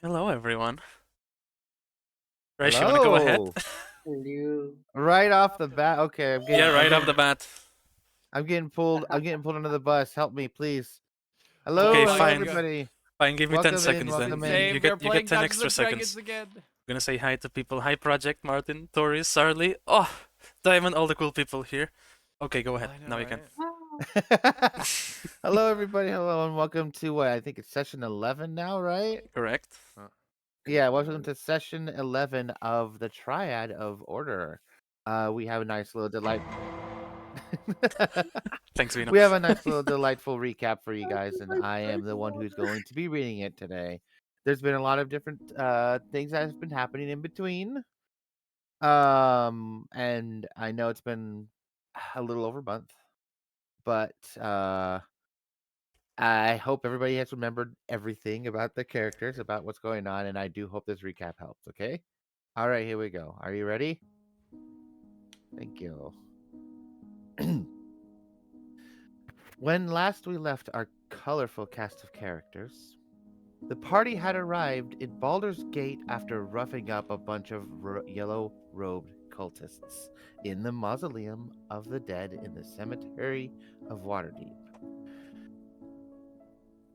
Hello, everyone. Rice, you wanna go ahead? Hello. You Right off the bat. Okay, Yeah, right off the bat. I'm getting pulled. I'm getting pulled under the bus. Help me, please. Okay, Hello, fine. everybody. Fine, give me 10 Welcome in. seconds then. Welcome in. You Same, get we're you get playing 10 Dungeons extra and Dragons seconds. again. I'm gonna say hi to people. Hi, Project, Martin, Tori, Sarly. Oh, Diamond, all the cool people here. Okay, go ahead. I know, Now you can. right? Hello, everybody. Hello, and welcome to what I think it's session 11 now, right? Correct. Yeah, welcome to session 11 of the Triad of Order. We have a nice little delight. Thanks, Vino. We have a nice little delightful recap for you guys, and I am the one who's going to be reading it today. There's been a lot of different things that have been happening in between. And I know it's been a little over a month, but I hope everybody has remembered everything about the characters, about what's going on, and I do hope this recap helps, okay? All right, here we go. Are you ready? Thank you. When last we left our colorful cast of characters, the party had arrived in Baldur's Gate after roughing up a bunch of yellow-robed cultists in the mausoleum of the dead in the cemetery of Waterdeep.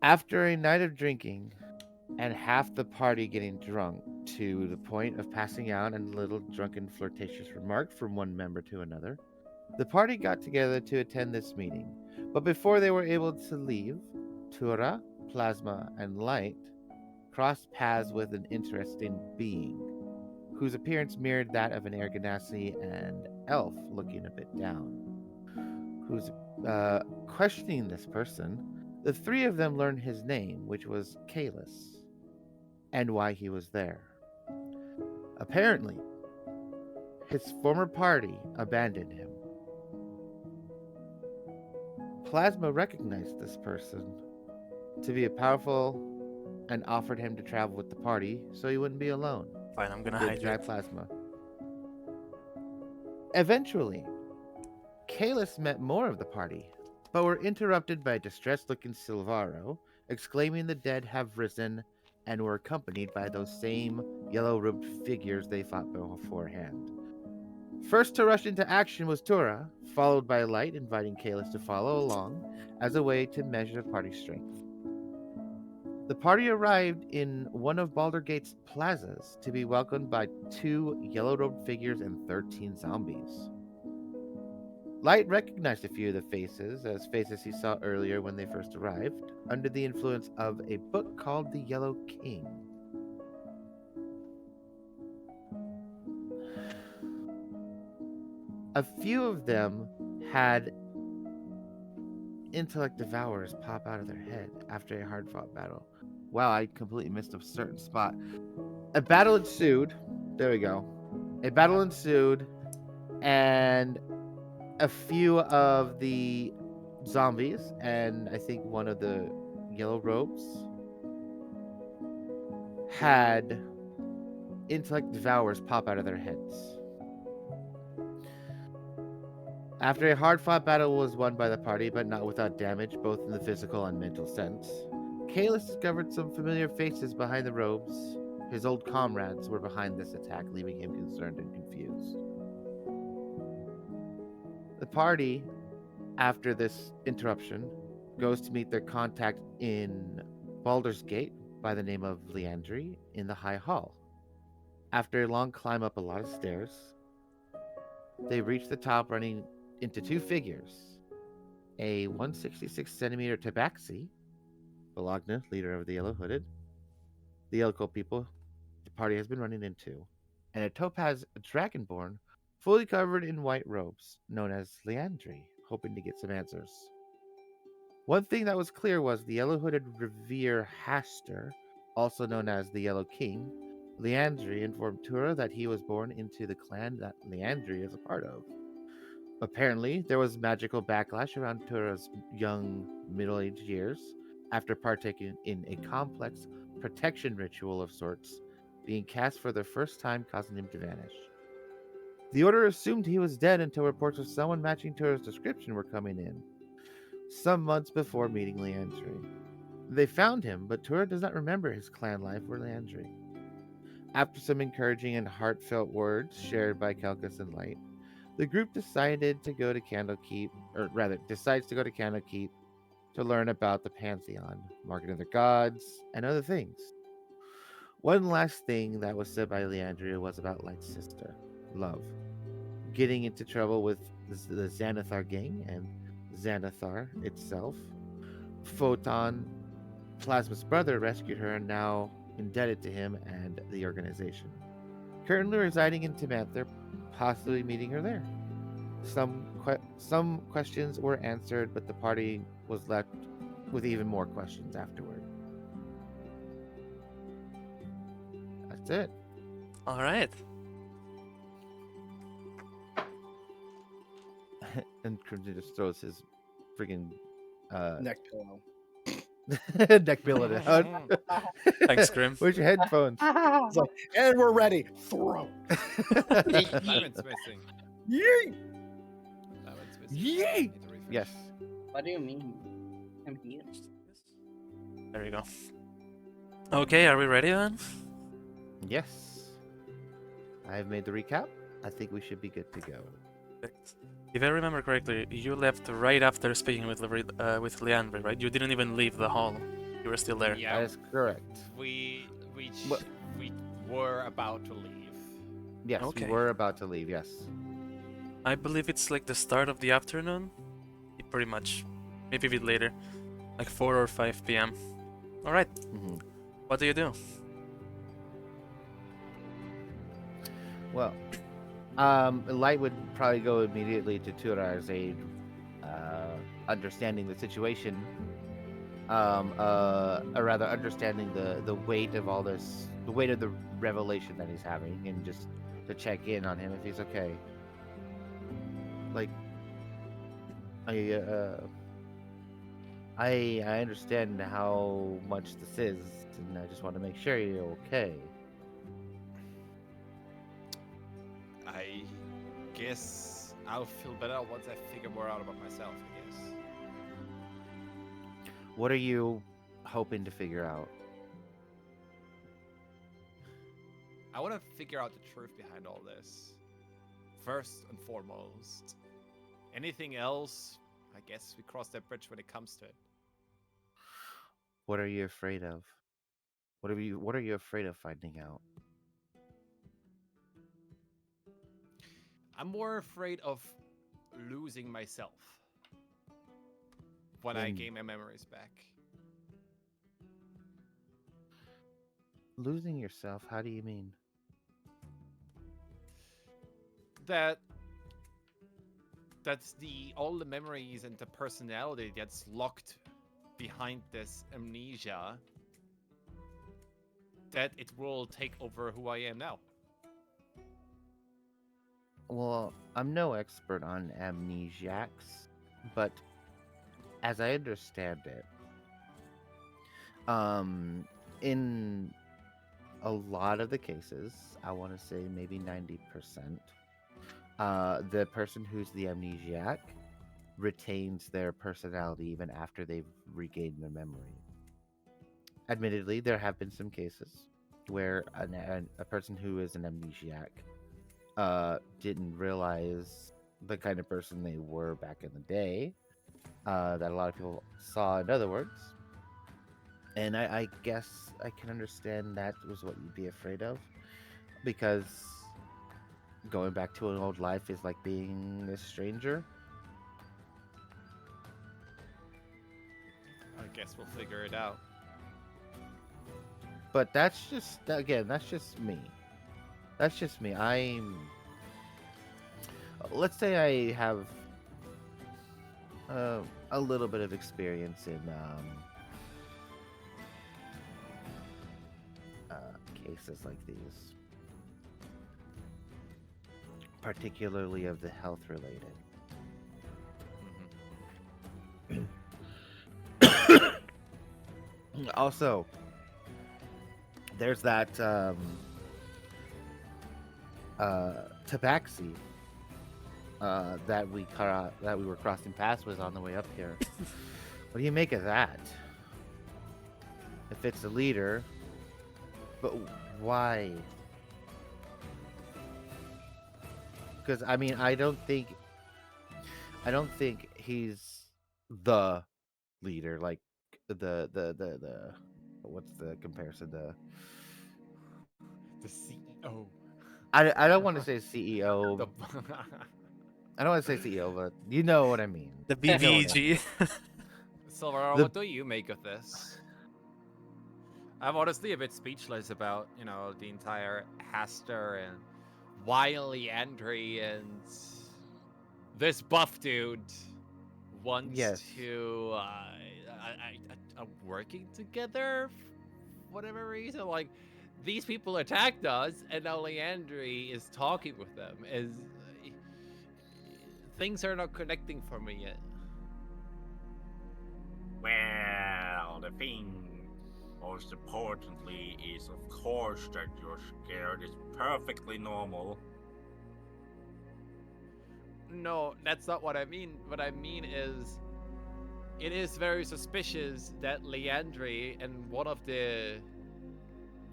After a night of drinking and half the party getting drunk to the point of passing out and little drunken flirtatious remarks from one member to another, the party got together to attend this meeting. But before they were able to leave, Tura, Plasma, and Light crossed paths with an interesting being, whose appearance mirrored that of an Erganassi and elf looking a bit down. Who's questioning this person, the three of them learned his name, which was Kalis, and why he was there. Apparently, his former party abandoned him. Plasma recognized this person to be a powerful and offered him to travel with the party so he wouldn't be alone. Fine, I'm gonna Good try, hydrate. Plasma. Eventually, Kalis met more of the party, but were interrupted by a distressed-looking Silvaro, exclaiming the dead have risen and were accompanied by those same yellow-robed figures they fought beforehand. First to rush into action was Tura, followed by Light, inviting Kalis to follow along as a way to measure the party's strength. The party arrived in one of Baldur Gate's plazas to be welcomed by 2 yellow-robed figures and 13 zombies. Light recognized a few of the faces as faces he saw earlier when they first arrived, under the influence of a book called The Yellow King. A few of them had intellect devourers pop out of their head after a hard fought battle. Wow, I completely missed a certain spot. A battle ensued. There we go. A battle ensued, and a few of the zombies, and I think one of the yellow robes, had intellect devourers pop out of their heads. After a hard-fought battle was won by the party, but not without damage, both in the physical and mental sense, Kalis discovered some familiar faces behind the robes. His old comrades were behind this attack, leaving him concerned and confused. The party, after this interruption, goes to meet their contact in Baldur's Gate by the name of Leandri in the High Hall. After a long climb up a lot of stairs, they reach the top running into 2 figures. A 166 centimeter tabaxi, Bologna, leader of the Yellow Hooded, the Elko people the party has been running into, and a topaz dragonborn fully covered in white robes, known as Leandri, hoping to get some answers. One thing that was clear was the Yellow Hooded Revere Haster, also known as the Yellow King. Leandri informed Tura that he was born into the clan that Leandri is a part of. Apparently, there was magical backlash around Tura's young, middle-aged years after partaking in a complex protection ritual of sorts, being cast for the first time, causing him to vanish. The Order assumed he was dead until reports of someone matching Tura's description were coming in, some months before meeting Leandri. They found him, but Tura does not remember his clan life or Landry. After some encouraging and heartfelt words shared by Kelkus and Light, the group decided to go to Candlekeep, or rather, decides to go to Candlekeep to learn about the Pantheon, market of the gods, and other things. One last thing that was said by Leandria was about Light's sister, Love, getting into trouble with the Xanathar gang and Xanathar itself. Photon, Plasma's brother, rescued her and now indebted to him and the organization. Currently residing in Timanther, possibly meeting her there. Some questions were answered, but the party was left with even more questions afterward. That's it. All right. And Crimson just throws his friggin' Neck pillow. neck pillow down. Thanks, Grim. Where's your headphones? It's like, and we're ready. Throw. Diamond's missing. Yay! Diamond's missing. Yay! Need to refresh. Yes. What do you mean? I'm here. There you go. Okay, are we ready then? Yes. I've made the recap. I think we should be good to go. Perfect. If I remember correctly, you left right after speaking with Leandre, right? You didn't even leave the hall. You were still there. Yeah, That is correct. we What- we were about to leave. Yes, Okay. we were about to leave, yes. I believe it's like the start of the afternoon. Pretty much. Maybe a bit later. Like 4 or 5 p.m. Alright, Mhm. what do you do? Well, Light would probably go immediately to Turar's aid, understanding the situation, or rather understanding the weight of all this, the weight of the revelation that he's having, and just to check in on him if he's okay. Like, I understand how much this is, and I just want to make sure you're okay. I guess I'll feel better once I figure more out about myself. I guess. What are you hoping to figure out? I want to figure out the truth behind all this. First and foremost. Anything else, I guess we cross that bridge when it comes to it. What are you afraid of? What are you afraid of finding out? I'm more afraid of losing myself when I Then- gain my memories back. Losing yourself, how do you mean? That's all the memories and the personality that's locked behind this amnesia, that it will take over who I am now. Well, I'm no expert on amnesiacs, but as I understand it, in a lot of the cases, I want to say maybe 90%, the person who's the amnesiac retains their personality even after they've regained their memory. Admittedly, there have been some cases where a person who is an amnesiac didn't realize the kind of person they were back in the day, that a lot of people saw, in other words. And I guess I can understand that was what you'd be afraid of, because going back to an old life is like being a stranger. I guess we'll figure it out. But that's just, again, that's just me. That's just me. Let's say I have a little bit of experience in cases like these, particularly of the health related. Also, there's that tabaxi that we were crossing paths with on the way up here. What do you make of that? if it's the leader, but why? Because I mean, I don't think he's the leader. Like the what's the comparison? The CEO. I don't want to say CEO. The I don't want to say CEO, but you know what I mean. The You know what I mean. BVG. Silver, The- what do you make of this? I'm honestly a bit speechless about, the entire Haster and Wiley Andre and this buff dude wants Yes. to working together for whatever reason. Like, these people attacked us, and now Leandri is talking with them. Things are not connecting for me yet. Well, the thing most importantly is, of course, that you're scared is perfectly normal. No, that's not what I mean. What I mean is, it is very suspicious that Leandri and one of the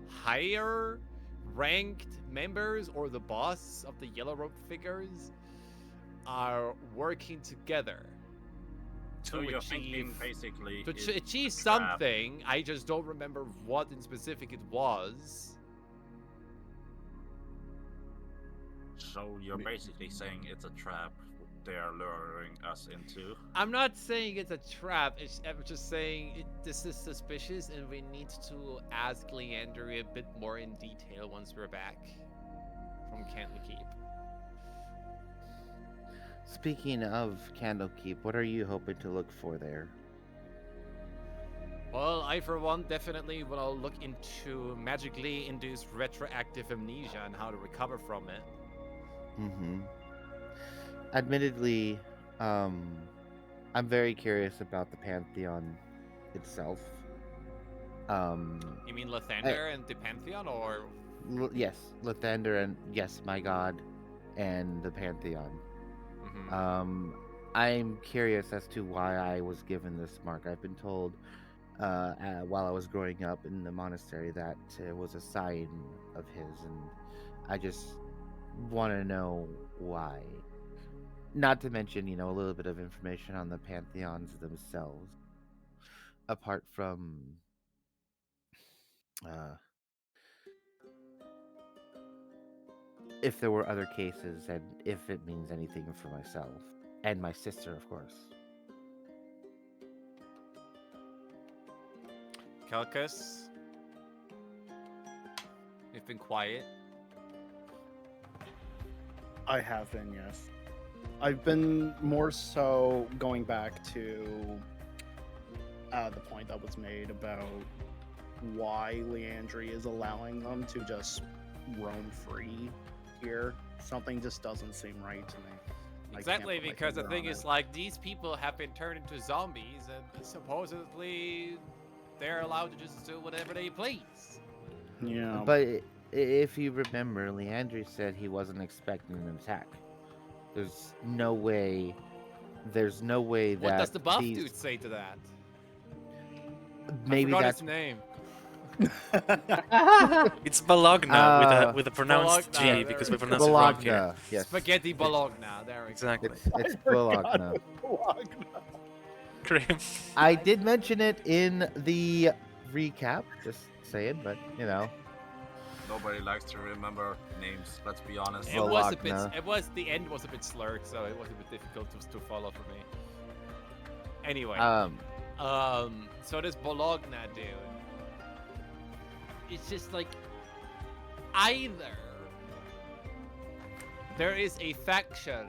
higher ranked members or the boss of the Yellow Rope figures are working together So to you're achieve thinking basically to it's achieve a trap. something. I just don't remember what in specific it was. So you're basically saying it's a trap they're luring us into. I'm not saying it's a trap. I'm just saying this is suspicious, and we need to ask Leandri a bit more in detail once we're back from Candlekeep. Speaking of Candlekeep, what are you hoping to look for there? Well, I for one definitely will look into magically induced retroactive amnesia and how to recover from it. Mm-hmm. Admittedly, I'm very curious about the Pantheon itself. You mean Lathander and the Pantheon, or Yes, Lathander and yes, my god, and the Pantheon. Mhm. I'm curious as to why I was given this mark. I've been told while I was growing up in the monastery that it was a sign of his, and I just want to know why. Not to mention, a little bit of information on the pantheons themselves, apart from uh, if there were other cases and if it means anything for myself and my sister, of course. Kelkus, you've been quiet. I have been, yes. I've been more so going back to the point that was made about why Leandri is allowing them to just roam free here. Something just doesn't seem right to me. I can't Exactly, put my because the finger thing on is, it. like, these people have been turned into zombies, and supposedly they're allowed to just do whatever they please. Yeah. But if you remember, Leandri said he wasn't expecting an attack. There's no way. There's no way that What does the buff these... dude say to that? Maybe I forgot that's his name. It's Bologna Uh, with a pronounced Bologna, G there because we we go. pronounce it wrong here. Bologna. Yes, Spaghetti Bologna. There we go. Exactly. it's I forgot Bologna. it was Bologna. Grim. I did mention it in the recap, just saying, but Nobody likes to remember names, let's be honest. It was a bit. Bologna. The end was a bit slurred, so it was a bit difficult to follow for me. Anyway, so this Bologna dude, it's just like either there is a faction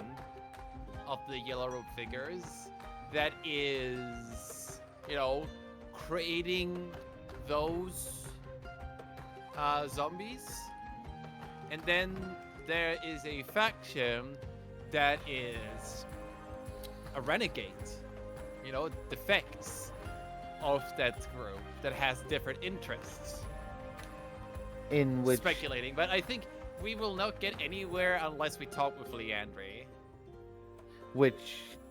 of the Yellow Robe figures that is, creating those zombies, and then there is a faction that is a renegade, defects of that group that has different interests. in which Speculating, but I think we will not get anywhere unless we talk with Leandri.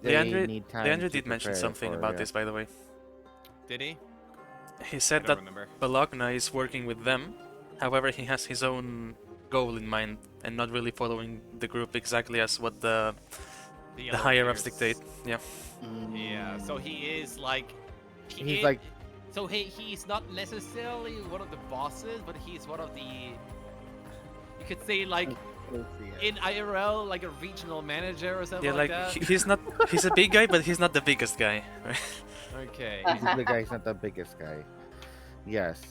they Leandro, need time Leandro to did mention prepare something for, about yeah. this, by the way. Did he? He I said don't that remember. Bologna is working with them. However, he has his own goal in mind and not really following the group exactly as what the Yellow higher ups Fingers. dictate. Yeah. Yeah, so he is like. He's like- So he's not necessarily one of the bosses, but he's one of the. You could say like in IRL, like a regional manager or something Yeah, like that. he's not. He's a big guy, but he's not the biggest guy. Okay. He's the guy. He's not the biggest guy. Yes.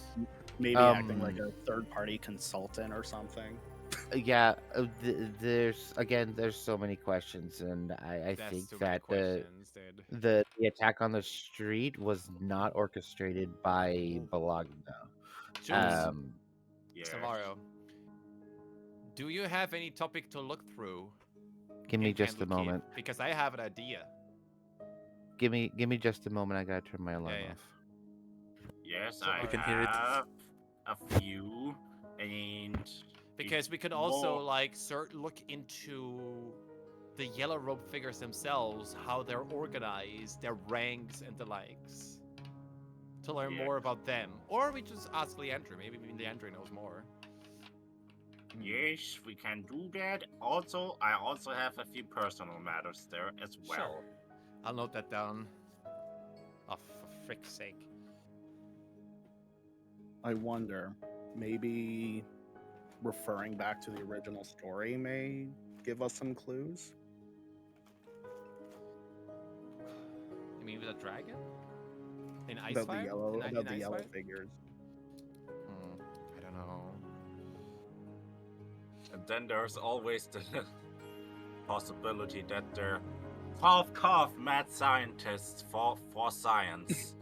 Maybe acting like a third-party consultant or something. Yeah. There's so many questions, and I That's think too many that questions, dude. the attack on the street was not orchestrated by Bologna. Jules, Yes. Savario, do you have any topic to look through? Give me in just a Candlekeep? moment. Because I have an idea. Give me just a moment. I gotta turn my alarm yeah. off. Yes, So- I We can hear it. have a few, and Because we could it's also more- like look into the yellow robe figures themselves, how they're organized, their ranks and the likes. To learn Yeah. more about them. Or we just ask Leandro. Maybe Leandro knows more. Yes, we can do that. Also, I also have a few personal matters there as well. Sure. I'll note that down. Oh, for frick's sake. I wonder, maybe referring back to the original story may give us some clues. You mean with a dragon? In About Icefire? the yellow, In about the yellow Icefire? figures. I don't know. And then there's always the possibility that they're cough mad scientists for science.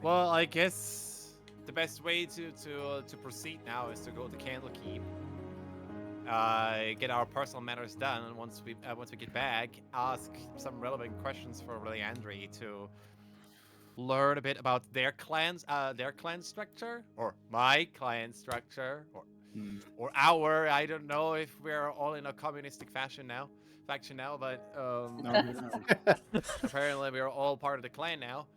Well, I guess the best way to proceed now is to go to Candlekeep. Get our personal matters done, and once we get back, ask some relevant questions for Leandri to learn a bit about their clan structure, or my clan structure, or our. I don't know if we're all in a communistic faction now, but No, who knows? apparently we're all part of the clan now.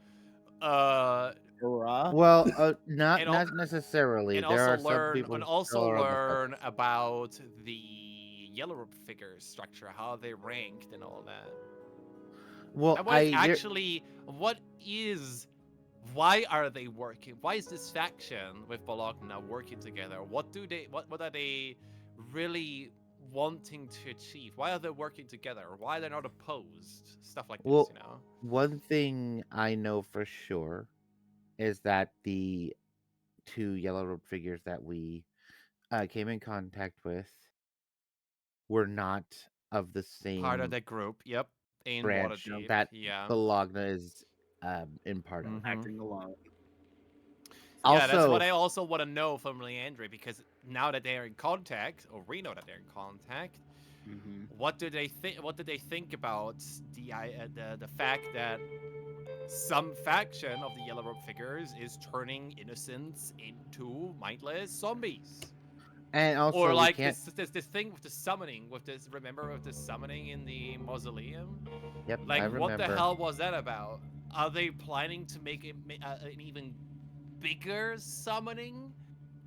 Hurrah. Well, not And al- not necessarily. And there also are some learn people and who also still are on the fence. learn about the yellow robe figure structure, how they ranked and all that. Well, And why are they working? Why is this faction with Bologna working together? What are they really wanting to achieve? Why are they working together? Why are they not opposed? Stuff like Well, this, you know? one thing I know for sure is that the two yellow robe figures that we came in contact with were not of the Part of same the group, yep. In branch Waterdeep, that yeah. Bologna is in part of. Acting alone. Yeah, that's Also, what I also want to know from Leandre, because now that they're in contact, or we know that they're in contact, what do they think? What do they think about the fact that some faction of the Yellow Robe figures is turning innocents into mindless zombies? and also Or we like can't. this thing with the summoning, remember with the summoning in the mausoleum? Yep, Like, I what the remember. hell was that about? Are they planning to make it an even bigger summoning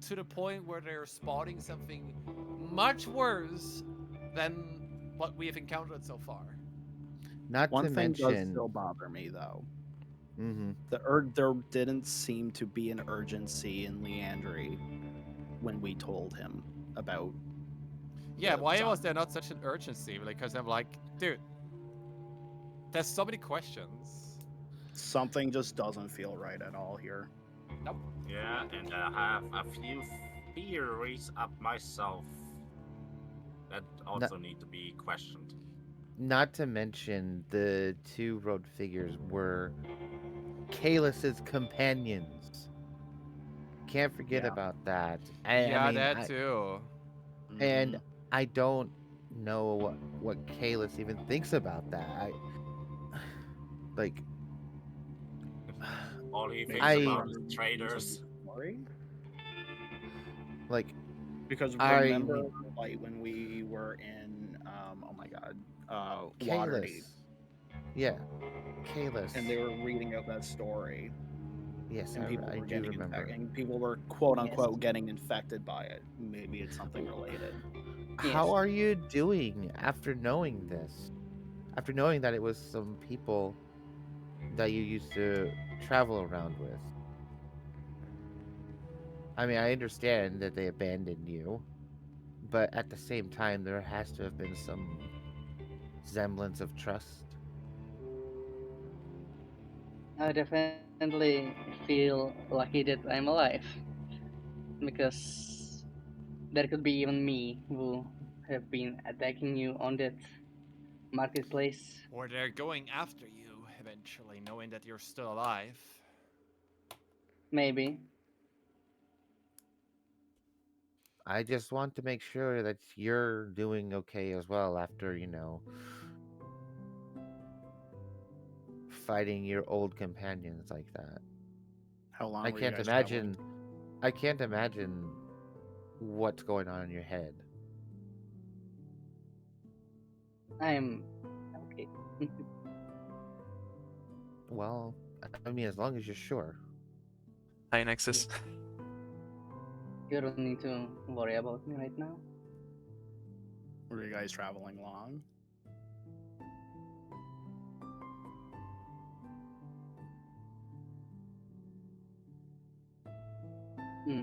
to the point where they're spotting something much worse than what we have encountered so far? Not One to thing does mention. still bother me, though. Mhm. There didn't seem to be an urgency in Leandri when we told him about. Yeah, the why zombie. was there not such an urgency? Because I'm like, dude, there's so many questions. Something just doesn't feel right at all here. Nope. Yeah, and I have a few theories up myself that also need to be questioned. Not to mention the two road figures were Kalus's companions. Can't forget Yeah. about that. Too. And I don't know what Kalus even thinks about that. Like, All he thinks I- about is traders. Story? like Because I remember, mean- like when we were in, oh my god, Kalus. Waterdeep. Yeah, Kalis. and they were reading out that story, Yes, and people I were do getting remember. infected, and people were quote unquote Yes. getting infected by it. Maybe it's something related. How Yes. are you doing after knowing this? After knowing that it was some people that you used to travel around with? I mean, I understand that they abandoned you, but at the same time, there has to have been some semblance of trust. I definitely feel lucky that I'm alive because there could be even me who have been attacking you on that marketplace. Or they're going after you eventually, knowing that you're still alive. Maybe. I just want to make sure that you're doing okay as well after, fighting your old companions like that. How long I were you can't guys traveling? imagine I can't imagine what's going on in your head. I'm okay. Well, I mean, as long as you're sure. Hi, Nexus. You don't need to worry about me right now. Were you guys traveling long? Hmm.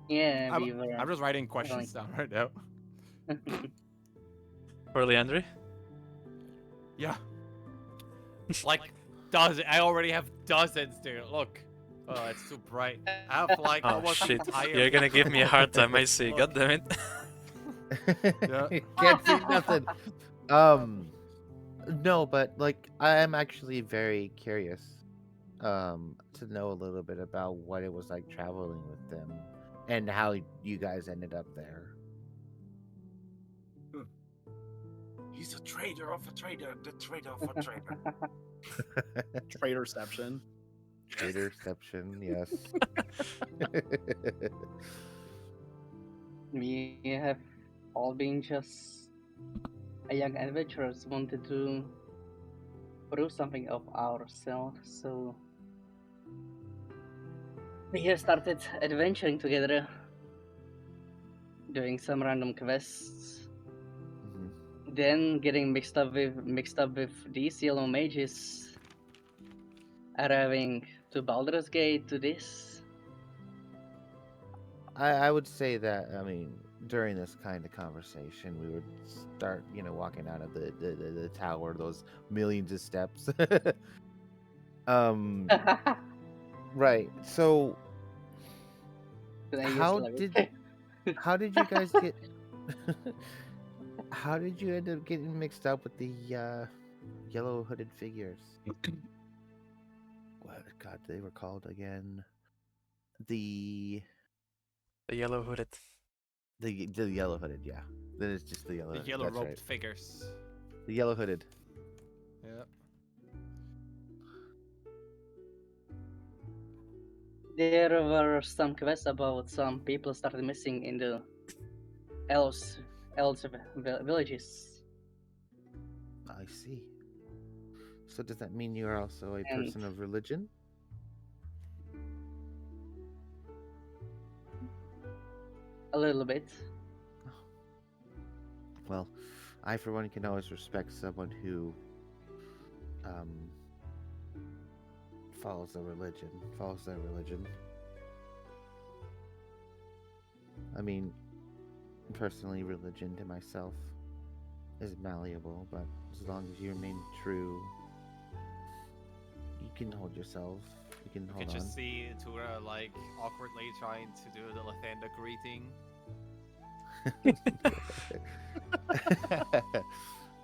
Yeah, I'm, we were. I'm just writing questions down right now. For Leandri? Yeah. Like, I already have dozens, dude. Look. Oh, it's too bright. I have like Oh almost the shit. entire. You're gonna give me a hard time, I see. Look. God damn it. Yeah. Can't see nothing. Um, no, but like I am actually very curious to know a little bit about what it was like traveling with them and how you guys ended up there. He's a traitor of a traitor, the traitor of a traitor. Traderception. Traderception, yes. We have all been just a young adventurers wanted to prove something of ourselves, so we have started adventuring together, doing some random quests, Mhm. then getting mixed up with these yellow mages, arriving to Baldur's Gate to this. I would say that, I mean, during this kind of conversation, we would start, walking out of the tower, those millions of steps. um, right. So, Can I use how levitate? how did you guys get? How did you end up getting mixed up with the yellow hooded figures? What God they were called again? The The yellow hooded. the yellow hooded, yeah. Then it's just the yellow. The Hooded, yellow that's robed right. figures. The yellow hooded. Yeah. There were some quests about some people started missing in the elves villages, I see. So does that mean you are also a and person of religion? a little bit. Well, I for one can always respect someone who um follows their religion. I mean, personally, religion to myself is malleable, but as long as you remain true, you can hold yourself. You can You hold can on. just see Tura like awkwardly trying to do the Lathander greeting.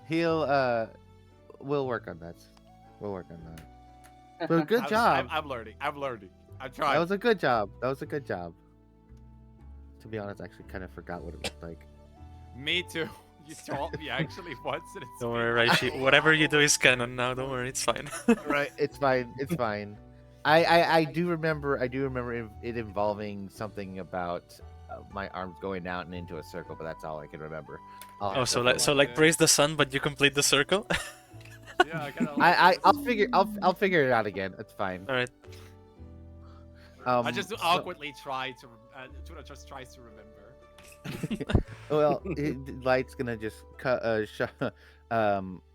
He'll we'll work on that. We'll work on that. But good job. I'm learning. I'm learning. I'm That trying. was a good job. That was a good job. To be honest, I actually kind of forgot what it looked like. Me too. You taught me actually once, and it's Don't been worry, like Raichi. Whatever you do is canon now. Don't worry, it's fine. Right, it's fine. It's fine. I do remember it involving something about my arms going out and into a circle, but that's all I can remember. I'll Oh, have so to like look. so like praise the sun, but you complete the circle. Yeah, I kind of. I'll figure it out again. It's fine. All right. I just So- awkwardly try to. Tuna just tries to remember. well, Light's gonna just cut.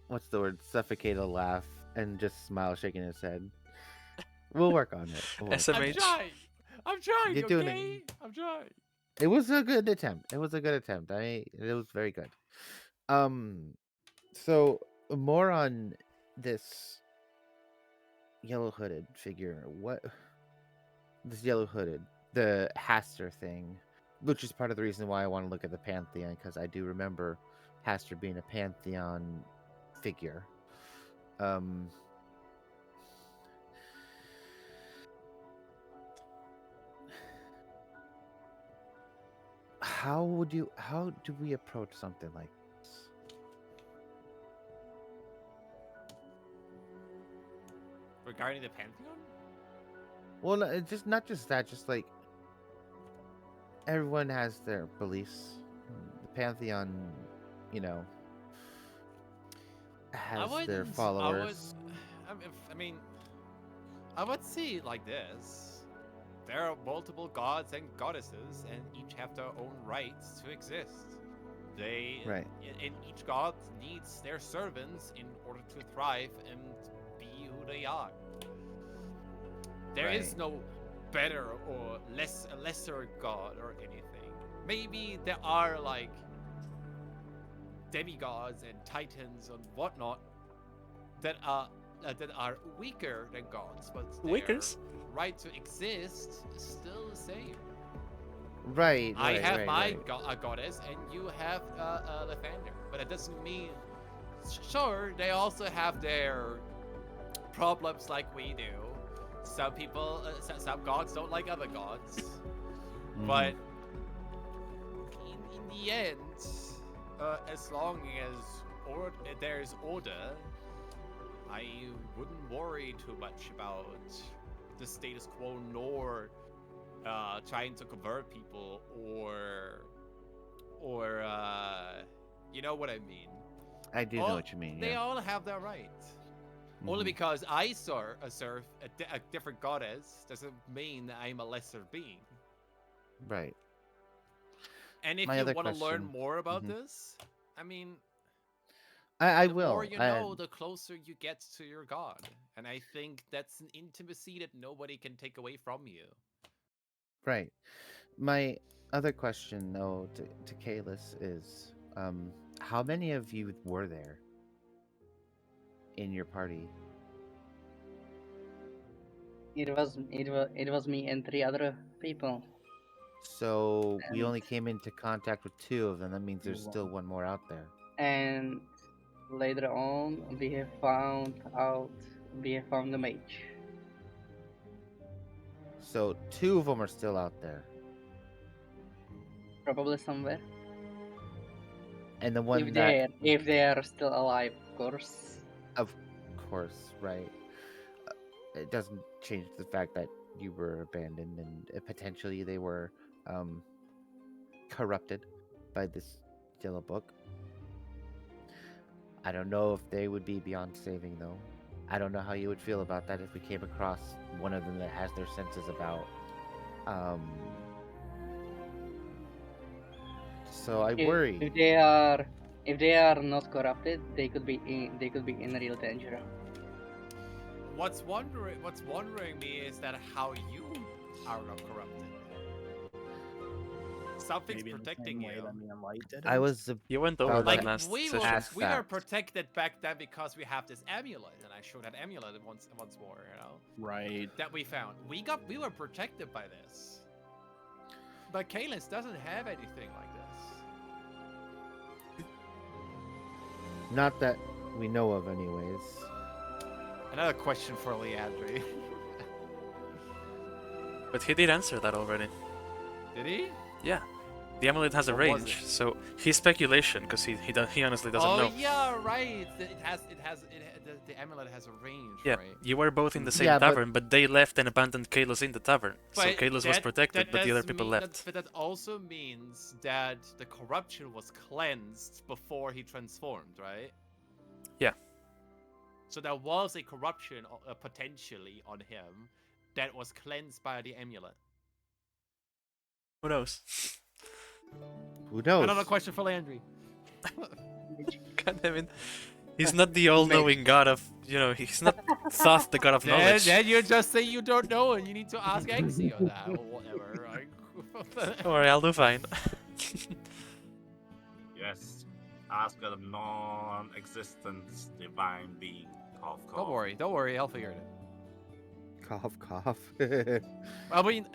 What's the word? Suffocate a laugh and just smile, shaking his head. We'll work on it. We'll work on I'm SMH. it. trying. I'm trying. You're doing Okay. it. I'm trying. It was a good attempt. It was a good attempt. It was very good. So more on this yellow hooded figure. What this yellow hooded, the Haster thing, which is part of the reason why I want to look at the Pantheon, because I do remember Haster being a Pantheon figure. How do we approach something like this? Regarding the Pantheon? Well, it's just not just that, just like everyone has their beliefs. The Pantheon, you know, has their followers. I mean, I would see it like this. There are multiple gods and goddesses, and each have their own rights to exist. They, Right. and each god needs their servants in order to thrive and be who they are. There is Right. no better or lesser god or anything. Maybe there are like demigods and titans and whatnot that are weaker than gods, but their Wickers? right to exist is still the same. Right. I right, have right, my right. goddess, and you have Lathander, but it doesn't mean. Sure, they also have their problems like we do. Some people, some gods don't like other gods, but in the end, as long as there's order, I wouldn't worry too much about the status quo, nor trying to convert people, or you know what I mean. I do know what you mean. They Yeah. all have their right. Only Mhm. because I serve a different goddess doesn't mean that I'm a lesser being. Right. And if My you other want to learn question- more about Mhm. this, I mean, I the will. more you know, the closer you get to your god. And I think that's an intimacy that nobody can take away from you. Right. My other question, though, to Kalis is, how many of you were there in your party? It was me and 3 other people. So we And- only came into contact with 2 of them. That means there's still one more out there. And later on, we have found the mage. So 2 of them are still out there, Probably somewhere. and the one If they are still alive, of course. of course, right? It doesn't change the fact that you were abandoned and potentially they were corrupted by this yellow book. I don't know if they would be beyond saving, though. I don't know how you would feel about that if we came across one of them that has their senses about. So I worry. If they are not corrupted, they could be in real danger. What's wondering me is that how you are not corrupted. Something's Maybe in the protecting same way you. that me and Light did I it. was You went over Like, that Like last we session. Ask we are that. protected back then because we have this amulet, and I showed that amulet once more. You know Right. that we found. We were protected by this. But Kalis doesn't have anything like this. not that we know of, anyways. Another question for Leandri. But he did answer that already. Did he? Yeah. The amulet has a What was range, it? so his speculation, because he honestly doesn't know. Yeah, right. The amulet has a range, Yeah, right? you were both in the same Yeah, but- tavern, but they left and abandoned Kalos in the tavern. So But Kalos was protected, but the other people left. But that also means that the corruption was cleansed before he transformed, right? Yeah. So there was a corruption potentially on him that was cleansed by the amulet. Who knows? Who knows? Another question for Landry. God damn it. He's not the all-knowing god of, he's not Thoth, the god of knowledge. Then you just say you don't know and you need to ask Exy on that or whatever, right? Don't worry, I'll do fine. Yes, ask a non-existent divine being. Cough, cough. Don't worry, I'll figure it out. Cough, cough. I mean,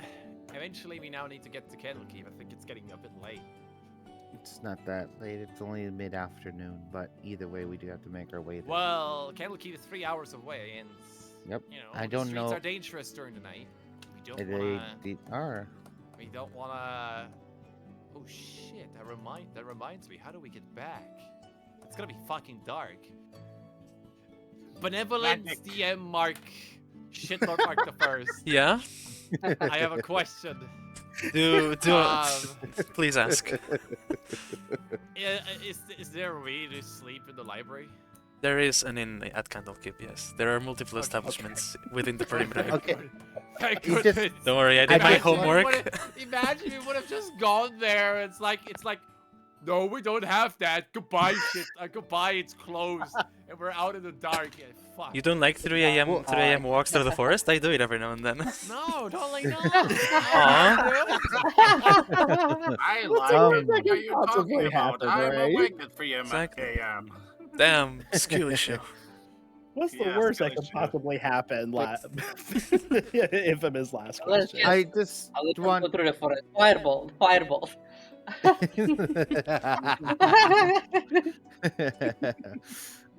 eventually we now need to get to Candlekeep. I think it's getting a bit late. It's not that late. It's only mid-afternoon, but either way, we do have to make our way there. Well, Candlekeep is 3 hours away, and Yep. the I don't streets know. are dangerous during the night. We don't They wanna. are. We don't wanna. Oh shit! That reminds me. How do we get back? It's gonna be fucking dark. Benevolence Magic. DM Mark. Shitlord Mark the First. Yeah? I have a question. Do Um, Please ask. Is there a way to sleep in the library? There is an inn at Candlekeep, yes. There are multiple establishments within the perimeter. Okay. I You couldn't. just- Don't worry, I did my Imagine we homework. Imagine we would have just gone there. It's like, no, we don't have that. Goodbye, shit. Goodbye, it's closed, and we're out in the dark. Yeah, fuck. You don't like 3 a.m. Well, 3 a.m. walks through the forest? I do it every now and then. No, don't like no. Aw. I like Um, it. What are you talking possibly about? happen, I'm right? awake at 3 Exactly. a.m. Damn, skilly show. What's the Yeah, worst that Scully could should. possibly happen? Infamous last Let's question. just- I just I'll let them want. go through the forest. Fireball.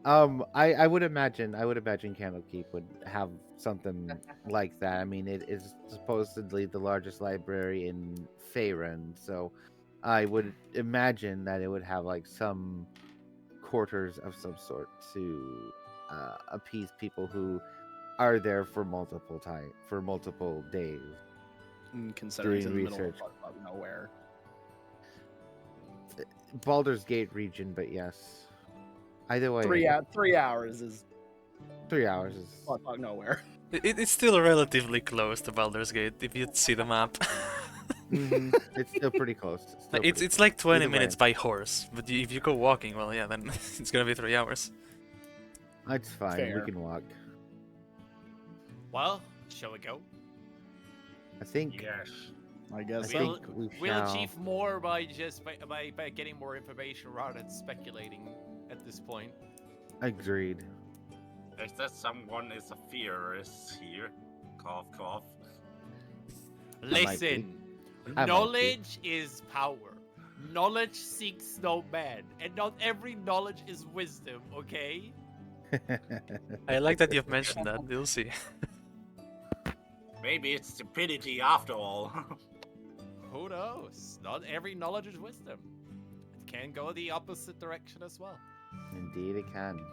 I would imagine Candlekeep would have something like that. I mean, it is supposedly the largest library in Faerun, so I would imagine that it would have like some quarters of some sort to appease people who are there for multiple days. Considering it's in the doing middle research. of nowhere. Baldur's Gate region, but yes. Either way, 3 hours is 3 hours is fuck nowhere. It's still relatively close to Baldur's Gate if you see the map. Mhm. It's still pretty close. It's like 20 Either way. minutes by horse, but if you go walking, well, yeah, then it's gonna be 3 hours. It's fine. Fair. We can walk. Well, shall we go? I think. Yes. I guess I so. We'll, think we we'll shall. achieve more by just by getting more information rather than speculating at this point. Agreed. Is that someone is a theorist here? Cough, cough. might be. Listen, might be. knowledge is power. Knowledge seeks no man, and not every knowledge is wisdom, okay? I like that you've mentioned that. You'll see. Maybe it's stupidity after all. Who knows? Not every knowledge is wisdom. It can go the opposite direction as well. Indeed, it can.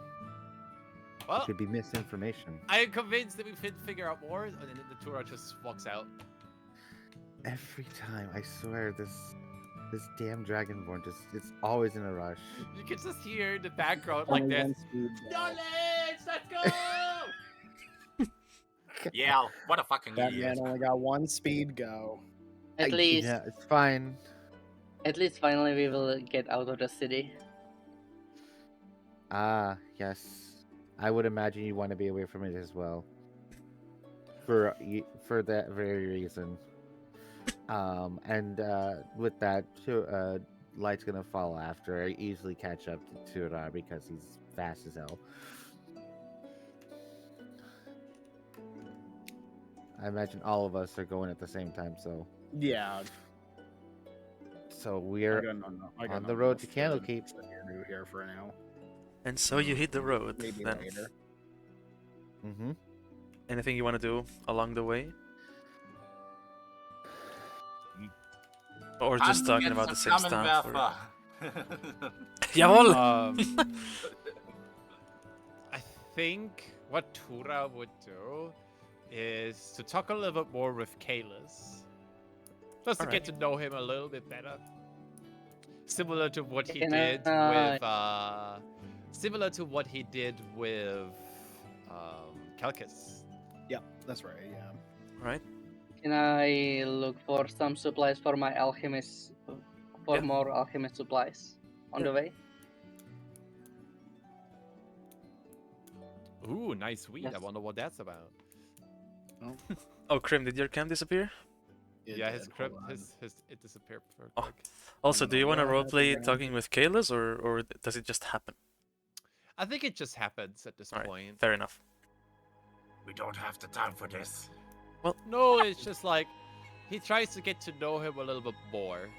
Well, It could be misinformation. I am convinced that we can figure out more, and then the Tura just walks out. Every time, I swear, this damn Dragonborn it's always in a rush. You can just hear in the background like Only this. one speed, though. Knowledge, let's go! Yeah, what a fucking That idiot. man only got one speed go. At least, Yeah, it's fine. finally we will get out of the city. Ah, yes. I would imagine you want to be away from it as well. For that very reason. With that, Light's gonna follow after. I easily catch up to Tura because he's fast as hell. I imagine all of us are going at the same time, so Yeah. we're on the road to Candlekeep. Here for now. And so you hit the road. Maybe Then later. Mm-hmm. anything you want to do along the way? Or Time just to talking get about the some same stuff. Or... Flammenwerfer. Jawohl! I think what Tura would do is to talk a little bit more with Kalis. Just to get to know him a little bit better. Similar to what he did with Kelkis. Yep, that's right. Yeah. Right. Can I look for some supplies for my alchemist, for Yeah. more alchemist supplies on the way? Ooh, nice weed. I Yes. wonder what that's about. Oh, Krim, did your cam disappear? It Yeah, did, his hold crypt, on. his it disappeared for a Oh. quick. Also, do you want to Yeah, roleplay yeah. talking with Kalis, or does it just happen? I think it just happens at this Alright. point. Fair enough. We don't have the time for this. No, it's just like he tries to get to know him a little bit more.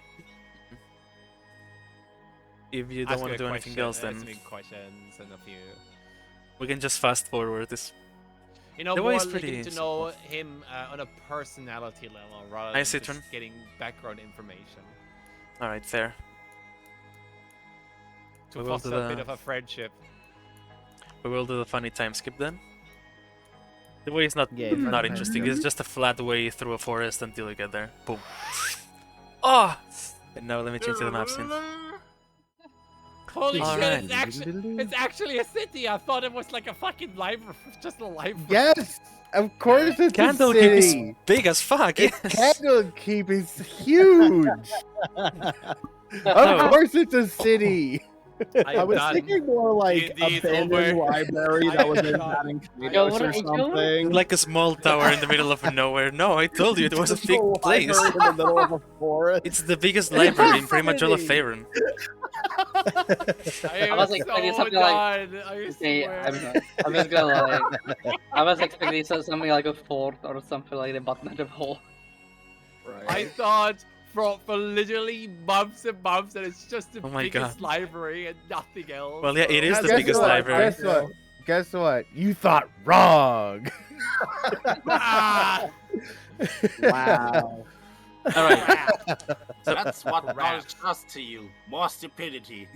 If you don't want to do anything else, then Asking questions and a few. we can just fast forward this. You know, The way more is looking pretty to know him on a personality level rather Hi, than Citron. just getting background information Alright, fair. to We will do foster a bit the- of a friendship. We will do the funny time skip then. The way is not Yeah, funny not time interesting. skip. It's just a flat way through a forest until you get there. Boom. Oh! And now let me change to the map scene. Holy shit! Alright. It's actually a city. I thought it was like a fucking library, just a library. Yes, of course it's a Candlekeep is city. big as fuck. It's Yes. Candlekeep is huge. Of course it's a city. I was done. thinking more like D&D's abandoned over. library I that was am in done. Batting Go or over, something. Like a small tower in the middle of nowhere. No, I told you it was a Just big a place. library in the middle of a forest. It's the biggest library in pretty much all of Fascinating. Faerun. I am was expecting so something like- done. I Okay, swear. I'm just gonna like. I was expecting something like a fort or something like that, but not a hole. Right. I thought for literally months and months that it's just the Oh my biggest God. library and nothing else. Well, yeah, it is so- the Guess biggest what? library. Guess what? Guess what? You thought wrong. Ah! Wow. Alright, That's what Crap. knowledge does to you. More stupidity.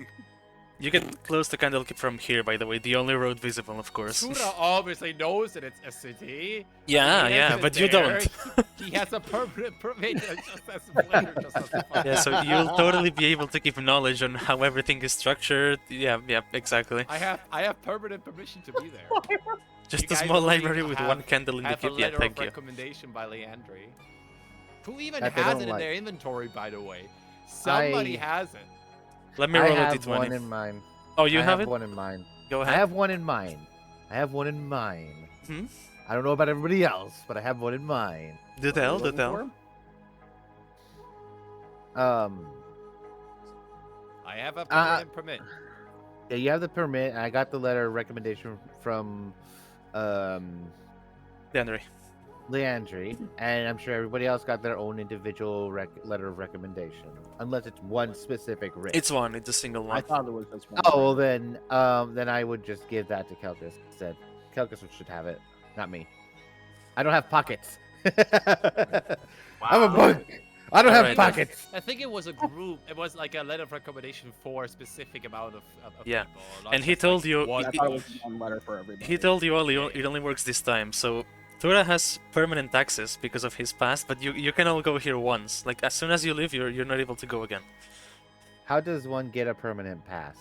you get close to Candlekeep from here, by the way. The only road visible, of course. Tura obviously knows that it's a city. Yeah, He yeah, hasn't but you there. don't. He has a permanent permit. Just as a player, just as a fucking- Yeah, so you'll totally be able to keep knowledge on how everything is structured. Yeah, exactly. I have permanent permission to be there. Just you a guys small only library with have- one candle in the Have a keep. Yeah, letter thank of you. recommendation by Leandri. Who even That they has don't it in like. their inventory, by the way? Somebody I- has it. Let me I roll a have one d20. in mind. Oh, you I have it? one in mind. Go I ahead. have one in mind. I have one in mind. Hmm? I don't know about everybody else, but I have one in mind. Do tell, do tell. I have a permanent permit. Yeah, you have the permit, and I got the letter of recommendation from Henry. Leandri, and I'm sure everybody else got their own individual letter of recommendation, unless it's one specific writ. It's one. It's a single I one. thought it was just one. Oh, well then I would just give that to Kelkis instead. Kelkis should have it, not me. I don't have pockets. I'm a Wow. monk. I don't have Alright. pockets. I think it was a group. It was like a letter of recommendation for a specific amount of Yeah. people. not And he just, told like, you- one I he- thought it each. was one letter for everybody. He told you it only works this time. So Tura has permanent access because of his past, but you can all go here once. Like as soon as you leave, you're not able to go again. How does one get a permanent pass?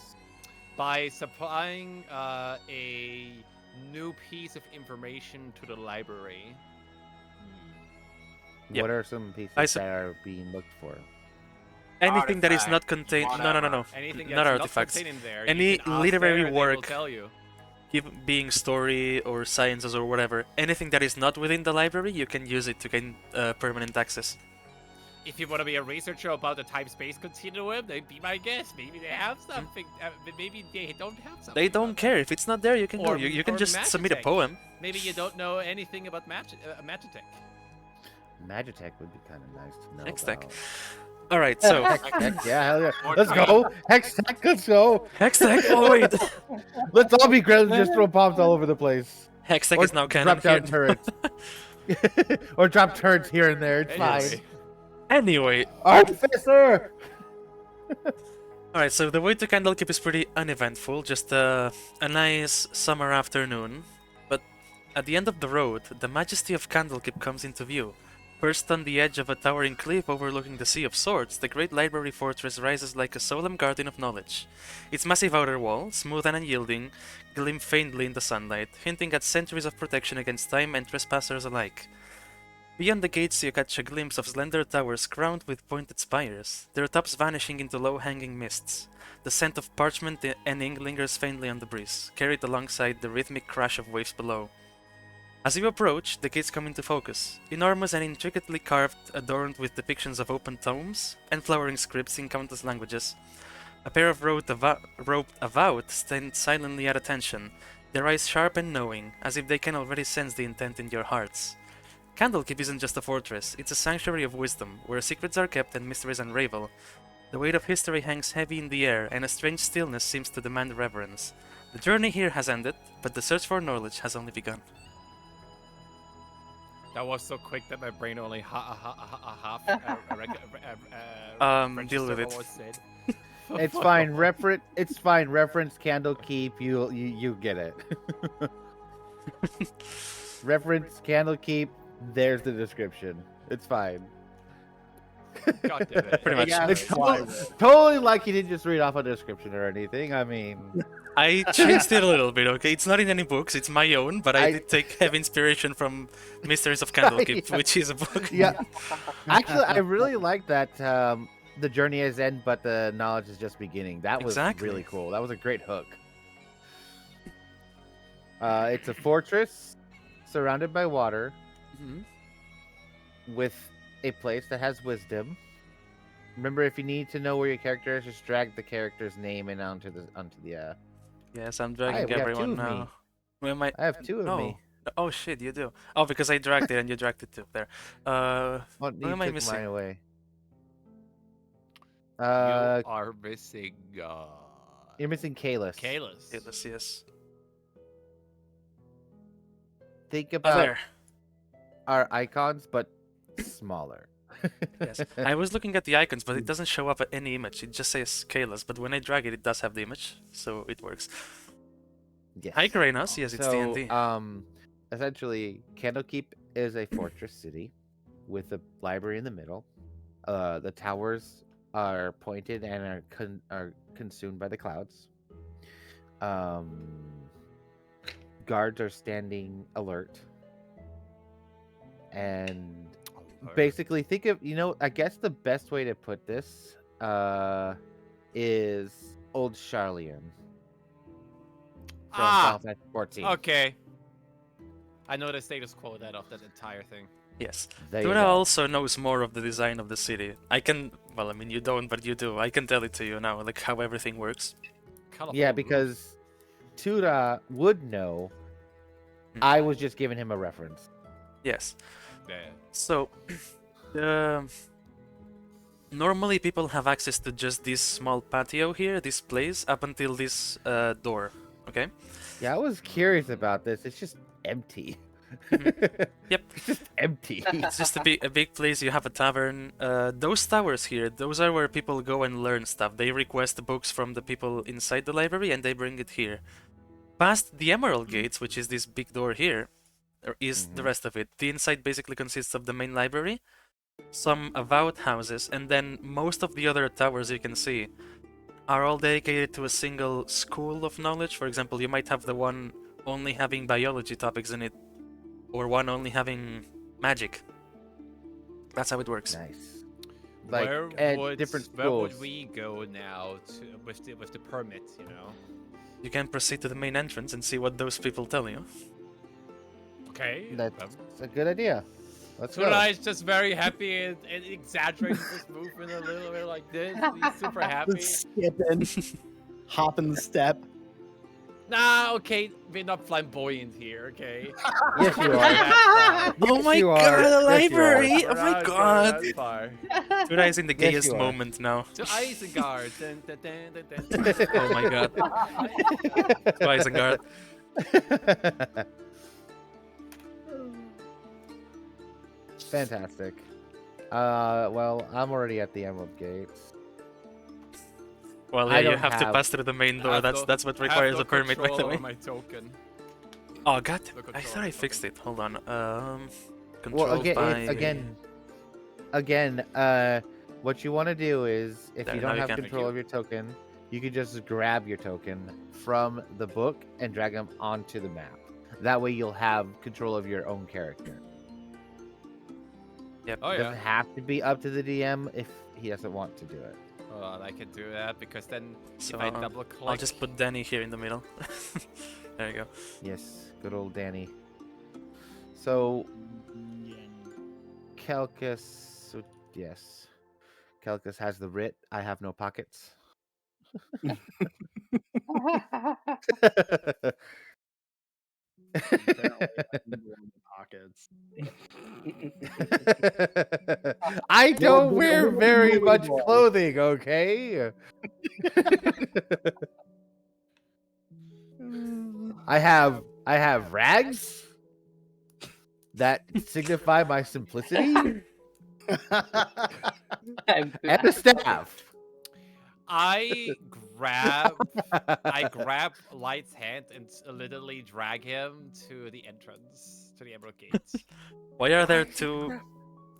By supplying a new piece of information to the library. Yep. What are some pieces I that su- are being looked for? Anything that is not Artifact, contained. No. whatever. Anything Not that's artifacts. not contained in there. Any you can ask literary there and they will work. tell you. Being story or sciences or whatever, anything that is not within the library, you can use it to gain permanent access. If you want to be a researcher about the time-space continuum, then be my guest. Maybe they have something. Maybe they don't have something. They don't about care. If it's not there, you can go. Or- You can or just submit a Magitech. poem. that. Maybe you don't know anything about Magitech. Magitech would be kind of nice to know. Hextech. about. Alright, so Hextech, yeah, hell yeah. Or Let's time. go. Hextech, let's go. Hextech. Oh wait, Let's all be grounded and just throw bombs all over the place. Hextech Or is now canon drop down here. turrets. Or drop turrets here and there. It's Anyway, fine. Anyway, Artificer! alright, so the way to Candlekeep is pretty uneventful, just a nice summer afternoon. But at the end of the road, the majesty of Candlekeep comes into view. Perched on the edge of a towering cliff overlooking the Sea of Swords, the great library fortress rises like a solemn garden of knowledge. Its massive outer wall, smooth and unyielding, gleam faintly in the sunlight, hinting at centuries of protection against time and trespassers alike. Beyond the gates you catch a glimpse of slender towers crowned with pointed spires, their tops vanishing into low-hanging mists. The scent of parchment and ink lingers faintly on the breeze, carried alongside the rhythmic crash of waves below. As you approach, the gates come into focus, enormous and intricately carved, adorned with depictions of open tomes and flowering scripts in countless languages. A pair of robed avowed stand silently at attention, their eyes sharp and knowing, as if they can already sense the intent in your hearts. Candlekeep isn't just a fortress, it's a sanctuary of wisdom, where secrets are kept and mysteries unravel. The weight of history hangs heavy in the air, and a strange stillness seems to demand reverence. The journey here has ended, but the search for knowledge has only begun. That was so quick that my brain only half Deal with registered it. what was said. It's fine. It's fine. Reference Candlekeep. You get it. Reference Candlekeep. There's the description. It's fine. God damn it. Pretty much. Yeah, It's that's totally like you didn't just read off a description or anything. I mean, I changed it a little bit, okay? It's not in any books, it's my own, but I I- did have inspiration from Mysteries of Candlekeep, Yeah. which is a book. yeah. Actually, I really like that. The journey is end, but the knowledge is just beginning. That was Exactly. really cool. That was a great hook. It's a fortress surrounded by water Mhm. with a place that has wisdom. Remember, if you need to know where your character is, just drag the character's name in onto the Yes, I'm Hi, dragging we have two everyone of me. now. Where am I? I have two of No. me. Oh shit, you do. Oh, because I dragged it and you dragged it too. There. Oh, What you am I took missing? mine away. You are missing You're missing Kalis. Kalis. Yes. Think Oh, about there. our icons, but smaller. Yes. I was looking at the icons, but it doesn't show up at any image. It just says Kalos, but when I drag it, it does have the image, so it works. Yes. Hi, Karanos. Yes, it's D&D. Essentially, Candlekeep is a fortress city with a library in the middle. The towers are pointed and are consumed by the clouds. Guards are standing alert. And basically, think of, I guess the best way to put this is old Charlian from Final Fantasy 14. Okay. I know the status quo that of that entire thing. Yes. There you Tura go. also knows more of the design of the city. I can, well, I mean, you don't, but you do. I can tell it to you now, like how everything works. Colorful Yeah, roof. because Tura would know. Hmm. I was just giving him a reference. Yes. Yeah. So, normally people have access to just this small patio here, this place, up until this door, okay? Yeah, I was curious about this. It's just empty. Yep. It's just empty. It's just a big place, you have a tavern. Those towers here, those are where people go and learn stuff. They request the books from the people inside the library and they bring it here. Past the Emerald Gates, which is this big door here, is the rest of it. The inside basically consists of the main library, some avowed houses, and then most of the other towers you can see are all dedicated to a single school of knowledge. For example, you might have the one only having biology topics in it, or one only having magic. That's how it works. Nice. Like where at would, different where would schools. we go now with the permit, you know? You can proceed to the main entrance and see what those people tell you. Okay. That's a good idea. Let's go. Tuna is just very happy and exaggerating this movement a little bit like this. He's super happy. Skipping, hopping the step. Nah, okay, we're not flamboyant here, okay? Yes, you are. That's Oh my you are. god, a Yes, you are. library! fine. Oh my Alright, god! That's fine. Tura is in the Yes, gayest you are. moment now. To Isengard. Dun, dun, dun, dun, dun, dun. Oh my god. To Isengard. Fantastic. Well, I'm already at the Emerald Gates. Well, I yeah, you don't have to have- pass through the main door. Have That's what I have requires no a permit, by control the over way. my token. Oh god, No I control thought over I the fixed token. it. Hold on. Well, Controlled by again, what you want to do is, if There, you now don't you have can. control of your token, you can just grab your token from the book and drag them onto the map. That way, you'll have control of your own character. Yep. Oh It yeah. doesn't have to be up to the DM if he doesn't want to do it. Well, I can do that because then So if I double click, I'll just put Danny here in the middle. There you go. Yes, good old Danny. So, Kelkus, yes. Kelkus has the writ. I have no pockets. Apparently, I need one in the pockets. I don't Little- wear little very boy much boy. clothing, okay? I have rags that signify my simplicity I'm and a staff. I grab Light's hand and literally drag him to the entrance to the Emerald Gate. Why are there two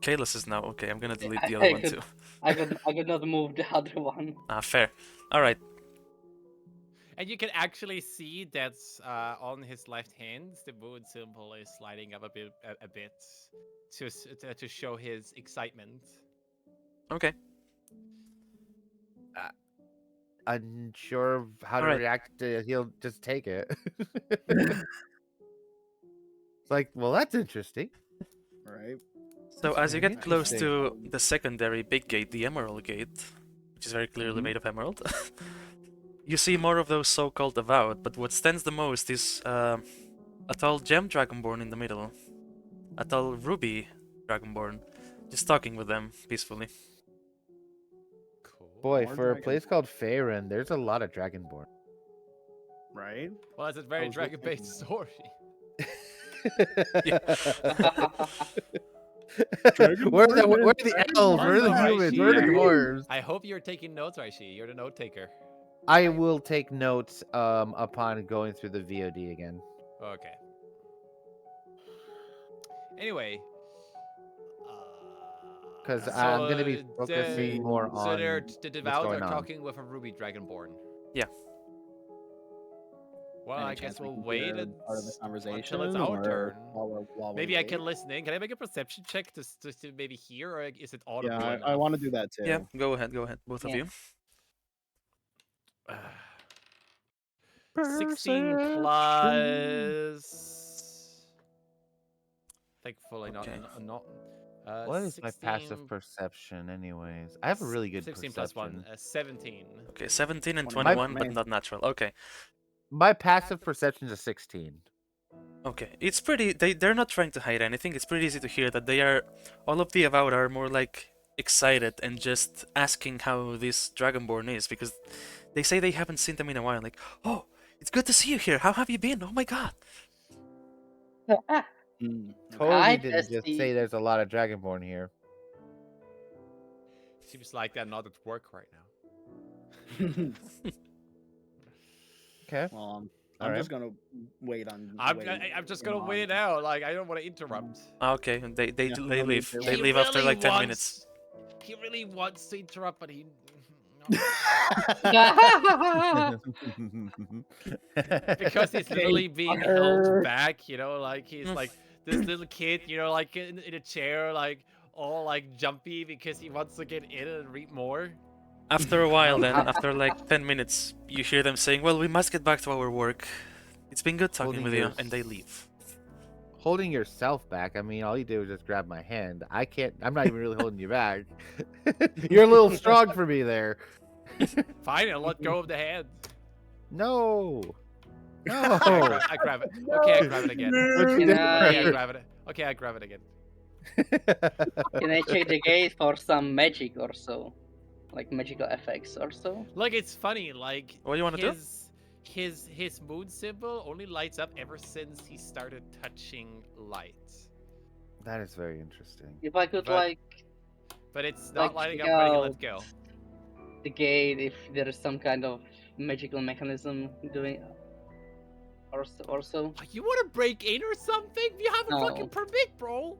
Kaluses now? Okay, I'm gonna delete the other one too. I could not move the other one. Ah, fair. Alright. And you can actually see that on his left hand, the moon symbol is sliding up a bit to show his excitement. Okay. Unsure of how to Alright. react to it, he'll just take it. It's like, well, that's interesting. Right? So as you very get close interesting. to the secondary big gate, the Emerald Gate, which is very clearly made of emerald, you see more of those so-called avowed, but what stands the most is a tall gem dragonborn in the middle. A tall ruby dragonborn, just talking with them peacefully. Cool. Boy, More for a dragon- place called Faerun, there's a lot of Dragonborn. Right? Well, it's a very was just dragon-based story. Where are the elves? Where are the Alright, humans? Where are the Sheer. dwarves? I hope you're taking notes, Raishi. You're the note taker. I will take notes upon going through the VOD again. Okay. Anyway. Because I'm going to be focusing more So on they're the devout are going on. talking with a ruby dragonborn. Yeah. Well, Any I chance guess we we'll can wait hear and part of the conversation until it's our or turn. while we Maybe I can wait? listen in. Can I make a perception check to maybe hear, or is it audible Yeah, enough? I want to do that too. Yeah, go ahead, both of Yeah. you. 16 plus. Thankfully, Okay. not. What is my 16 passive perception, anyways? I have a really good 16 perception. plus 1, 17. Okay, 17 and 21 21, for but me. not natural. Okay. My passive perception is a 16. Okay, it's pretty. They're not trying to hide anything. It's pretty easy to hear that they are. All of the avowed are more like excited and just asking how this Dragonborn is because they say they haven't seen them in a while. Like, oh, it's good to see you here. How have you been? Oh my god. Totally Hi, didn't just Bestie. say there's a lot of Dragonborn here. Seems like they're not at work right now. Okay. Well, I'm Alright. just gonna wait on. I'm just gonna on. wait it out. Like I don't want to interrupt. Okay, they Yeah, they no need leave. to. They He leave after really like 10 minutes. He really wants to interrupt, but he. Because he's literally being held fucker. back, you know, like he's like this little kid, you know, like in a chair, like all like jumpy because he wants to get in and read more. After a while, then, after like 10 minutes, you hear them saying, well, we must get back to our work. It's been good talking Holding with you, your and they leave. Holding yourself back, I mean, all you do is just grab my hand. I'm not even really holding you back. You're a little strong for me there. Fine, I'll let go of the hand. No. No. I grab it. Okay, I grab it again. Don't you Can dare. Okay, I grab it. Okay, I grab it again. Can I check the gate for some magic or so? Like magical effects or so? Like it's funny, like What do you wanna do? his moon symbol only lights up ever since he started touching light. That is very interesting. If I could But- like but it's Like, not lighting check up ready. out Let's go. the gate if there is some kind of magical mechanism doing or so. You want to break in or something? You have a No. fucking permit, bro.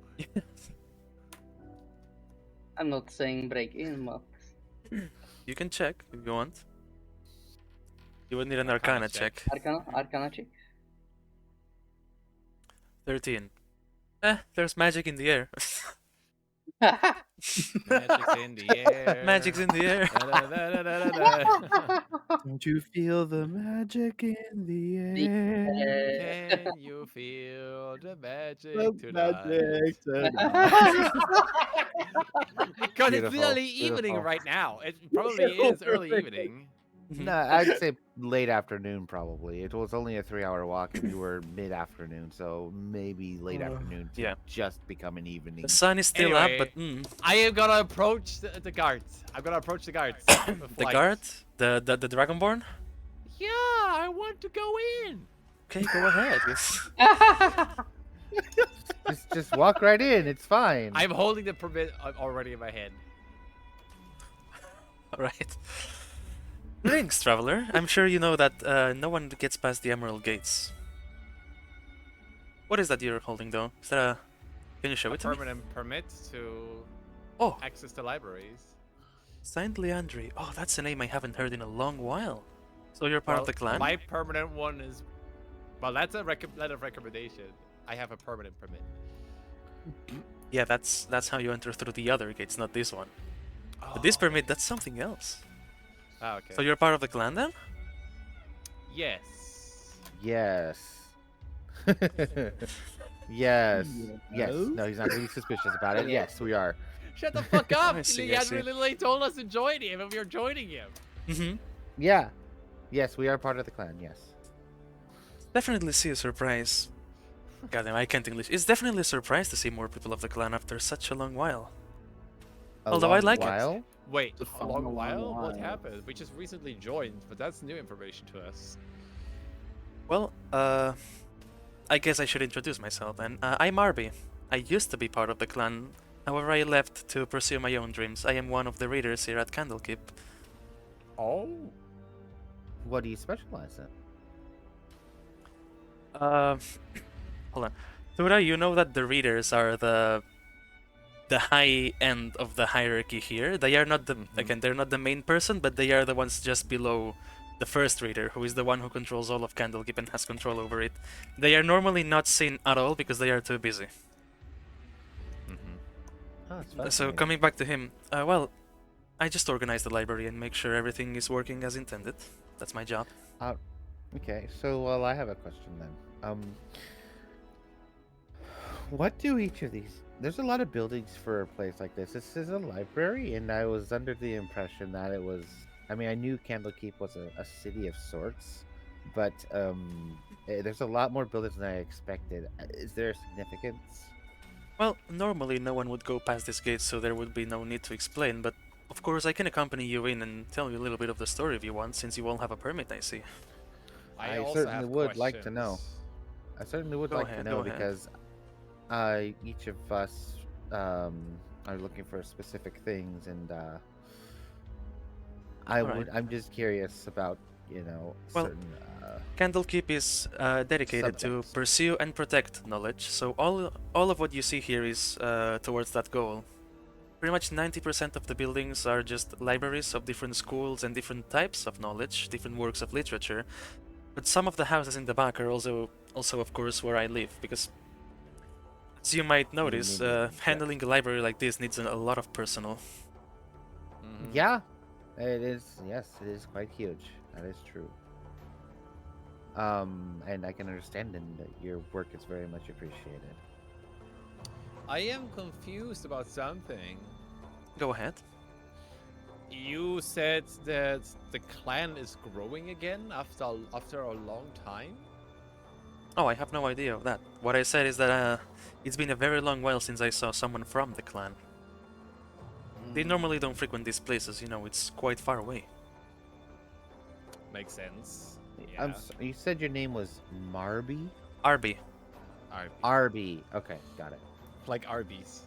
I'm not saying break in, but You can check if you want. You would need an Arcana Arcana check. check. Arcana check. 13. There's magic in the air. Magic's in the air. Magic's in the air. Da-da-da-da-da-da. Don't you feel the magic in the The air? Can you feel the magic The tonight? magic tonight. Because it's Beautiful, literally evening beautiful. right now. It probably is early evening. Mhm. No, I'd say late afternoon probably. It was only a 3-hour walk, and we were mid-afternoon, so maybe late afternoon to yeah. just become an evening. The sun is still up, but I am gonna approach the guards. I'm gonna approach the guards. with the light. guard, the Dragonborn. Yeah, I want to go in. Okay, go ahead. Yes. Just walk right in. It's fine. I'm holding the permit already in my hand. All right. Greetings, traveler. I'm sure you know that no one gets past the Emerald Gates. What is that you're holding, though? Is that a... Can you show A it to me? permanent permit to Oh, access the libraries. Saint Leandri. Oh, that's a name I haven't heard in a long while. So you're part of the clan? My permanent one is... Well, that's a letter of recommendation. I have a permanent permit. Yeah, that's how you enter through the other gates, not this one. But this permit, that's something else. Ah, okay. So you're part of the clan then? Yes. Yes. Yes. Yes. No, he's not gonna be suspicious about it. Yes, we are. Shut the fuck up! I see, He I had see. literally told us to join him, and we are joining him. Mm-hmm. Yeah. Yes, we are part of the clan. Yes. Definitely see a surprise. Goddamn, I can't English. It's definitely a surprise to see more people of the clan after such a long while. Although I like it. Wait, It's a a long long while? What while. happened? We just recently joined, but that's new information to us. Well, I guess I should introduce myself then. I'm Arby. I used to be part of the clan. However, I left to pursue my own dreams. I am one of the readers here at Candlekeep. Oh? What do you specialize in? Hold on. Tura, you know that the readers are the high end of the hierarchy here. They are not the again, they're not the main person, but they are the ones just below the first reader, who is the one who controls all of Candlekeep and has control over it. They are normally not seen at all because they are too busy. Oh, it's So fascinating. coming back to him, well, I just organize the library and make sure everything is working as intended. That's my job. Okay, so well, I have a question then. What do each of these? There's a lot of buildings for a place like this. This is a library, and I was under the impression that it was. I mean, I knew Candlekeep was a city of sorts, but there's a lot more buildings than I expected. Is there a significance? Well, normally no one would go past this gate, so there would be no need to explain, but of course I can accompany you in and tell you a little bit of the story if you want, since you all have a permit, I see. I also certainly have would like to know. questions. I certainly would Go like ahead, to go know ahead. because each of us are looking for specific things, and Alright. I'm just curious about Well, certain. Candlekeep is dedicated to Subjects. pursue and protect knowledge, so all of what you see here is towards that goal. Pretty much 90% of the buildings are just libraries of different schools and different types of knowledge, different works of literature. But some of the houses in the back are also of course, where I live, because as you might notice, handling a library like this needs a lot of personal. Yeah, it is. Yes, it is quite huge. That is true. And I can understand that your work is very much appreciated. I am confused about something. Go ahead. You said that the clan is growing again after a long time? Oh, I have no idea of that. What I said is that it's been a very long while since I saw someone from the clan. They normally don't frequent these places, you know, it's quite far away. Makes sense. Yeah. You said your name was Marby? Arby. Arby. Okay, got it. Like Arby's.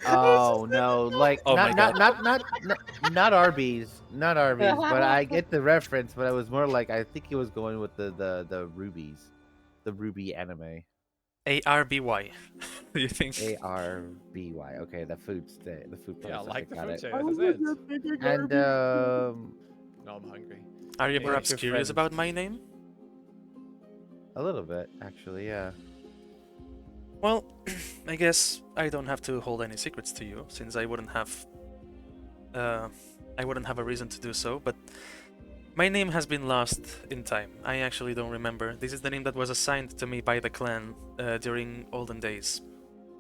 Oh no, like Oh my god. not Arby's, not Arby's, but I get the reference. But it was more like I think he was going with the rubies, the ruby anime. ARBY. Do you think? ARBY. Okay, the food Yeah, place. Okay, like the got food it. chain. That's it. And No, I'm hungry. Are you What about perhaps your curious about friends? my name? A little bit, actually. Yeah. Well, I guess I don't have to hold any secrets to you, since uh, I wouldn't have a reason to do so. But my name has been lost in time. I actually don't remember. This is the name that was assigned to me by the clan during olden days.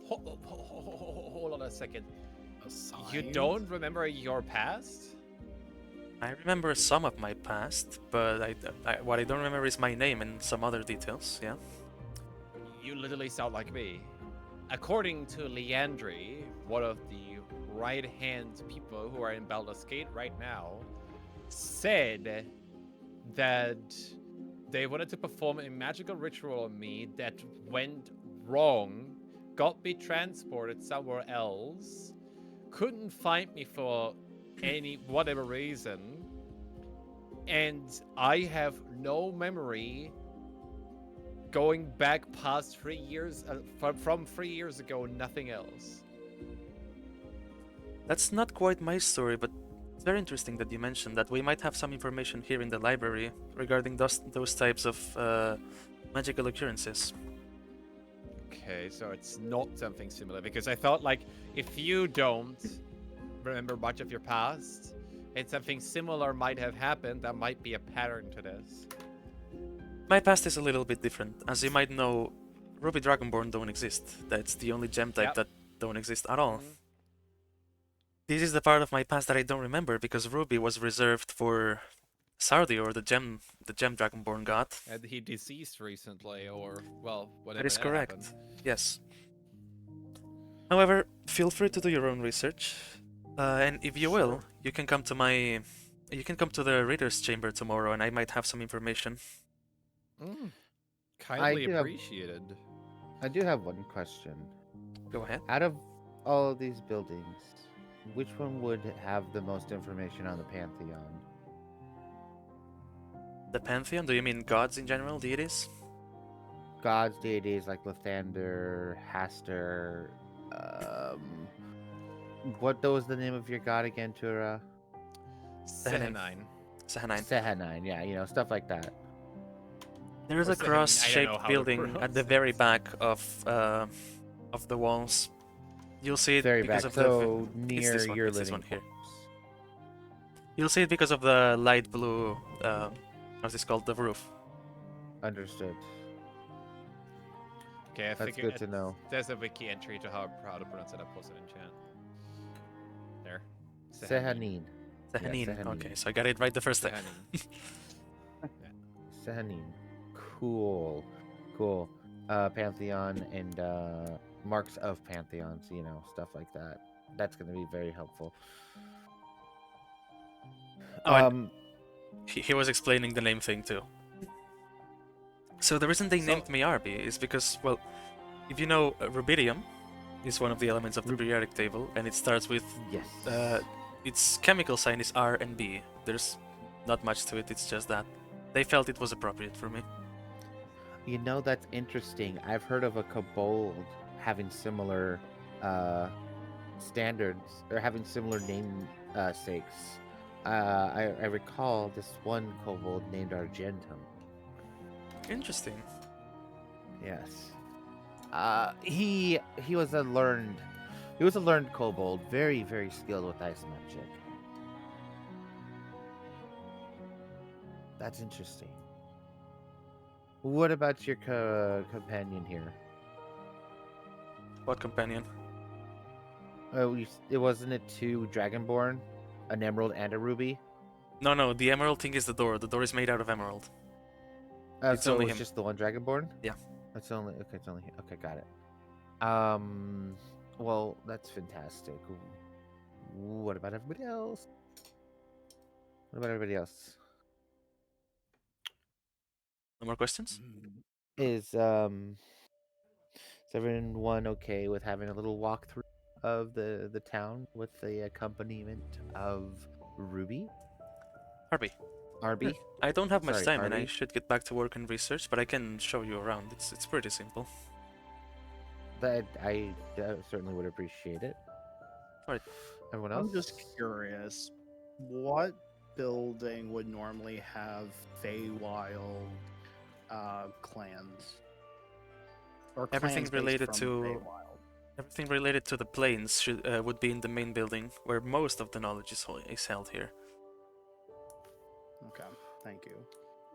Hold on a second. You Assigned? don't remember your past? I remember some of my past, but what I don't remember is my name and some other details. Yeah. You literally sound like me. According to Leandri, one of the right-hand people who are in Baldur's Gate right now, said that they wanted to perform a magical ritual on me that went wrong, got me transported somewhere else, couldn't find me for any whatever reason, and I have no memory going back past 3 years from 3 years ago, nothing else. That's not quite my story, but it's very interesting that you mentioned that. We might have some information here in the library regarding those types of magical occurrences. Okay, so it's not something similar, because I thought, like, if you don't remember much of your past and something similar might have happened, that might be a pattern to this. My past is a little bit different. As you might know, Ruby Dragonborn don't exist. That's the only gem type Yep. that don't exist at all. Mhm. This is the part of my past that I don't remember because Ruby was reserved for Sardior, the gem Dragonborn god. And he deceased recently, or, well, That whatever is that correct. happened. Yes. However, feel free to do your own research, and if you will, Sure. you can come to the reader's chamber tomorrow, and I might have some information. Kindly do have- appreciated. I do have one question. Go ahead. Out of all of these buildings, which one would have the most information on the Pantheon? The Pantheon? Do you mean gods in general, deities? Gods, deities like Lathander, Haster. What was the name of your god again, Tura? Sehanine. Sahanine. Sehanine, yeah, stuff like that. There is Or a Sahanine, I don't know cross-shaped how to building at pronounce the it. very back of the walls. You'll see it Very because back, of so it's near this one. your It's this living one here. quarters. You'll see it because of the light blue. What's this called? The roof. Understood. Okay, I That's think good to know. there's a wiki entry to how to pronounce it. I posted in chat. There. Sehanine. Sahanine. Sahanine. Okay, so I got it right the first time. Sehanine. Sehanine. Cool. Cool. Pantheon and marks of pantheons, stuff like that. That's going to be very helpful. Oh, and he was explaining the name thing too. So the reason they named me Arby is because, well, if you know, rubidium is one of the elements of the periodic table, and it starts with yes. its chemical sign is R and B. There's not much to it. It's just that they felt it was appropriate for me. That's interesting. I've heard of a kobold having similar standards or having similar name sakes. I recall this one kobold named Argentum. Interesting. Yes. He was a learned kobold, very very skilled with ice magic. That's interesting. What about your companion here? What companion? Oh, it wasn't it two Dragonborn, an emerald and a ruby? No, the emerald thing is the door. The door is made out of emerald. It's So only it was him. just the one Dragonborn? Yeah. It's only him. Okay, got it. Well, that's fantastic. What about everybody else? No more questions? Is everyone okay with having a little walkthrough? of the town with the accompaniment of Ruby? Harvey, Arby? I don't have much Sorry, time and I Arby. should get back to work and research, but I can show you around. It's pretty simple. That I certainly would appreciate it. Alright. Everyone else? I'm just curious, what building would normally have Feywild clans? Or Everything clans based related from to- Feywild? Everything related to the planes would be in the main building, where most of the knowledge is held here. Okay, thank you.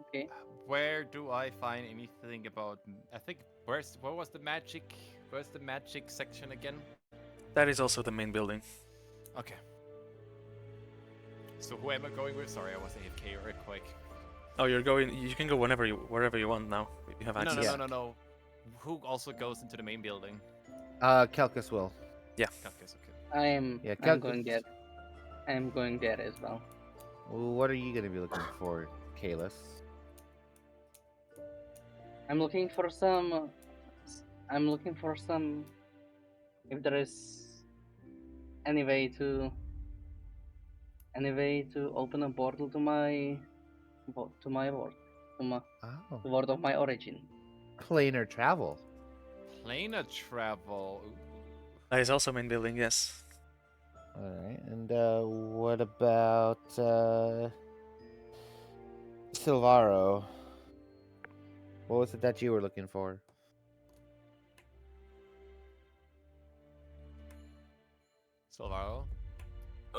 Okay. Where do I find anything about? I think where was the magic? Where's the magic section again? That is also the main building. Okay. So who am I going with? Sorry, I was AFK real quick. Oh, you're going. You can go wherever you want now. You have No, access. no, no, no, no. Who also goes into the main building? Kelkus will. Calcus, okay. I'm Calcus. going there. I'm going there as well. Well, what are you going to be looking for, Kalis? I'm looking for some. I'm looking for some. If there is any way to open a portal to my world, to Oh, the world of my origin. planar travel. Planar travel. Ooh. That is also main building. Yes. All right, and what about Silvaro? What was it that you were looking for? Silvaro.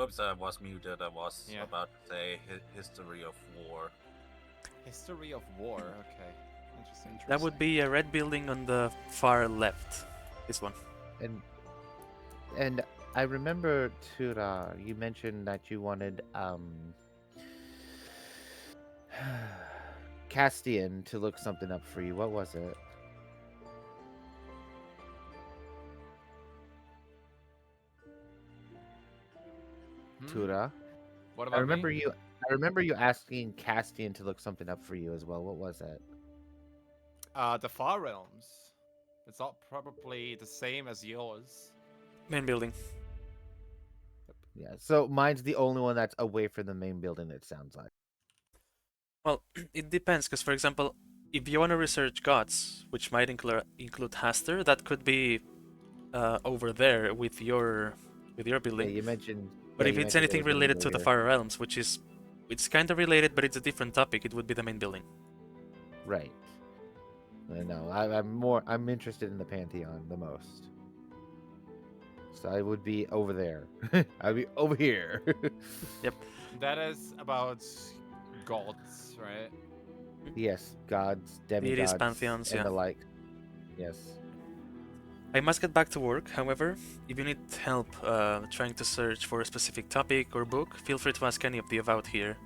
Oops, I was muted. I was Yeah. about to say history of war. History of war. Okay. Interesting. That would be a red building on the far left. This one. And I remember, Tura, you mentioned that you wanted Castian to look something up for you. What was it? Tura. What about I remember me? you. I remember you asking Castian to look something up for you as well. What was it? The Far Realms. It's not probably the same as yours. Main building. Yeah. So mine's the only one that's away from the main building. It sounds like. Well, it depends, because for example, if you want to research gods, which might include Haster, that could be over there with your Yeah, building. you mentioned. But yeah, if you it's mentioned it anything was gonna related go to the here. Far Realms, which is it's kind of related, but it's a different topic, it would be the main building. Right. I know. I'm interested in the Pantheon the most. So I would be over there. I'd be over here. That is about gods, right? Yes, gods, demigods, Deities, pantheons, and yeah. the like. Yes. I must get back to work, however, if you need help trying to search for a specific topic or book, feel free to ask any of the about here.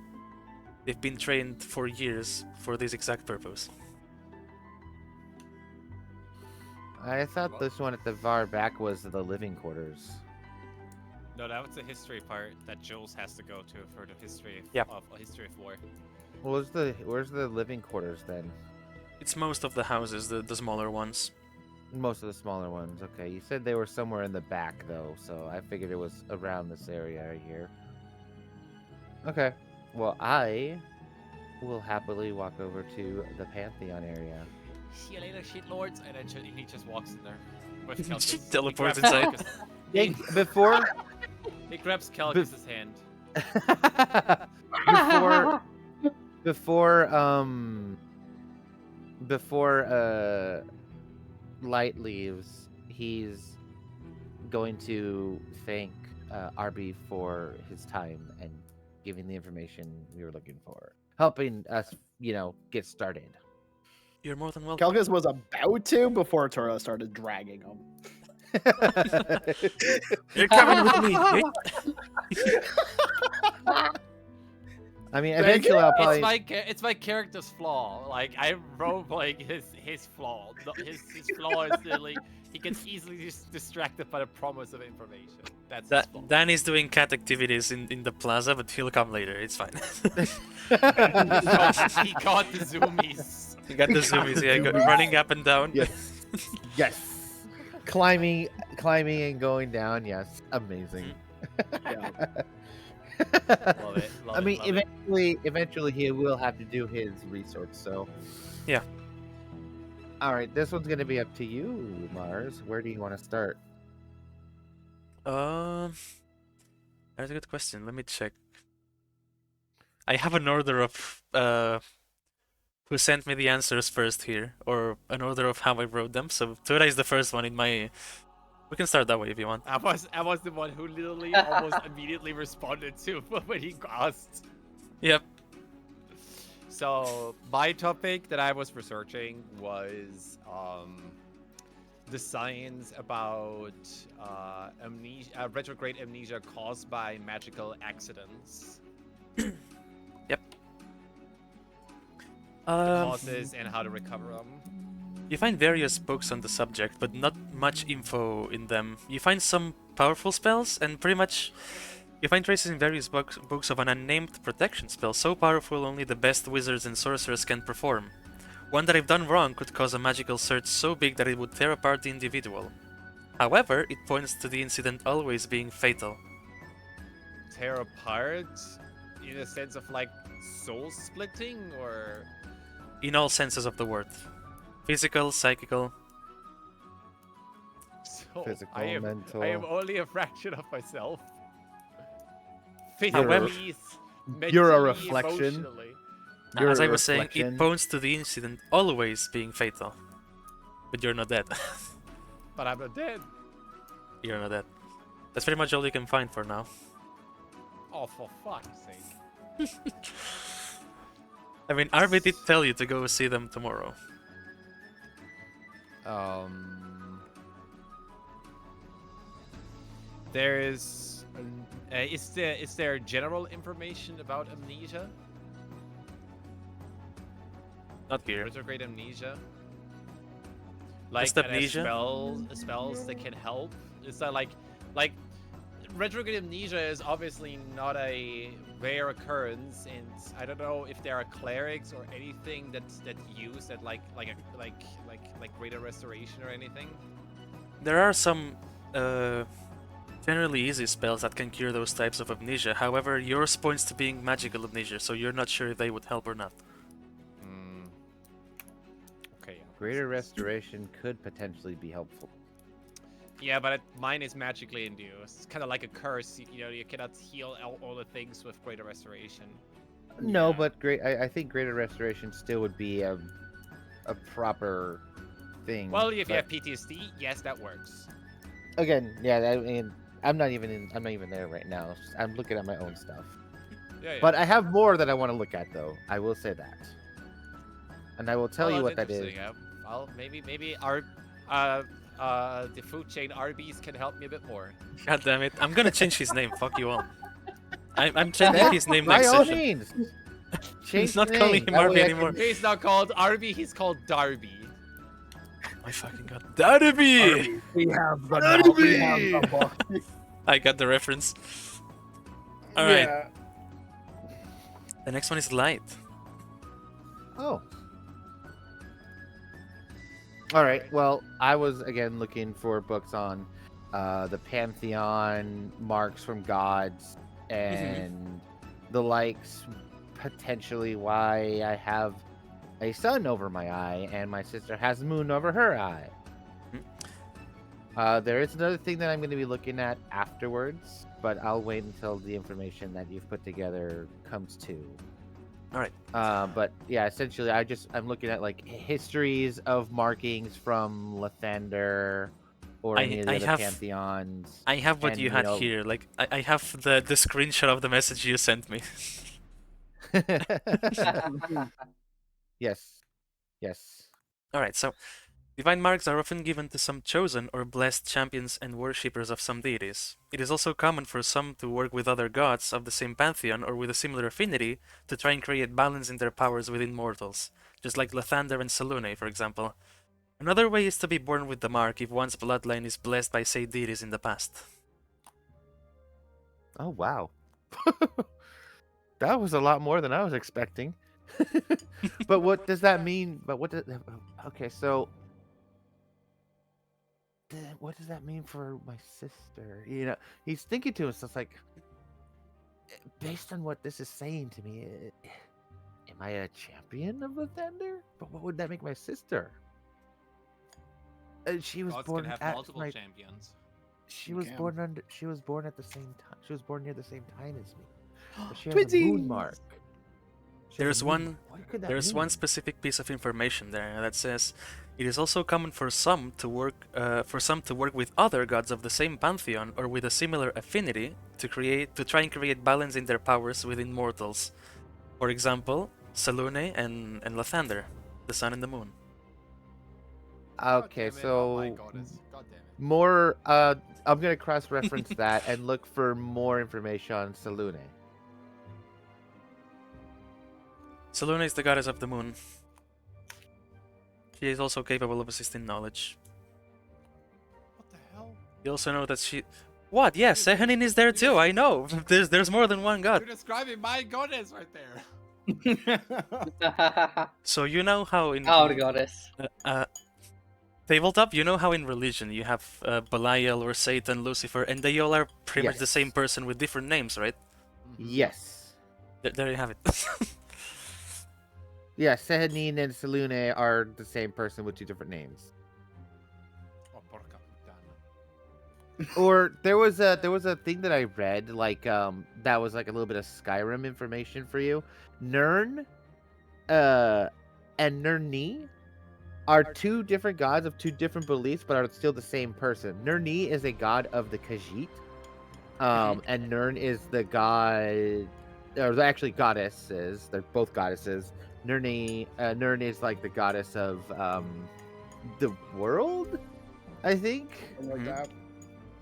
They've been trained for years for this exact purpose. I thought this one at the far back was the living quarters. No, that was the history part that Jules has to go to for the history Yep. of history of war. Where's the living quarters then? It's most of the houses, the smaller ones. Most of the smaller ones. Okay, you said they were somewhere in the back though, so I figured it was around this area right here. Okay. Well, I will happily walk over to the Pantheon area. See you later, shit lords, and then he just walks in there with She Calcus. teleports He grabs inside. Calcus- Yeah, before He grabs Calcus's hand. before Light leaves, he's going to thank Arby for his time and giving the information we were looking for, helping us, get started. You're more than welcome. Kelgus was about to before Tura started dragging him. You're coming with me. I mean, eventually I'll probably. It's my character's flaw. Like I'm roleplaying his flaw. His flaw is literally he gets easily distracted by the promise of information. That's his flaw. Dan is doing cat activities in the plaza, but he'll come later. It's fine. He got the zoomies. You got the zoomies, yeah, running up and down. Yes. Yes. climbing and going down. Yes, amazing. Yeah. Love it. Love I it. mean, Love it. eventually he will have to do his research. So, Yeah. all right, this one's gonna be up to you, Mars. Where do you want to start? Um, that's a good question. Let me check. I have an order of who sent me the answers first here, or an order of how I wrote them. So Tura is the first one in my. We can start that way if you want. I was the one who literally almost immediately responded to when he asked. Yep. So my topic that I was researching was the science about amnesia, retrograde amnesia caused by magical accidents, Yep. the Um, causes, and how to recover them. You find various books on the subject, but not much info in them. You find some powerful spells, and pretty much you find traces in various books of an unnamed protection spell so powerful only the best wizards and sorcerers can perform. One that if done wrong could cause a magical surge so big that it would tear apart the individual. However, it points to the incident always being fatal. Tear apart in a sense of like soul splitting, or In all senses of the word. Physical, psychical. so Physical, I am mental. only a fraction of myself. However- Physically, You're a mentally, reflection. emotionally. You're As a I was saying, it reflection. points to the incident always being fatal. But you're not dead. But I'm not dead. You're not dead. That's pretty much all you can find for now. Oh, for fuck's sake. I mean, Arby did tell you to go see them tomorrow. There is there general information about amnesia? Not here. Retrograde amnesia? Like Just are there amnesia? spells that can help? Is that like retrograde amnesia is obviously not a rare occurrence, and I don't know if there are clerics or anything that use that like greater restoration or anything. There are some generally easy spells that can cure those types of amnesia. However, yours points to being magical amnesia, so you're not sure if they would help or not. Okay. Greater restoration could potentially be helpful. Yeah, but mine is magically induced. It's kind of like a curse. You know, you cannot heal all the things with greater restoration. No, Yeah. but I think greater restoration still would be a proper thing. Well, if you but have PTSD, yes, that works. again, yeah, I mean, I'm not even there right now. I'm looking at my own stuff. Yeah, yeah. But I have more that I want to look at, though. I will say that, and I will tell Well, you that's what that is. interesting, yeah. Well, maybe our the food chain Arby's can help me a bit more. God damn it! I'm gonna change his name. Fuck you all. I'm changing Yeah, his name By next all session. means, He's change not the calling name. him That Arby way I anymore. can- He's not called Arby, he's called Darby. My fucking god, Darby! We have the Darby! we have the box. I got the reference. All right, Yeah. the next one is light. Oh. All right. Well, I was again looking for books on the pantheon, marks from gods, and the likes. Potentially, why I have a sun over my eye and my sister has a moon over her eye. There is another thing that I'm going to be looking at afterwards, but I'll wait until the information that you've put together comes to. All right. But yeah, essentially, I'm looking at like histories of markings from Lathander or any of the I other have- pantheons. I have what And, you you had know- here. Like I have the screenshot of the message you sent me. Yes, yes. All right, so divine marks are often given to some chosen or blessed champions and worshippers of some deities. It is also common for some to work with other gods of the same pantheon or with a similar affinity to try and create balance in their powers within mortals, just like Lathander and Salune, for example. Another way is to be born with the mark if one's bloodline is blessed by said deities in the past. Oh wow, that was a lot more than I was expecting. But what does that mean? But what does? Okay, so what does that mean for my sister? You know, he's thinking to himself like, based on what this is saying to me, am I a champion of Lathander? But what would that make my sister? She was Gods born can have at multiple my. champions. She You was can. born under. She was born at the same time. She was born near the same time as me. But she has a moon Twinsies! mark. She has a There's moon one. mark. What could that There's mean? one specific piece of information there that says it is also common for some to work with other gods of the same pantheon or with a similar affinity to try and create balance in their powers within mortals. For example, Salune and Lathander, the sun and the moon. God Okay, damn it, oh my so goddess. God damn it. more. I'm gonna cross-reference that and look for more information on Salune. Salune is the goddess of the moon. She is also capable of assisting knowledge. What the hell? You also know that she. What? Yes, Sehanin is there too. I know. There's more than one god. You're describing my goddess right there. So you know how in Our goddess. Tabletop, you know how in religion you have Belial or Satan, Lucifer, and they all are pretty much the same Yes. person with different names, right? Yes. There you have it. Yeah, Sehanin and Salune are the same person with two different names. Oh, porca puttana. Or there was a thing that I read that was like a little bit of Skyrim information for you. Nirn and Nirni are two different gods of two different beliefs but are still the same person. Nirni is a god of the Khajiit. And Nirn is the god, or they're actually goddesses. They're both goddesses. Nirn is like the goddess of the world, I think. Something like that.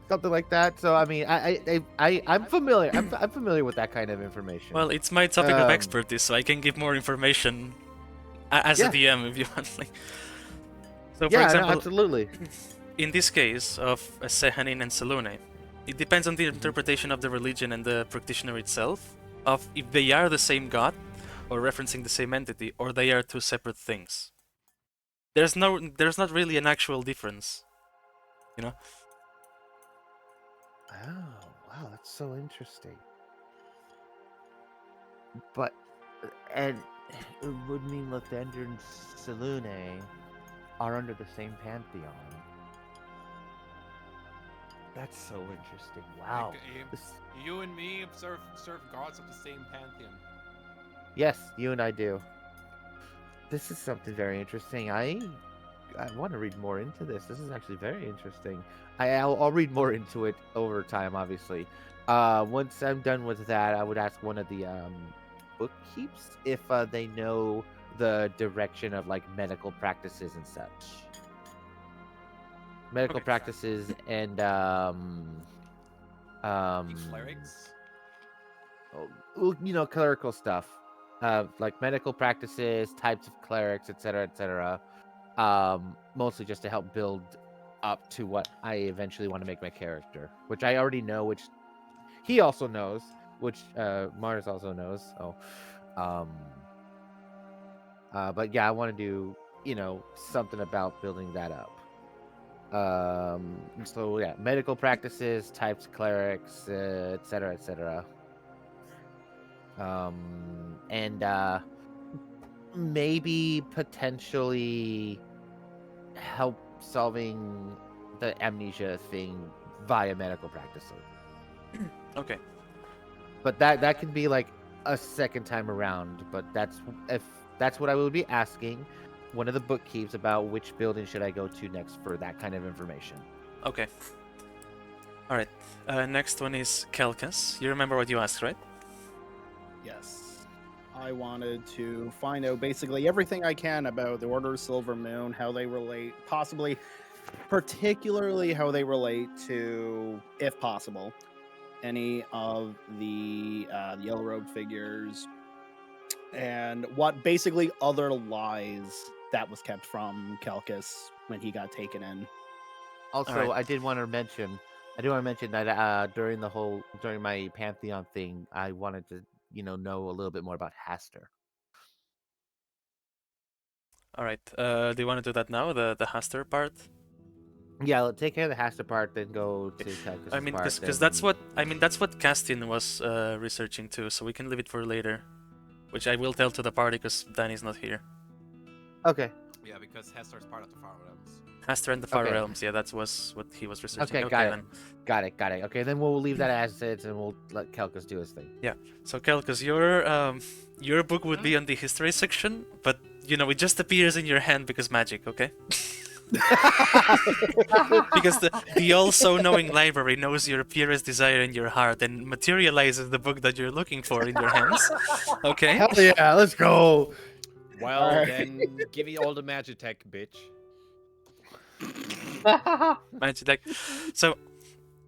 Something like that. So I mean, I'm familiar. I'm familiar with that kind of information. Well, it's my topic of Um, expertise, so I can give more information as Yeah. a DM if you want. Like, so, for yeah, no, example, absolutely. in this case of Sehanin and Salune, it depends on the interpretation of the religion and the practitioner itself, of if they are the same god, or referencing the same entity, or they are two separate things. There's not really an actual difference, you know. Oh, wow, that's so interesting. But and it would mean Lathander and Salune are under the same pantheon. That's so interesting. Wow. Like, This- you and me serve gods of the same pantheon. Yes, you and I do. This is something very interesting. I want to read more into this. This is actually very interesting. I'll read more into it over time, obviously. Once I'm done with that, I would ask one of the bookkeeps if they know the direction of like medical practices and such. Medical Okay. practices and Clerics? well, you know, clerical stuff, like medical practices, types of clerics, etc., etc. Mostly just to help build up to what I eventually want to make my character, which I already know, which he also knows, which Mars also knows. So, but yeah, I want to do, you know, something about building that up. So yeah, medical practices, types, clerics, etc., etc. And maybe potentially help solving the amnesia thing via medical practices. Okay. But that can be like a second time around. But if that's what I would be asking one of the bookkeeps about which building should I go to next for that kind of information. Okay. All right. Next one is Kelkas. You remember what you asked, right? Yes. I wanted to find out basically everything I can about the Order of Silver Moon, how they relate, possibly, particularly how they relate to, if possible, any of the Yellow Robe figures, and what basically other lies that was kept from Kelkis when he got taken in. Also, Alright. I did want to mention that during my Pantheon thing, I wanted to know a little bit more about Haster. All right. Do you want to do that now, the Haster part? Yeah, take care of the Hasta part, then go to Calcus' I mean, part. because that's then- what that's what Castian was researching too. So we can leave it for later, which I will tell to the party because Danny's not here. Okay. Yeah, because Hester's part of the Far Realms. Hastra and the Far Okay. Realms. Yeah, that was what he was researching. Okay, got it. Then. Got it. Okay, then we'll leave that as it, and we'll let Calcus do his thing. So Kelkus, your book would be on the history section, but you know it just appears in your hand because magic. Okay. Because the all-so-knowing library knows your purest desire in your heart and materializes the book that you're looking for in your hands. Okay. Hell yeah, let's go. Well, Alright. then give me all the Magitech, bitch. Magic deck. So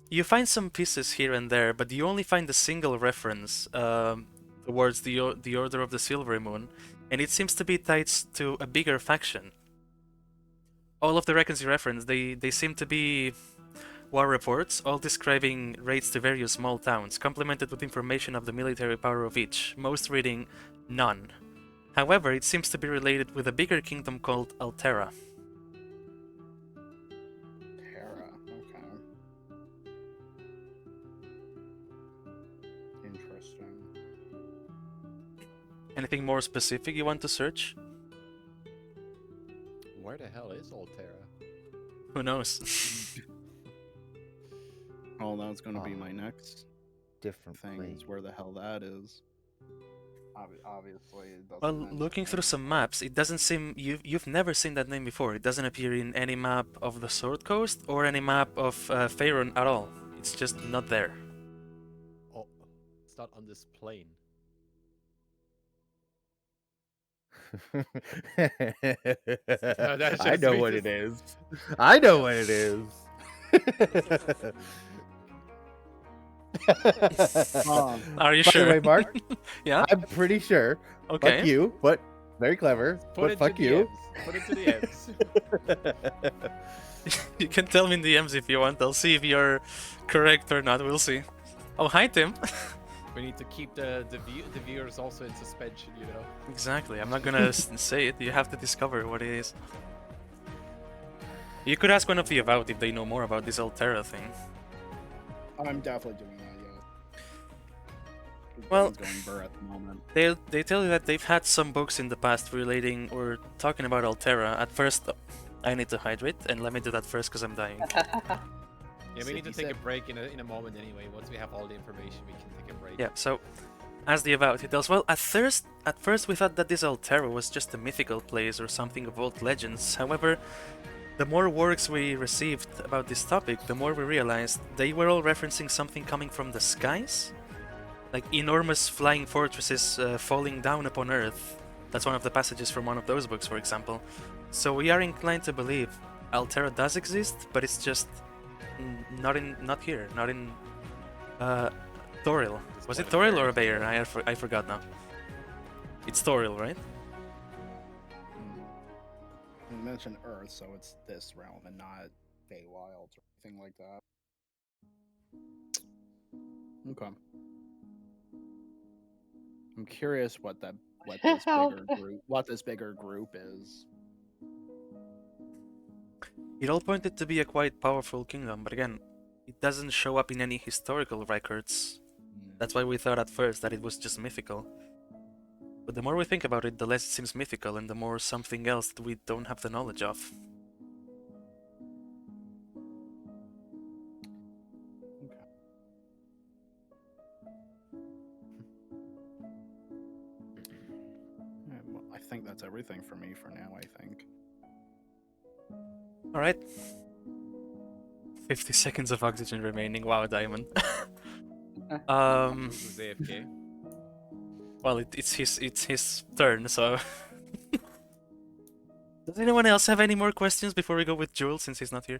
you find some pieces here and there, but you only find a single reference towards the Order of the Silvery Moon, and it seems to be tied to a bigger faction. All of the records you reference, they seem to be war reports, all describing raids to various small towns, complemented with information of the military power of each, most reading none. However, it seems to be related with a bigger kingdom called Altera. Terra. Okay. Interesting. Anything more specific you want to search? Where the hell is Altera? Who knows? Oh, that's going to be Oh. my next Different thing. plane. Is where the hell that is. Obviously, it doesn't. Well, mention looking through it. some maps, it doesn't seem you've never seen that name before. It doesn't appear in any map of the Sword Coast or any map of Faerun at all. It's just not there. Oh, it's not on this plane. That's I just know me what just- it is. I know what it is. Are you By sure? the way, Mark, Yeah. I'm pretty sure. Okay. Fuck you, but very clever. Put but it fuck to the you. ends. Put it to the ends. You can tell me in the DMs if you want. I'll see if you're correct or not. We'll see. Oh, hi Tim. We need to keep the viewers also in suspension, you know. Exactly. I'm not gonna say it. You have to discover what it is. You could ask one of the Avowed if they know more about this Altera thing. I'm definitely doing that. Yeah. The Well- brain's going burr at the moment. They tell you that they've had some books in the past relating or talking about Altera. At first, I need to hydrate, and let me do that first because I'm dying. Yeah, we need to Sippy take a sip. break in a moment anyway. Once we have all the information, we can take a break. Yeah, so as the Avowed, he tells, well, at first we thought that this Altera was just a mythical place or something of old legends. However, the more works we received about this topic, the more we realized they were all referencing something coming from the skies. Like enormous flying fortresses falling down upon Earth. That's one of the passages from one of those books, for example. So we are inclined to believe Altera does exist, but it's just not here, not in Thoril. Was it Thoril or Bayer? I forgot now. It's Thoril, right? You mentioned Earth, so it's this realm and not Feywild or anything like that. Okay. I'm curious what this bigger group is. It all pointed to be a quite powerful kingdom, but again, it doesn't show up in any historical records. That's why we thought at first that it was just mythical. But the more we think about it, the less it seems mythical, and the more something else that we don't have the knowledge of. Okay. Alright, well, I think that's everything for me for now, I think. Alright. 50 seconds of oxygen remaining. Wow, Diamond. Who's AFK? Well, it's his turn, so... Does anyone else have any more questions before we go with Jules, since he's not here?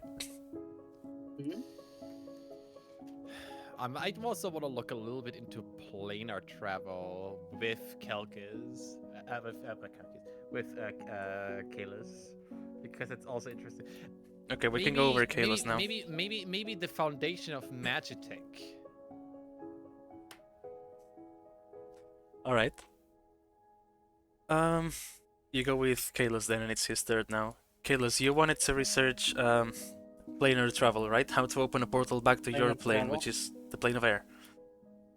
I also want to look a little bit into planar travel with Kelkis, with Kalis, because it's also interesting. Okay, we can go over Kalos now. Maybe the foundation of Magitech. Alright. You go with Kalos then, and it's his third now. Kalos, you wanted to research planar travel, right? How to open a portal back to your Planar plane, travel. which is the plane of air.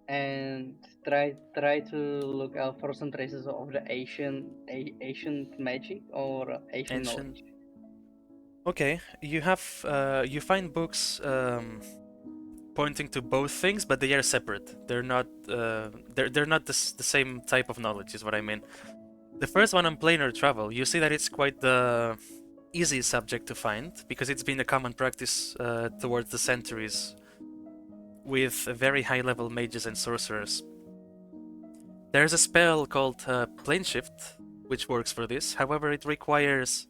And try to look out for some traces of the ancient magic or ancient Ancient. knowledge. Okay, you find books pointing to both things, but they are separate. They're not they're not the same type of knowledge, is what I mean. The first one on planar travel, you see that it's quite the easy subject to find because it's been a common practice towards the centuries with very high level mages and sorcerers. There's a spell called Plane Shift, which works for this. However, it requires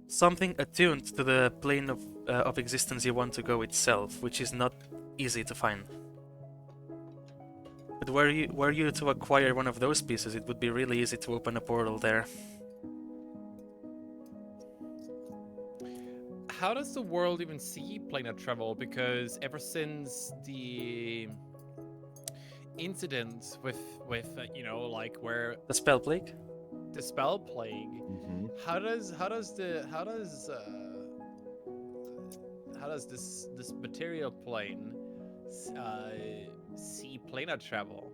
something attuned to the plane of existence you want to go itself, which is not easy to find. But were you to acquire one of those pieces, it would be really easy to open a portal there. How does the world even see planar travel? Because ever since the incident with you know, like where The spell plague? the spell plague, Mm-hmm. how does this material plane see planar travel?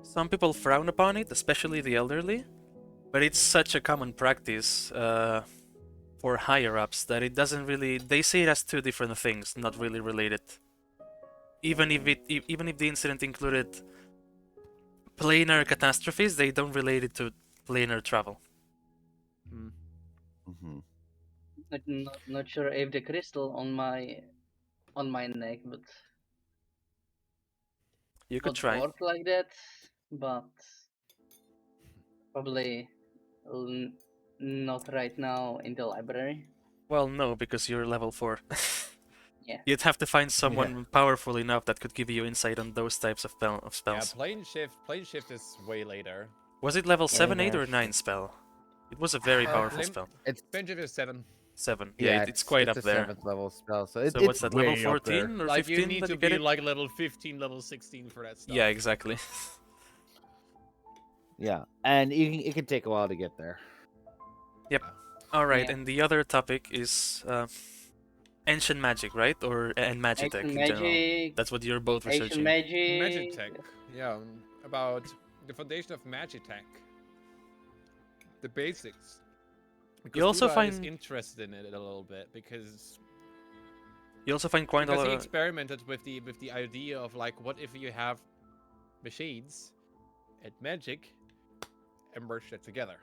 Some people frown upon it, especially the elderly, but it's such a common practice for higher ups that it doesn't really. They see it as two different things, not really related. Even if the incident included planar catastrophes, they don't relate it to planar travel. Mm-hmm. Not sure if the crystal on my neck You could would try. work like that, but probably not right now in the library. Well, no, because you're level 4. Yeah. You'd have to find someone powerful enough that could give you insight on those types of Yeah, spells. plane shift is way later. Was it level 7, 8, or Plane 9 spell? It was a very powerful Plane, spell. It's plane shift is 7. 7. yeah, It's quite it's up a there. 7th level spell, so So it's what's that, level way up there. 14 or Like 15 you need that to you get be it? like level 15, level 16 for that stuff. Yeah, exactly. Yeah, and it can take a while to get there. Alright, Yeah. and the other topic is ancient magic, right? And magitech Ancient in general. magic, That's what you're both Asian researching. magic. Magitech. Yeah, about the foundation of Magitech. The basics. Because You also Duda is find interested in it a little bit because quite a because he lot. experimented with the idea of like, what if you have machines and magic and merge that together.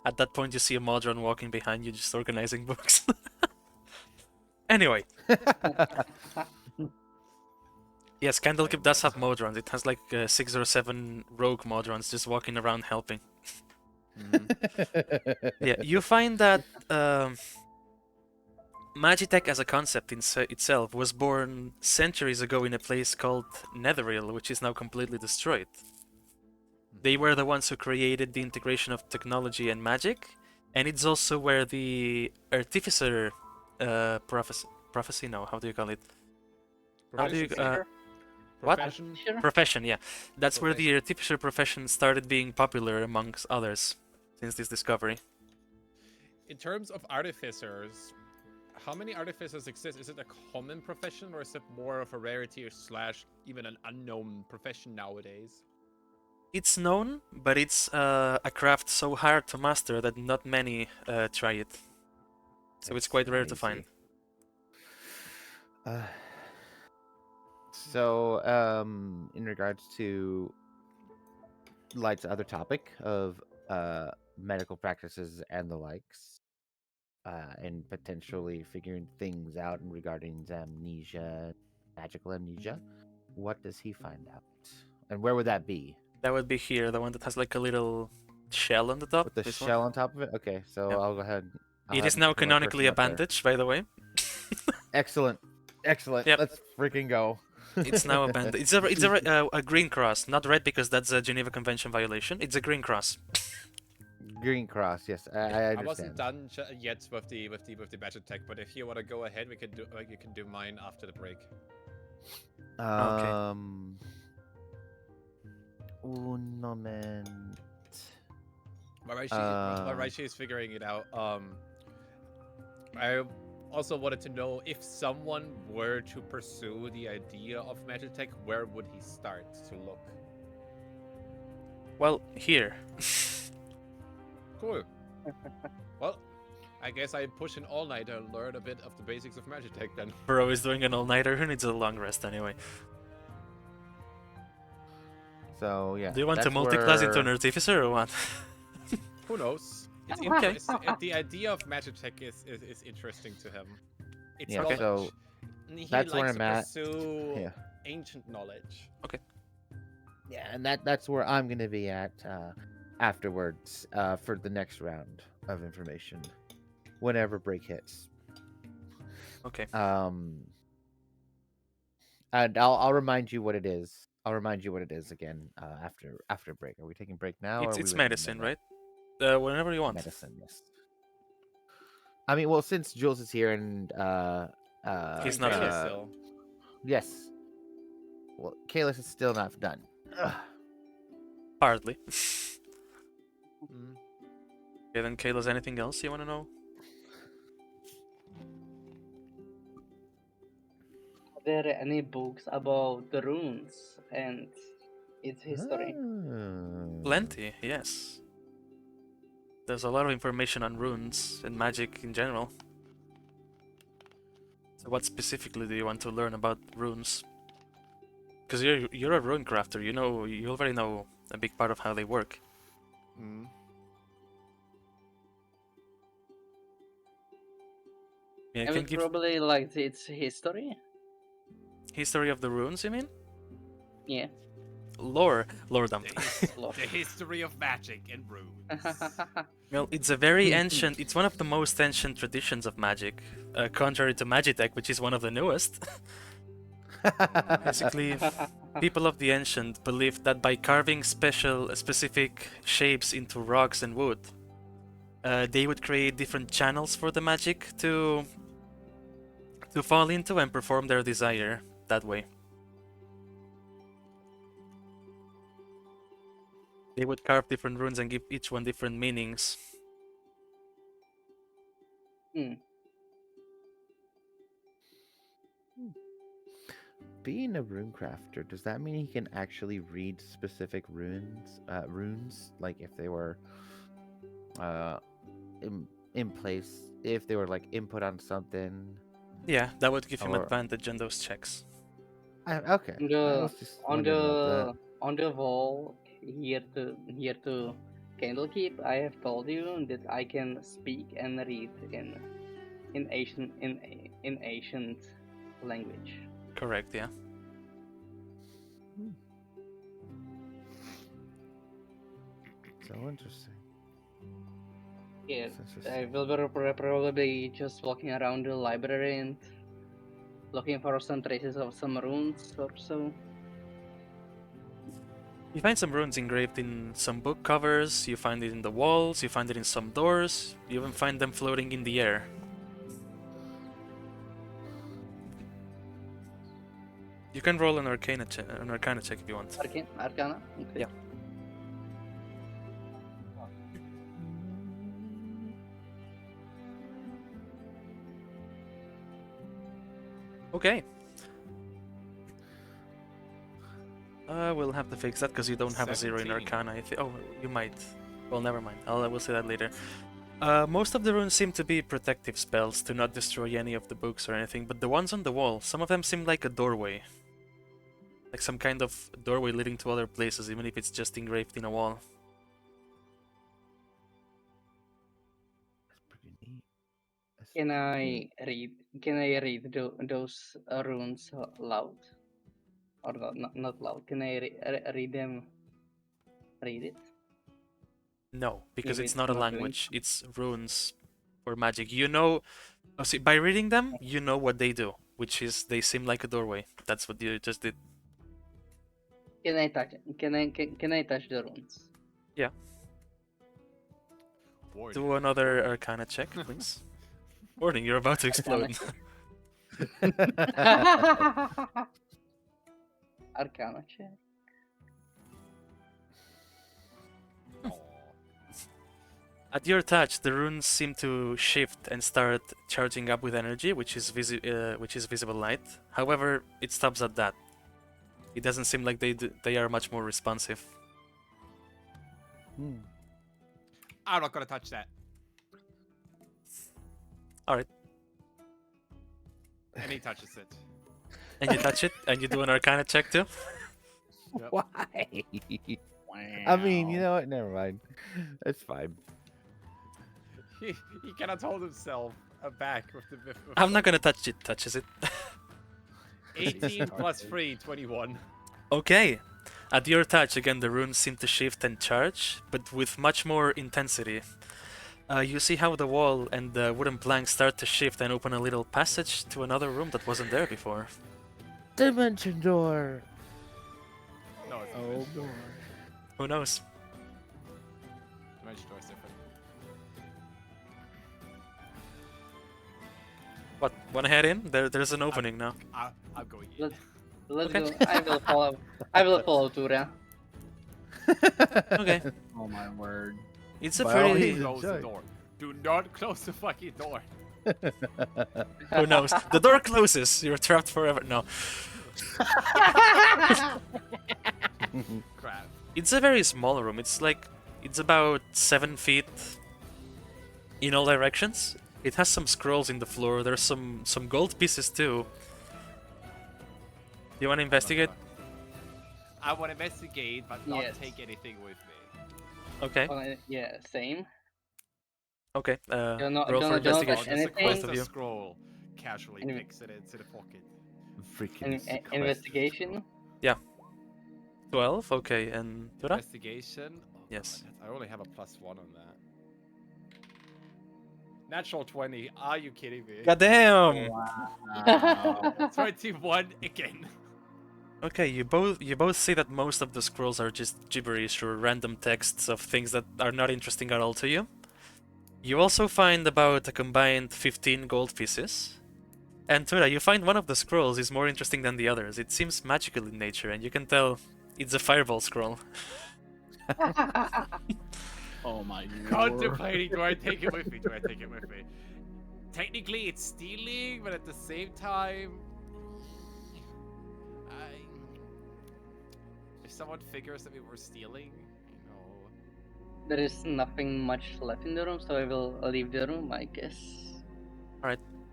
At that point, you see a Modron walking behind you, just organizing books. Anyway, yes, Candlekeep does have Modrons. It has like 6 or 7 rogue Modrons just walking around helping. Yeah, you find that Magitech as a concept in itself was born centuries ago in a place called Netheril, which is now completely destroyed. They were the ones who created the integration of technology and magic, and it's also where the artificer prophecy? No, how do you call it? How do you what? Profession? Profession, yeah. That's where the artificer profession started being popular amongst others since this discovery. In terms of artificers, how many artificers exist? Is it a common profession or is it more of a rarity / even an unknown profession nowadays? It's known, but it's a craft so hard to master that not many try it. So it's quite rare to find. So, in regards to Light's other topic of medical practices and the likes, and potentially figuring things out in regarding amnesia, magical amnesia, what does he find out? And where would that be? That would be here, the one that has like a little shell on the top. With the this shell one? on top of it? Okay, so Yeah. I'll go ahead. It is now canonically a bandage, by the way. Excellent. Excellent. Yep. Let's freaking go. It's now a bandage. It's a green cross, not red because that's a Geneva Convention violation. It's a green cross. Green cross, yes, I understand. I wasn't done yet with the magic tech, but if you want to go ahead, we can do you can do mine after the break. Un moment. While Raichi is figuring it out, also wanted to know if someone were to pursue the idea of Magitech, where would he start to look? Well, here. Cool. Well, I guess I push an all-nighter and learn a bit of the basics of Magitech then. Bro is doing an all-nighter. Who needs a long rest anyway? So yeah. Do you want to that's multi-class into an where- artificer or what? Who knows? It's Okay. interesting. The idea of Magitech is interesting to him. It's Yeah, Okay. knowledge. so He that's where likes I'm to at. pursue Yeah. ancient knowledge. Yeah, and that's where I'm gonna be at afterwards for the next round of information, whenever break hits. Okay. And I'll remind you what it is. I'll remind you what it is again after break. Are we taking break now? Or are we It's waiting a medicine, minute? right? Whenever you want. Medicine, yes. I mean, well, since Jules is here and He's not Kayla here. still. yes. Well, Kalis is still not done. Ugh. Hardly. Mm. Okay, then Kayla's anything else you want to know? Are there any books about the runes and its history? Oh. Plenty, yes. There's a lot of information on runes and magic in general. So what specifically do you want to learn about runes? Because you're a rune crafter, you already know a big part of how they work. Mm. Yeah, I can would give probably like its history. history of the runes, you mean? Yeah. Lore dump. Lore. The history of magic and runes. Well, it's a very ancient, it's one of the most ancient traditions of magic, contrary to Magitech, which is one of the newest. Basically, people of the ancient believed that by carving specific shapes into rocks and wood, they would create different channels for the magic to fall into and perform their desire that way. They would carve different runes and give each one different meanings. Being a rune crafter, does that mean he can actually read specific runes, like if they were in place, if they were like input on something? Yeah, that would give him Or- advantage on those checks. Okay. I was just on wondering about the wall here to Candlekeep, I have told you that I can speak and read in ancient language. Correct, yeah. So interesting. Yeah, That's interesting. I will probably be just walking around the library and looking for some traces of some runes or so. You find some runes engraved in some book covers, you find it in the walls, you find it in some doors, you even find them floating in the air. You can roll an arcana check if you want. Arcana? Okay. Yeah. Okay. We'll have to fix that because you don't have a 0 in 17. Arcana. Oh, you might. Well, never mind. I will say that later. Most of the runes seem to be protective spells to not destroy any of the books or anything, but the ones on the wall, some of them seem like a doorway. Like some kind of doorway leading to other places, even if it's just engraved in a wall. That's pretty neat. That's Can pretty I read? Can I read those runes loud? Or not loud? Can I read them? Read it? No, because If it's it's not a not doing language. It's runes for magic. You know, see, by reading them, you know what they do, which is they seem like a doorway. That's what you just did. Can I touch? Can I touch the runes? Yeah. Warning. Do another Arcana check, please. Warning, you're about to explode. Arcana check. Aw. At your touch, the runes seem to shift and start charging up with energy, which is visible light. However, it stops at that. It doesn't seem like they are much more responsive. I'm not gonna touch that. Alright. And he touches it. And you touch it, and you do an Arcana check too. Yep. Why? I mean, you know what? Never mind. That's fine. He cannot hold himself back with the. I'm not gonna touch it. Touches it. 18 plus 3, 21. Okay. At your touch, again, the runes seem to shift and charge, but with much more intensity. You see how the wall and the wooden planks start to shift and open a little passage to another room that wasn't there before. Dimension door. No, it's Oh boy. Who knows? Dimension door is different. What? Wanna head in? There's an opening now. I'm going in. Let's Okay. go. I will follow. I will follow Tura. Okay. Oh my word. It's a By all pretty. means. Close the enjoy. door. Do not close the fucking door. Who knows? The door closes. You're trapped forever. No. Crap. It's a very small room. It's about 7 feet in all directions. It has some scrolls in the floor. There's some gold pieces too. You want to investigate? I want to investigate, but not Yes. take anything with me. Okay. Yeah, same. Okay. You're not Roll for gonna investigation. Just anything? Both across of the you. scroll, casually Any- picks it into the pocket. Freaking Investigation. 12. Okay. And Tura? Investigation. Oh, Yes. God, I only have a +1 on that. Natural 20. Are you kidding me? Goddamn. Wow. 21 again. Okay. You both see that most of the scrolls are just gibberish or random texts of things that are not interesting at all to you. You also find about a combined 15 gold pieces. And Tura, you find one of the scrolls is more interesting than the others. It seems magical in nature, and you can tell it's a fireball scroll. Oh my lord. Contemplating, do I take it with me? Do I take it with me? Technically, it's stealing, but at the same time, if someone figures that we were stealing, you know, There is nothing much left in the room, so I will leave the room, I guess.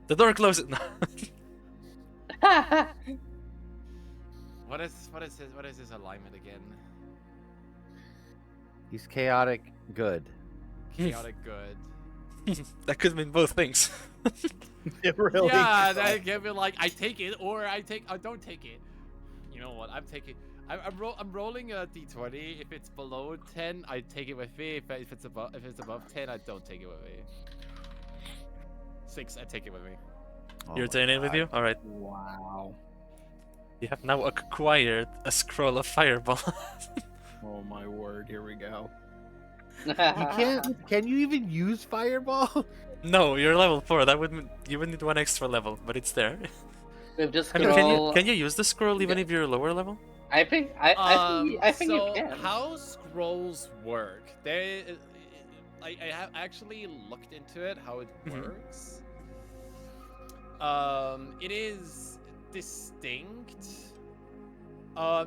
The door closes. what is his alignment again? He's chaotic good. Chaotic good. That could mean both things. It really Yeah, does. that can be like I take it or I don't take it. You know what? I'm taking. I'm rolling a d20. If it's below 10, I take it with me. If it's above 10, I don't take it with me. 6, I take it with me. Oh You're my taking it with God. you? Alright. Wow. You have now acquired a scroll of fireball. Oh my word. Here we go. You can't. Can you even use fireball? No, you're level 4. That would mean you would need one extra level, but it's there. With just I mean, scroll. can you use the scroll even Yeah. if you're lower level? I think I think so you can. how scrolls work? I have actually looked into it, how it Mhm. works. It is distinct.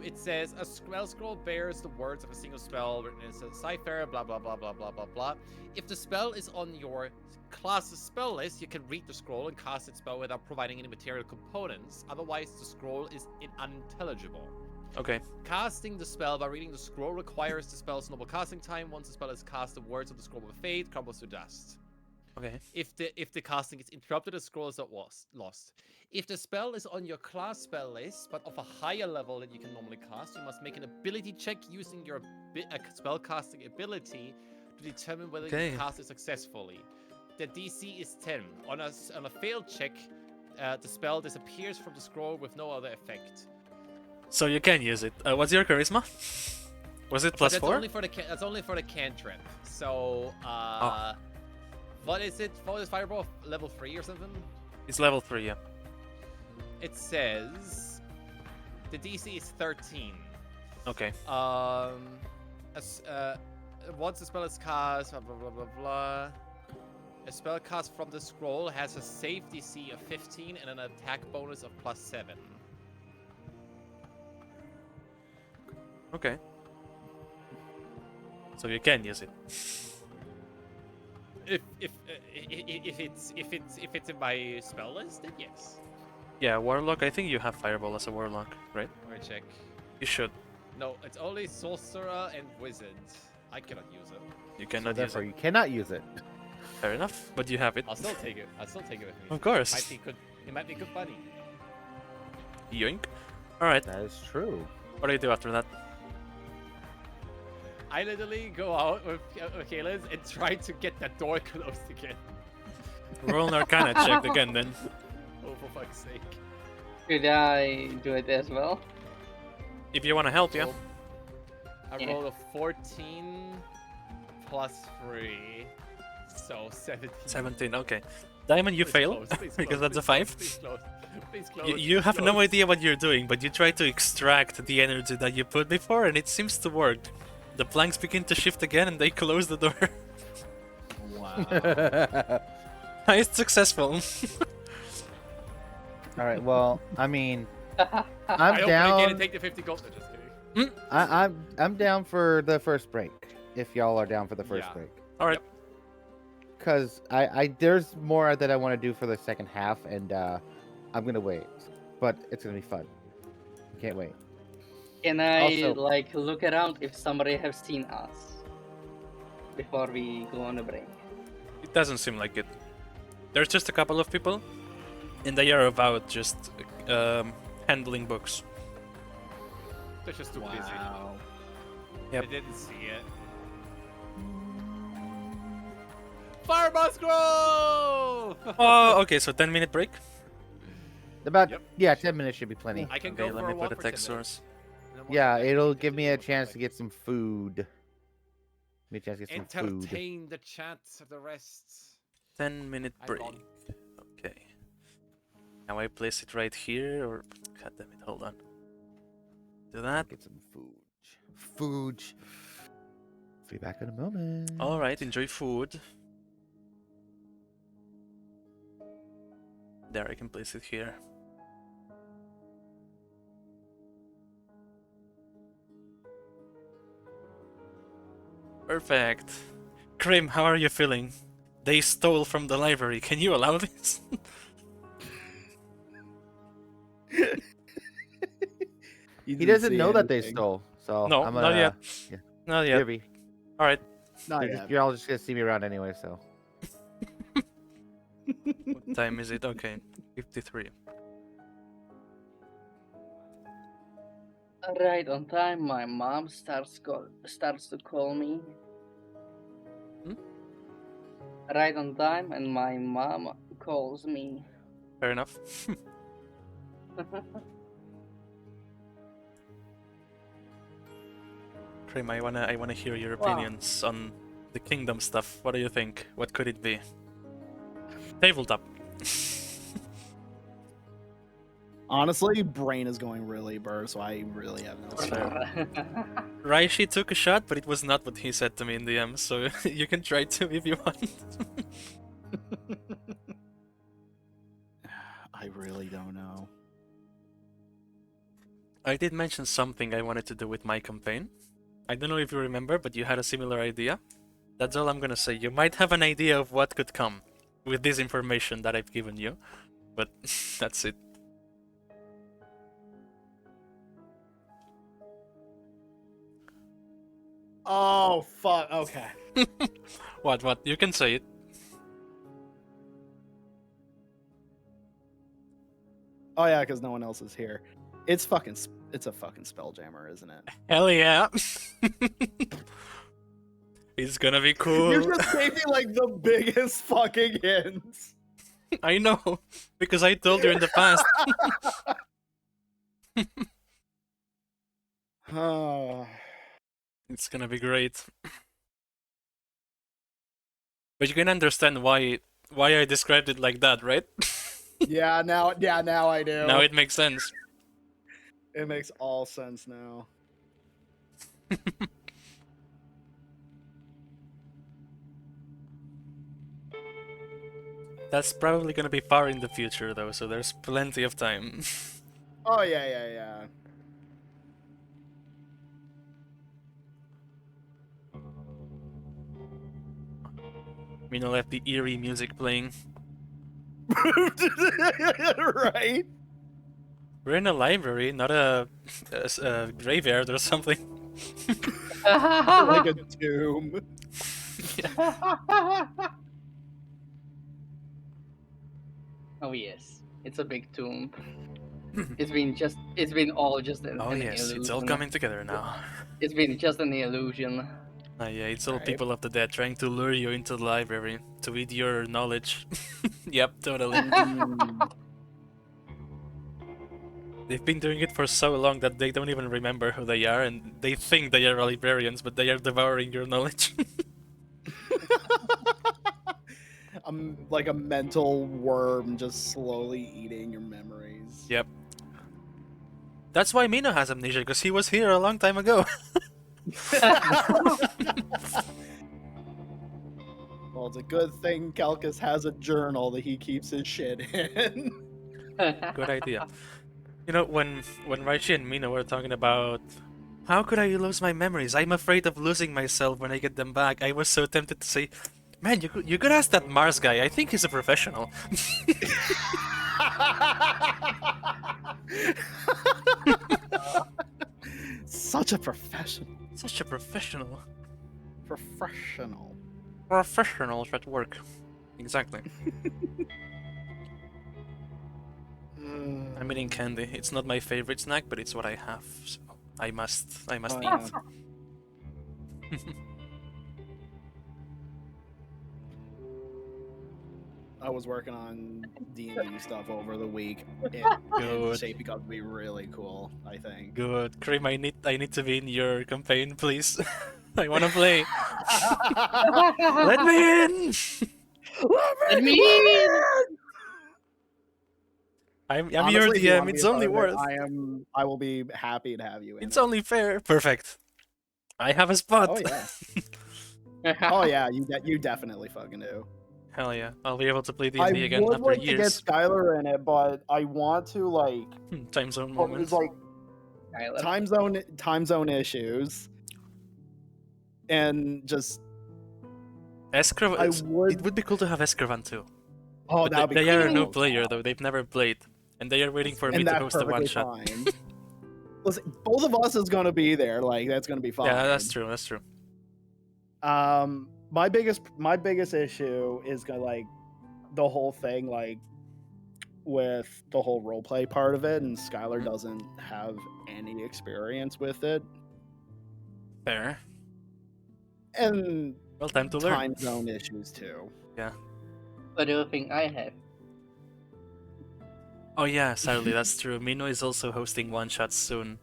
It says a spell scroll bears the words of a single spell written in a cipher, blah blah blah blah blah blah blah. If the spell is on your class's spell list, you can read the scroll and cast its spell without providing any material components. Otherwise, the scroll is unintelligible. Okay. Casting the spell by reading the scroll requires the spell's normal casting time. Once the spell is cast, the words of the scroll of fate crumbles to dust. Okay. If the casting is interrupted, the scroll is lost. If the spell is on your class spell list, but of a higher level than you can normally cast, you must make an ability check using your spell casting ability to determine whether Okay. you cast it successfully. The DC is 10. On a failed check, the spell disappears from the scroll with no other effect. So you can use it. What's your charisma? Was it But plus that's 4? only for the that's only for the cantrip. So what is it? What is Fireball level 3 or something? It's level 3, yeah. It says the DC is 13. Okay. once a spell is cast, blah blah blah blah blah. A spell cast from the scroll has a save DC of 15 and an attack bonus of +7. Okay. So you can use it. If it's in my spell list, then yes. Yeah, Warlock, I think you have Fireball as a Warlock, right? Let me check. You should. No, it's only sorcerer and wizard. I cannot use it. You So cannot use therefore, it. you cannot use it. Fair enough, but you have it. I'll still take it. I'll still take it with me. Of course. Might be good. It might be good money. Yoink. Alright, That is true. what do you do after that? I literally go out with Kalis and try to get that door closed again. Roll an Arcana check again then. Oh, for fuck's sake. Could I do it as well? If you want to help, yeah. So, I Yeah. rolled a 14 plus 3, so 17. 17, okay. Diamond, you Please fail, close, please because close, that's a please 5. Please close. Please close. You have please no close. idea what you're doing, but you try to extract the energy that you put before, and it seems to work. The planks begin to shift again, and they close the door. Wow. It's successful. All right. Well, I mean, I I'm don't down. again and take the 50 gold. No, just kidding. I'm down for the first break. If y'all are down for the first Yeah. break, Alright, because I there's more that I want to do for the second half, and I'm gonna wait. But it's gonna be fun. Can't wait. Can I Also- like look around if somebody have seen us before we go on a break? it doesn't seem like it. There's just a couple of people, and they are about just handling books. They're just too busy. Wow. Yep. I didn't see it. Fireball scroll! Oh, okay, so 10-minute break. About Yep. yeah, 10 minutes should be plenty. I can Okay, go let for me a walk put a for 10 text minutes. source. And then once Yeah, I'm back, it'll I'll give me a continue chance back. to get some food. Give me a chance to get some food. Entertain the chat of the rest. 10-minute I'm break. gone. Okay. Now I place it right here, or... God damn it, hold on. Do that. Get some food. Food. Be back in a moment. Alright, enjoy food. There, I can place it here. Perfect. Krim, how are you feeling? They stole from the library. Can you allow this? He doesn't know that they stole, so No, I'm not gonna, yet. yeah, Not yet. Gibby. Alright. Not You're, yet. just, you're all just gonna see me around anyway, so. What time is it? Okay. 53. Right on time, my mom starts to call me. Hmm? Right on time, and my mom calls me. Fair enough. Krim, I wanna hear your Wow. opinions on the kingdom stuff. What do you think? What could it be? Tabletop. Honestly, brain is going really burr, so I really have no say. Raishi took a shot, but it was not what he said to me in the DM, so you can try to if you want. I really don't know. I did mention something I wanted to do with my campaign. I don't know if you remember, but you had a similar idea. That's all I'm gonna say. You might have an idea of what could come with this information that I've given you, but that's it. Oh fuck. Okay. What? You can say it. Oh yeah, because no one else is here. It's fucking. It's a fucking spelljammer, isn't it? Hell yeah! It's gonna be cool. You just gave me like the biggest fucking hints. I know, because I told you in the past. Oh. It's gonna be great. But you can understand why I described it like that, right? Yeah, now I do. Now it makes sense. It makes all sense now. That's probably gonna be far in the future, though, so there's plenty of time. Oh yeah. Mino left the eerie music playing. Right. We're in a library, not a graveyard or something. Like a tomb. Oh yes, it's a big tomb. It's been all just an Oh yes, illusion. it's all coming together now. It's been just an illusion. Yeah, it's all Right. people of the dead trying to lure you into the library to eat your knowledge. Yep, totally. Mm. They've been doing it for so long that they don't even remember who they are, and they think they are librarians, but they are devouring your knowledge. Like a mental worm just slowly eating your memories. Yep. That's why Mino has amnesia, because he was here a long time ago. Well, it's a good thing Calcus has a journal that he keeps his shit in. Good idea. You know, when Raichi and Mino were talking about how could I lose my memories? I'm afraid of losing myself when I get them back. I was so tempted to say, man, you could ask that Mars guy. I think he's a professional. Such a professional. Such a professional. Professional. Professionals at work. Exactly. I'm eating candy. It's not my favorite snack, but it's what I have, so I must Oh, eat. yeah. I was working on D&D stuff over the week. It's Good. shaping up to be really cool, I think. Good. Cream, I need to be in your campaign, please. I wanna play. Let me in! Let me in! I'm Honestly, your if you want DM, to be it's a only part of worth. it, I will be happy to have you in It's it. only fair. Perfect. I have a spot. Oh yeah. Oh yeah, you definitely fucking do. Hell yeah. I'll be able to play I D&D again would after like to get years. Skylar in it, but I want to like Time zone well, moments. there's like Tyler. time zone issues, and just Escravan. I It would. would be cool to have Escravan too. Oh, But that would be they are a cool. new player though. They've never played, and they are waiting for me And to that's host a one perfectly shot. fine. Listen, both of us is gonna be there. Like that's gonna be fine. Yeah, that's true. That's true. My biggest issue is gonna like the whole thing like with the whole roleplay part of it, and Skylar doesn't have any experience with it, Fair. and Well, time to learn. time zone issues too. What do you think I have? Oh yeah, sadly that's true. Mino is also hosting one shots soon.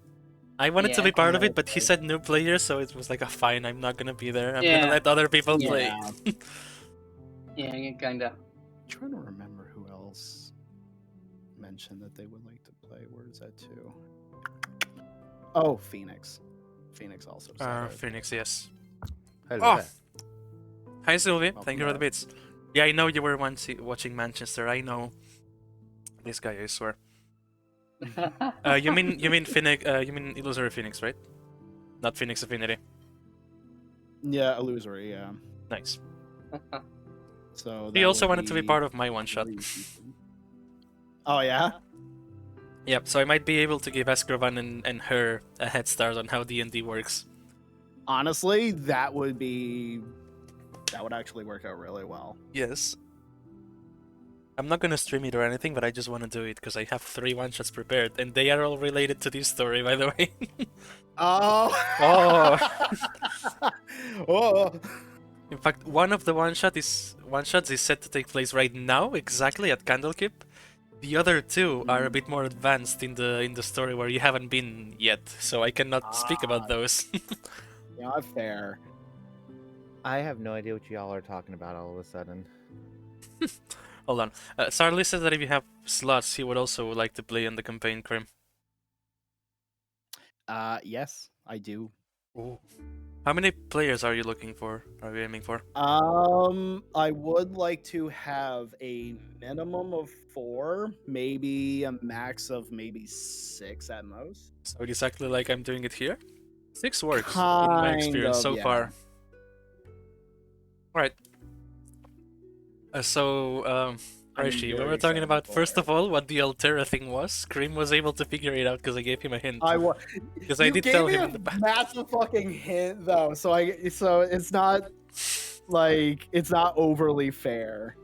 I wanted to Yeah. be part of Oh, it, but he okay. said new player, so it was like a fine. I'm not gonna be there. I'm Yeah. gonna let other people Yeah. play. Yeah, kinda. I'm trying to remember who else mentioned that they would like to play. Where is that too? Oh, Phoenix. Phoenix also said it. Phoenix, yes. Hello Oh. there. Hi Sylvie, Welcome thank you for the back. bits. Yeah, I know you were once watching Manchester. I know. This guy, I swear. You mean Phoenix? You mean Illusory Phoenix, right? Not Phoenix Affinity. Yeah, illusory. Yeah. Nice. So He that also would wanted to be part of my one shot. 3 people. Oh yeah. Yep. So I might be able to give Escravan and her a head start on how D&D works. Honestly, that would actually work out really well. Yes. I'm not gonna stream it or anything, but I just want to do it because I have 3 one shots prepared, and they are all related to this story, by the way. Oh. Oh. Oh. In fact, one of the one shots is set to take place right now, exactly at Candlekeep. The other 2 are a bit more advanced in the story where you haven't been yet, so I cannot speak about those. Not fair. I have no idea what y'all are talking about all of a sudden. Hold on. Sarli said that if you have slots, he would also like to play in the campaign, Krim. Yes, I do. Ooh. How many players are you looking for? Are you aiming for? I would like to have a minimum of 4, maybe a max of maybe 6 at most. So exactly like I'm doing it here? 6 works, in my Kind experience of, so yeah. far. Alright. Raishi, we very were talking excited about, for first it. of all, what the Altera thing was. Cream was able to figure it out because I gave him a hint. I was. Because I You did gave tell me him a in the back. massive fucking hint though, so it's not like it's not overly fair.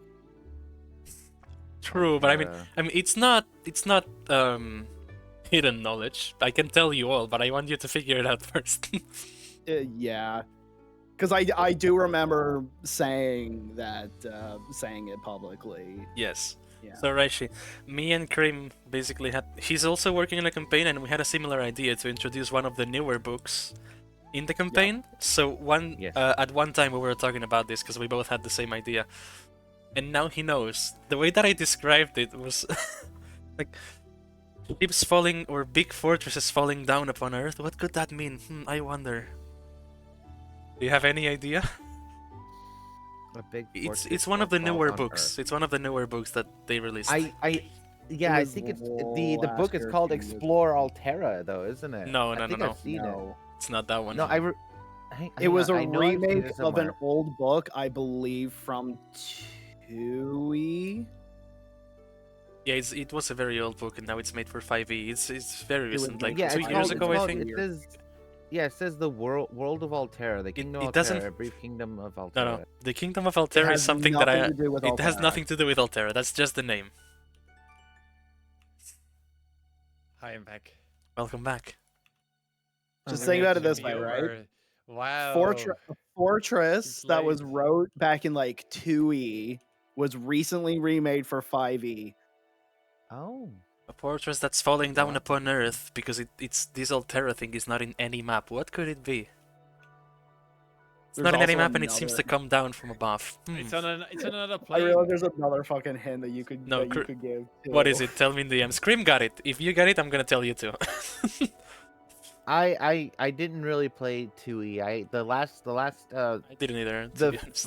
True, but I mean, it's not hidden knowledge. I can tell you all, but I want you to figure it out first. Yeah, because I do remember saying that saying it publicly. Yes. Yeah. So Raishi, me and Krim basically he's also working on a campaign, and we had a similar idea to introduce one of the newer books in the campaign. So Yes. at one time we were talking about this because we both had the same idea, and now he knows. The way that I described it was like ships falling or big fortresses falling down upon Earth. What could that mean? I wonder. Do you have any idea? A big It's one of the newer books. It's one of the newer books that they released. Yeah, I was think it's the the book last is called European movie. Explore Altera, though, isn't it? No, I no, think no, I've seen No. It's not that one. it. No, It was a I know I've seen remake it of an somewhere. old book, I believe, from 2E. Yeah, it was a very old book, and now it's made for 5e. It's very was recent, made like Yeah, for 2 it's years called, ago, it's I called, think. it says, yeah, it says the world of Altera, the Kingdom it of doesn't- Altera, a brief kingdom of No, Altera. no, the Kingdom of Altera is has something that nothing to do with It has Altera. nothing to do with Altera. That's just the name. Hi, I'm back. Welcome back. Just Let think me about it this actually way, be right? over. Wow. Fortress It's that was late. wrote back in like 2E was recently remade for 5E. Oh. A fortress that's falling down Wow. upon Earth because it's this Altera thing is not in any map. What could it be? It's There's not in any also map, and it seems to another- come down from above. It's on another I plane. realize there's another fucking hint that you could No, that you could give. What is too. it? Tell me in the DM. Scream got it. If you got it, I'm gonna tell you too. I didn't really play 2E. The last I didn't either. To be honest.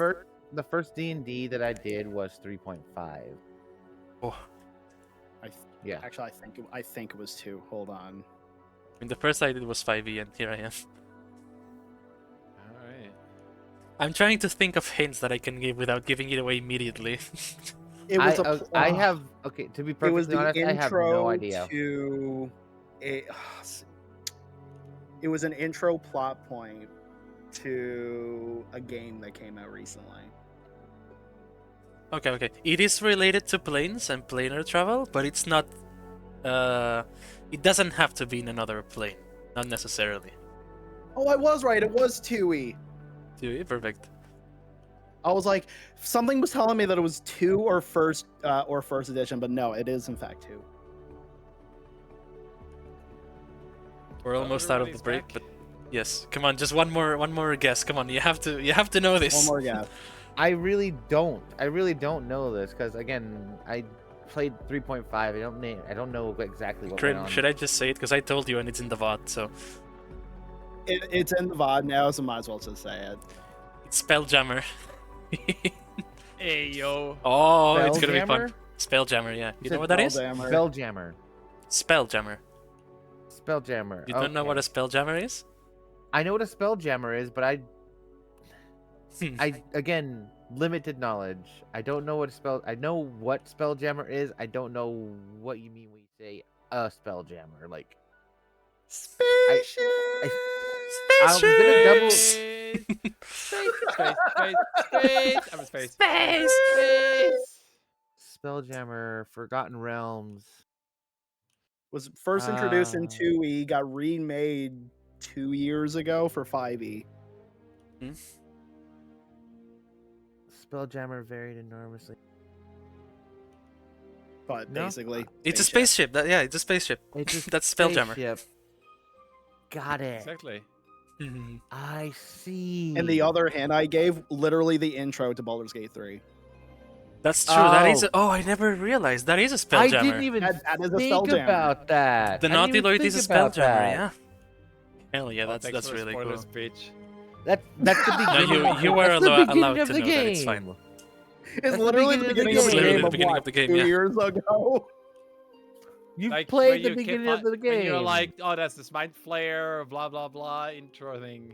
the first D&D that I did was 3.5. Oh, Yeah. Actually, I think it was 2. Hold on. I mean, the first I did was 5e, and here I am. Alright. I'm trying to think of hints that I can give without giving it away immediately. It was a. I have okay. To be It was perfectly the honest, I have intro no idea. to a. It was an intro plot point to a game that came out recently. Okay. It is related to planes and planar travel, but it's not. It doesn't have to be in another plane. Not necessarily. Oh, I was right. It was 2E. Perfect. I was like, something was telling me that it was 2 or first edition, but no, it is in fact 2. We're almost out of the everybody's break, back. but yes. Come on, just one more guess. Come on, you have to know this. One more guess. I really don't know this because again, I played 3.5. I don't know exactly what went Krim, on. should I just say it? Because I told you and it's in the VOD, so It's in the VOD now, so might as well just say it. it's Spelljammer. Hey yo. Oh, it's gonna be fun. Spelljammer? Spelljammer, yeah. You said know what that is? Spelljammer. Spelljammer. Spelljammer. Spelljammer. You don't know what a Spelljammer is? I know what a Spelljammer is, but I again limited knowledge. I don't know what I know what Spelljammer is. I don't know what you mean when you say a Spelljammer. Like Spaceship. I'm gonna double. Space. I'm a space. Spelljammer, Forgotten Realms. Was first introduced in Ah. 2E, got remade 2 years ago for 5E. Spelljammer varied enormously. But No? basically, It's a spaceship. Yeah, it's a spaceship. It's a That's Spelljammer. spaceship. Got it. Exactly. Mhm. I see. And the other hand I gave, literally the intro to Baldur's Gate 3. That's true. That is. Oh. I never realized that is a I Spelljammer. didn't even That is a think Spelljammer. about that. The I didn't Naughty even Lord think is a about Spelljammer. that. Yeah. Hell yeah, Oh, thanks that's for the really spoiler cool. speech. That's the No, beginning. you were that's the beginning allowed of to the know that, it's fine. game. It's That's the literally the beginning beginning of of the the game. game The of beginning what, of the game, 2 yeah. years ago? You've Like, played when the you beginning keep of the game. When you're like, oh, that's this mind flayer, blah blah blah, intro thing.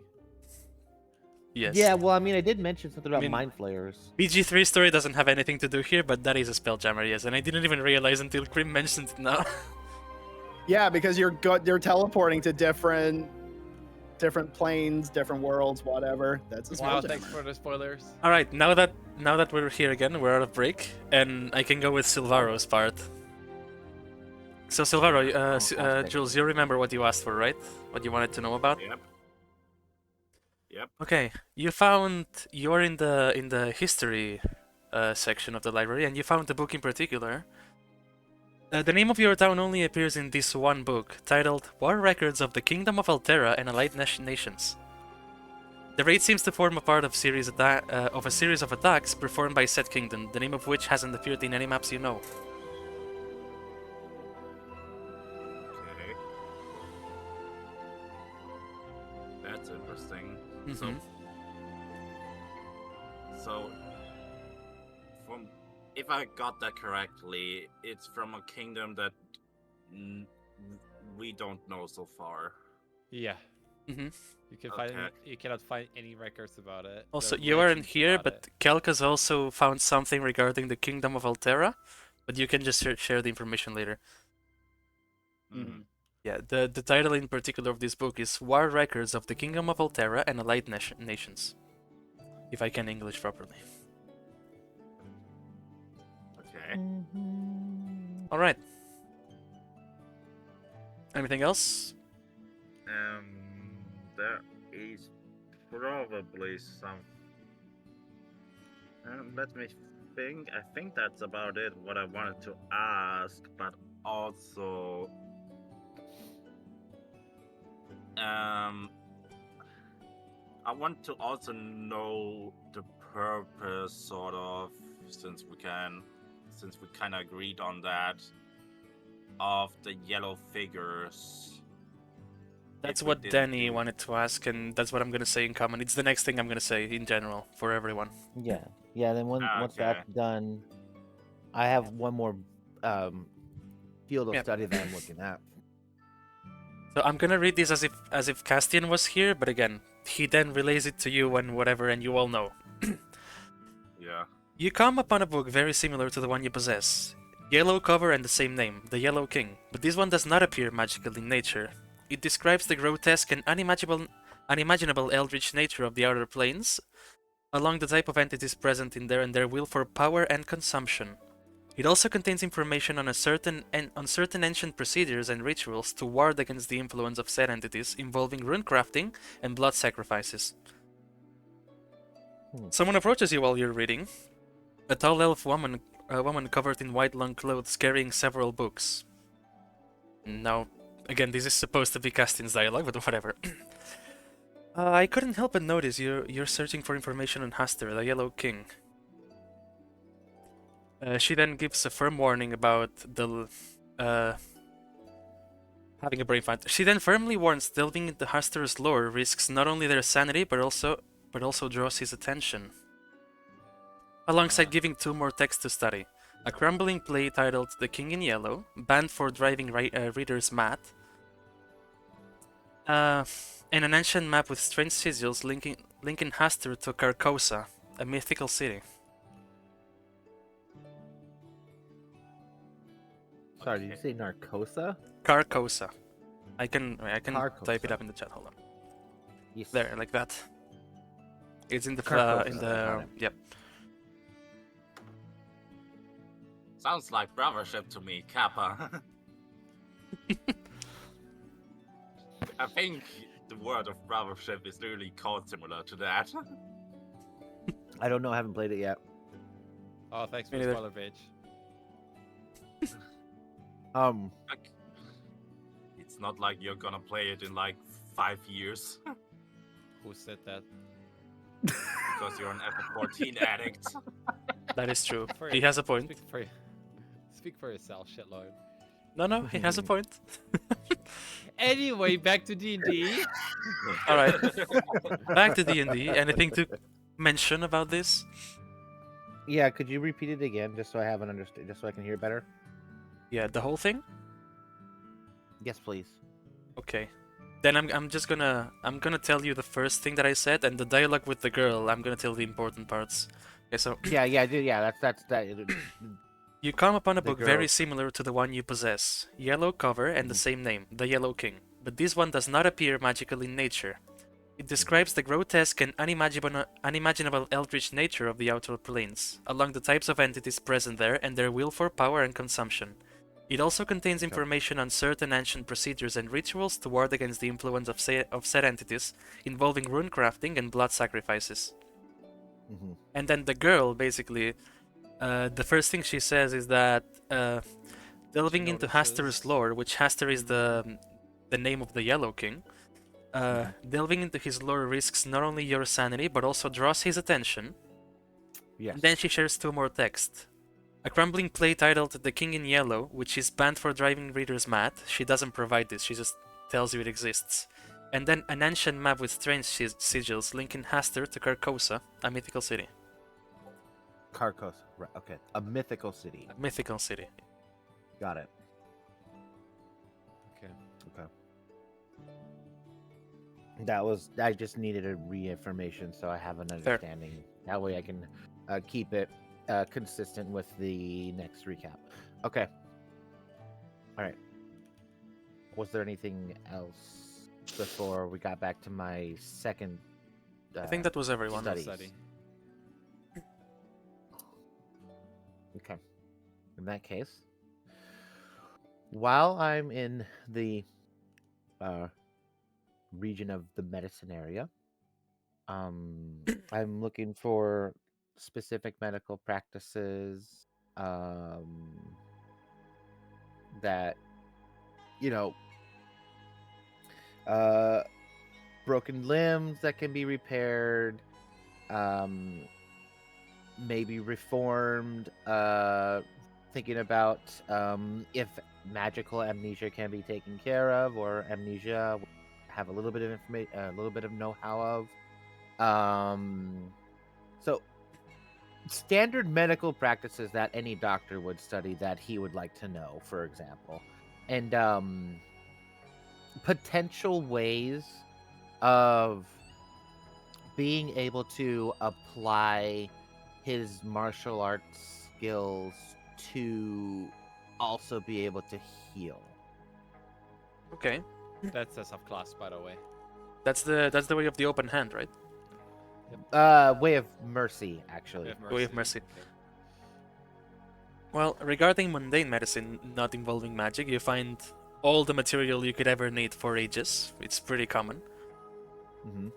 Yes. Yeah, well, I mean, I did mention something about mean- mind flayers. BG3 story doesn't have anything to do here, but that is a spelljammer, yes, and I didn't even realize until Krim mentioned it now. Yeah, because you're teleporting to different planes, different worlds, whatever. That's a Wow, spelljammer. thanks for the spoilers. Alright, now that we're here again, we're out of break, and I can go with Silvaro's part. So Silvaro, Fantastic. Jules, you remember what you asked for, right? What you wanted to know about? Yep. Yep. Okay, you're in the history section of the library, and you found a book in particular. The name of your town only appears in this one book, titled War Records of the Kingdom of Altera and Allied Nations. The raid seems to form a part of a series of attacks performed by said kingdom, the name of which hasn't appeared in any maps you know. Okay. That's interesting. Mhm. So, from if I got that correctly, it's from a kingdom that mm, we don't know so far. Yeah. Mhm. You can Okay. you cannot find any records about it. Also, There are you aren't legends here, about but it. Kelka's also found something regarding the Kingdom of Altera, but you can just share the information later. Mhm. Yeah, the title in particular of this book is War Records of the Kingdom of Altera and Allied Nations. If I can English properly. Okay. Alright. Anything else? There is probably some. Let me think. I think that's about it. What I wanted to ask, but also, I want to also know the purpose, sort of, since we kind of agreed on that, of the yellow figures. That's If we what didn't Danny do- wanted to ask, and that's what I'm gonna say in common. It's the next thing I'm gonna say in general for everyone. Yeah, yeah. Then once Okay. that's done, I have one more field of Yep. study that I'm looking at. So I'm gonna read this as if Castian was here, but again, he then relays it to you and whatever, and you all know. Yeah. You come upon a book very similar to the one you possess. Yellow cover and the same name, the Yellow King, but this one does not appear magical in nature. It describes the grotesque and unimaginable eldritch nature of the outer planes, along the type of entities present in there and their will for power and consumption. It also contains information on certain ancient procedures and rituals to ward against the influence of said entities involving rune crafting and blood sacrifices. Someone approaches you while you're reading. A tall elf woman covered in white long clothes carrying several books. Now, again, this is supposed to be Castin's dialogue, but whatever. I couldn't help but notice you're searching for information on Haster, the Yellow King. She then gives a firm warning about the having a brain fight. She then firmly warns delving into Haster's lore risks not only their sanity but also draws his attention. Alongside giving two more texts to study: a crumbling play titled "The King in Yellow," banned for driving readers mad, and an ancient map with strange sigils linking Haster to Carcosa, a mythical city. Sorry, did you say Narcosa? Carcosa. I can type it Carcosa. up in the chat. Hold on. Yes. There, like that. It's in the Carcosa, got it. yep. Sounds like brothership to me, Kappa. I think the word of brothership is really called similar to that. I don't know. I haven't played it yet. Oh, thanks for Me the neither. spoiler, bitch. Like, it's not like you're gonna play it in like 5 years Who said that? because you're an FF14 addict. That is true. For He has a point. Speak for yourself, shitlord. No, he has a point. Anyway, back to D&D. All right, back to D&D. Anything to mention about this? Yeah, could you repeat it again, just so I have an understand, just so I can hear better? Yeah, the whole thing. Yes, please. Okay. Then I'm gonna tell you the first thing that I said, and the dialogue with the girl. I'm gonna tell the important parts. Okay, so Yeah. That's that. you come upon a The book very girl. similar to the one you possess, yellow cover and the same name, The Yellow King. But this one does not appear magical in nature. It describes the grotesque and unimaginable eldritch nature of the outer planes, along the types of entities present there and their will for power and consumption. It also contains information on certain ancient procedures and rituals to ward against the influence of said entities, involving rune crafting and blood sacrifices. Mhm. And then the girl, basically, the first thing she says is that delving into Hastur's notices- lore, which Hastur is the name of the Yellow King, delving into his lore risks not only your sanity but also draws his attention. Yes. And then she shares two more texts. A crumbling play titled The King in Yellow, which is banned for driving readers mad. She doesn't provide this, she just tells you it exists. And then an ancient map with strange sigils linking Hastur to Carcosa, a mythical city. Carcos. Right. Okay. A mythical city. A mythical city. Got it. Okay. Okay. That was. I just needed a re-information so I have an understanding. That way I can keep it consistent with the next recap. Okay. All right. Was there anything else before we got back to my second? I think that was everyone. studies. Study. Okay. In that case, while I'm in the region of the medicine area, I'm looking for specific medical practices that, you know, broken limbs that can be repaired, maybe reformed, thinking about if magical amnesia can be taken care of, or amnesia have a little bit of information, a little bit of know-how of. So standard medical practices that any doctor would study that he would like to know, for example, and potential ways of being able to apply his martial arts skills to also be able to heal. Okay. That's a subclass, by the way. That's the way of the open hand, right? Way of mercy, actually. Way of mercy. Okay. Well, regarding mundane medicine not involving magic, you find all the material you could ever need for ages. It's pretty common. Mm-hmm.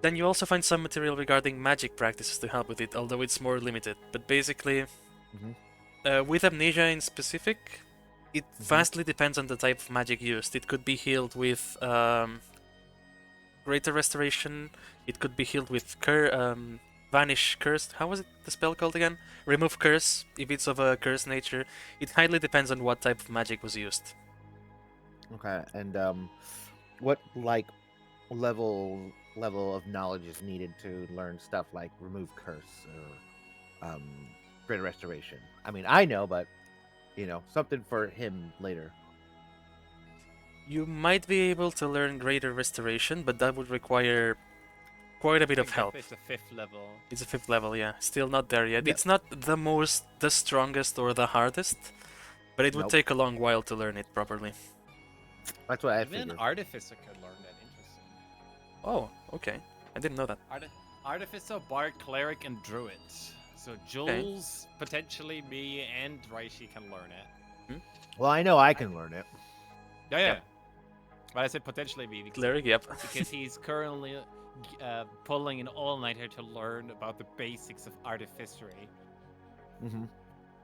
Then you also find some material regarding magic practices to help with it, although it's more limited. But basically, with amnesia in specific, it vastly depends on the type of magic used. It could be healed with Greater Restoration. It could be healed with Vanish Curse. How was it the spell called again? Remove Curse, if it's of a curse nature. It highly depends on what type of magic was used. Okay, and what level of knowledge is needed to learn stuff like remove curse or greater restoration? I mean, I know, but something for him later. You might be able to learn Greater Restoration, but that would require quite a bit of help. It's a 5th level. It's a 5th level, yeah. Still not there yet. Yeah. It's not the strongest or the hardest, but it would Nope. take a long while to learn it properly. That's what I Even figured. an artificer could learn that. Interesting. Oh, okay. I didn't know that. Artificer, bard, cleric, and druid. So Jules, potentially me, and Raishi can learn it. Well, I know I can learn it. Yeah. Yep. But I said potentially me because, Cleric, yep. because he's currently pulling an all-nighter to learn about the basics of artificery Mm-hmm.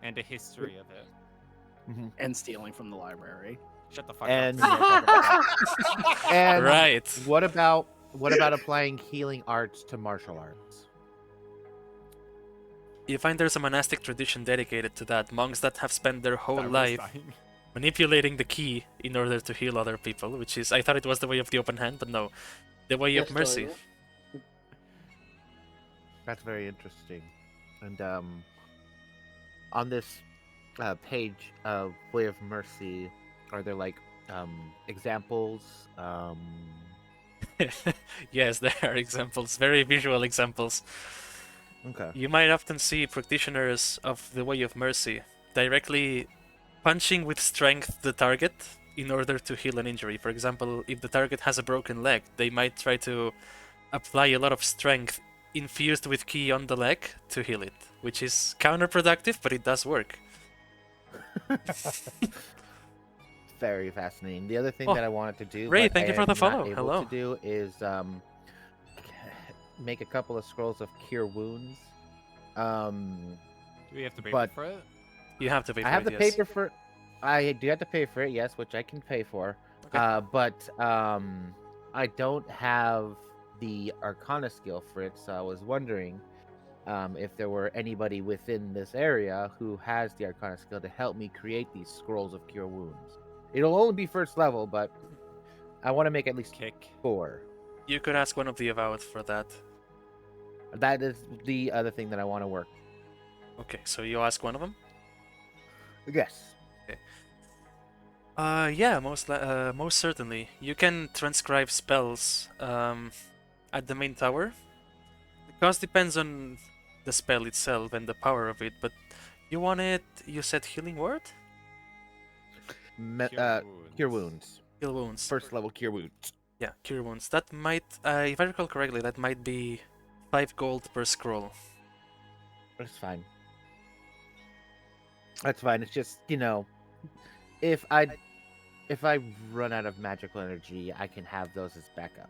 and the history of it. Mm-hmm. And stealing from the library. Shut the fuck And up. and Right. what about applying healing arts to martial arts? You find there's a monastic tradition dedicated to that. Monks that have spent their whole life manipulating the key in order to heal other people, which is, I thought it was the way of the open hand, but no, the way of Yes, mercy. Toya. That's very interesting. And on this page of Way of Mercy, are there like examples? Yes, there are examples, very visual examples. Okay. You might often see practitioners of the Way of Mercy directly punching with strength the target in order to heal an injury. For example, if the target has a broken leg, they might try to apply a lot of strength infused with ki on the leg to heal it, which is counterproductive, but it does work. Very fascinating. The other thing Oh, that I wanted to do, Ray, but thank I you for the am not follow. able Hello. to do, is make a couple of scrolls of Cure Wounds. Do we have to pay But- for it? You have to pay for I have it, the yes. paper for. I do have to pay for it, yes, which I can pay for. Okay. But I don't have the Arcana skill for it, so I was wondering if there were anybody within this area who has the Arcana skill to help me create these scrolls of Cure Wounds. It'll only be first level, but I want to make at least Kick. 4. You could ask one of the Avowed for that. That is the other thing that I want to work. Okay, so you ask one of them? Yes. Yeah, most certainly. You can transcribe spells at the main tower. The cost depends on the spell itself and the power of it, but you want it, you said healing word? Cure Wounds. Heal wounds. First level Cure Wounds. Yeah, cure wounds. That might, if I recall correctly, that might be 5 gold per scroll. That's fine. That's fine. It's just, if I run out of magical energy, I can have those as backup.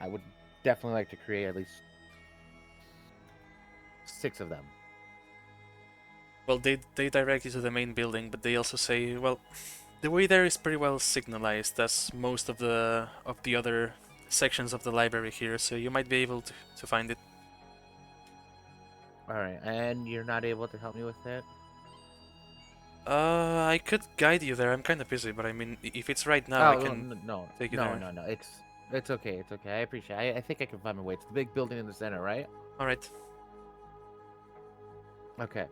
I would definitely like to create at least 6 of them. Well, they direct you to the main building, but they also say, well, the way there is pretty well signalized as most of the other sections of the library here, so you might be able to find it. All right, and you're not able to help me with that? I could guide you there. I'm kind of busy, but I mean, if it's right now, I can. no, take you no, there. no. It's okay. It's okay. I appreciate it. I think I can find my way. It's the big building in the center, right? All right. Okay.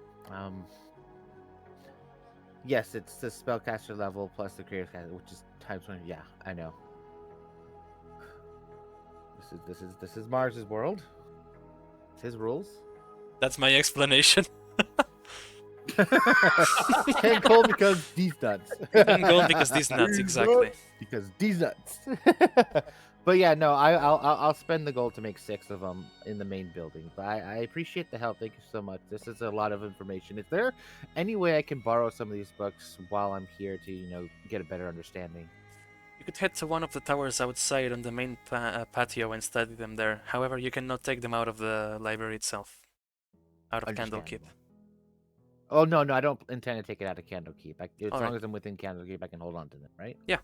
Yes, it's the spellcaster level plus the creative caster, which is times 20. Yeah, I know. This is Mars's world. It's his rules. That's my explanation. 10 gold because these nuts. 10 gold because these nuts, exactly. Because these nuts. But yeah, no, I'll spend the gold to make 6 of them in the main building. But I appreciate the help. Thank you so much. This is a lot of information. Is there any way I can borrow some of these books while I'm here to get a better understanding? You could head to one of the towers outside on the main patio and study them there. However, you cannot take them out of the library itself. Out of Candlekeep. Oh no, I don't intend to take it out of Candlekeep. As long Alright. as I'm within Candlekeep, I can hold on to them, right? Yeah.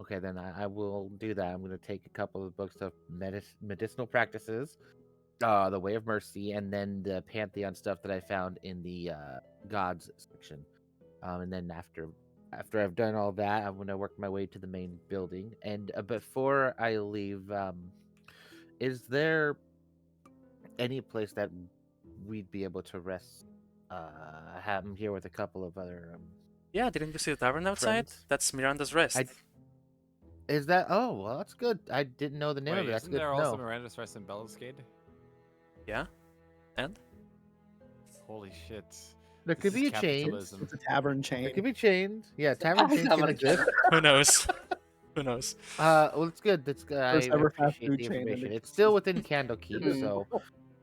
Okay, then I will do that. I'm going to take a couple of books of medicinal practices, the Way of Mercy, and then the Pantheon stuff that I found in the Gods section. And then after I've done all that, I'm going to work my way to the main building. And before I leave, is there any place that we'd be able to rest? I'm here with a couple of other. Yeah, didn't you see the tavern outside? Friends? That's Miranda's Rest. Is that? Oh, well, that's good. I didn't know the name Wait, of it. That's isn't good there to also know. Miranda's Rest in Bellascade? Yeah? And? Holy shit. There This could is be a chain. capitalism. It's a tavern There chain. could be chains. Yeah, tavern chains can Tavern exist. Who knows? Who knows? Well, it's good. That's good. I First ever fast appreciate food the chain in information. the- It's still within Candlekeep, Hmm. so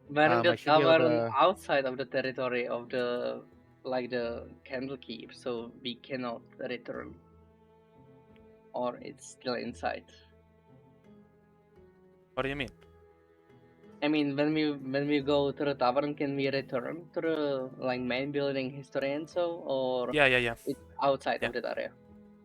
Wearing the I should be able tavern to. outside of the territory of the Candlekeep, so we cannot return. Or it's still inside. What do you mean? I mean, when we go to the tavern, can we return to the main building, history and so, or Yeah. it's outside Yeah. of that area?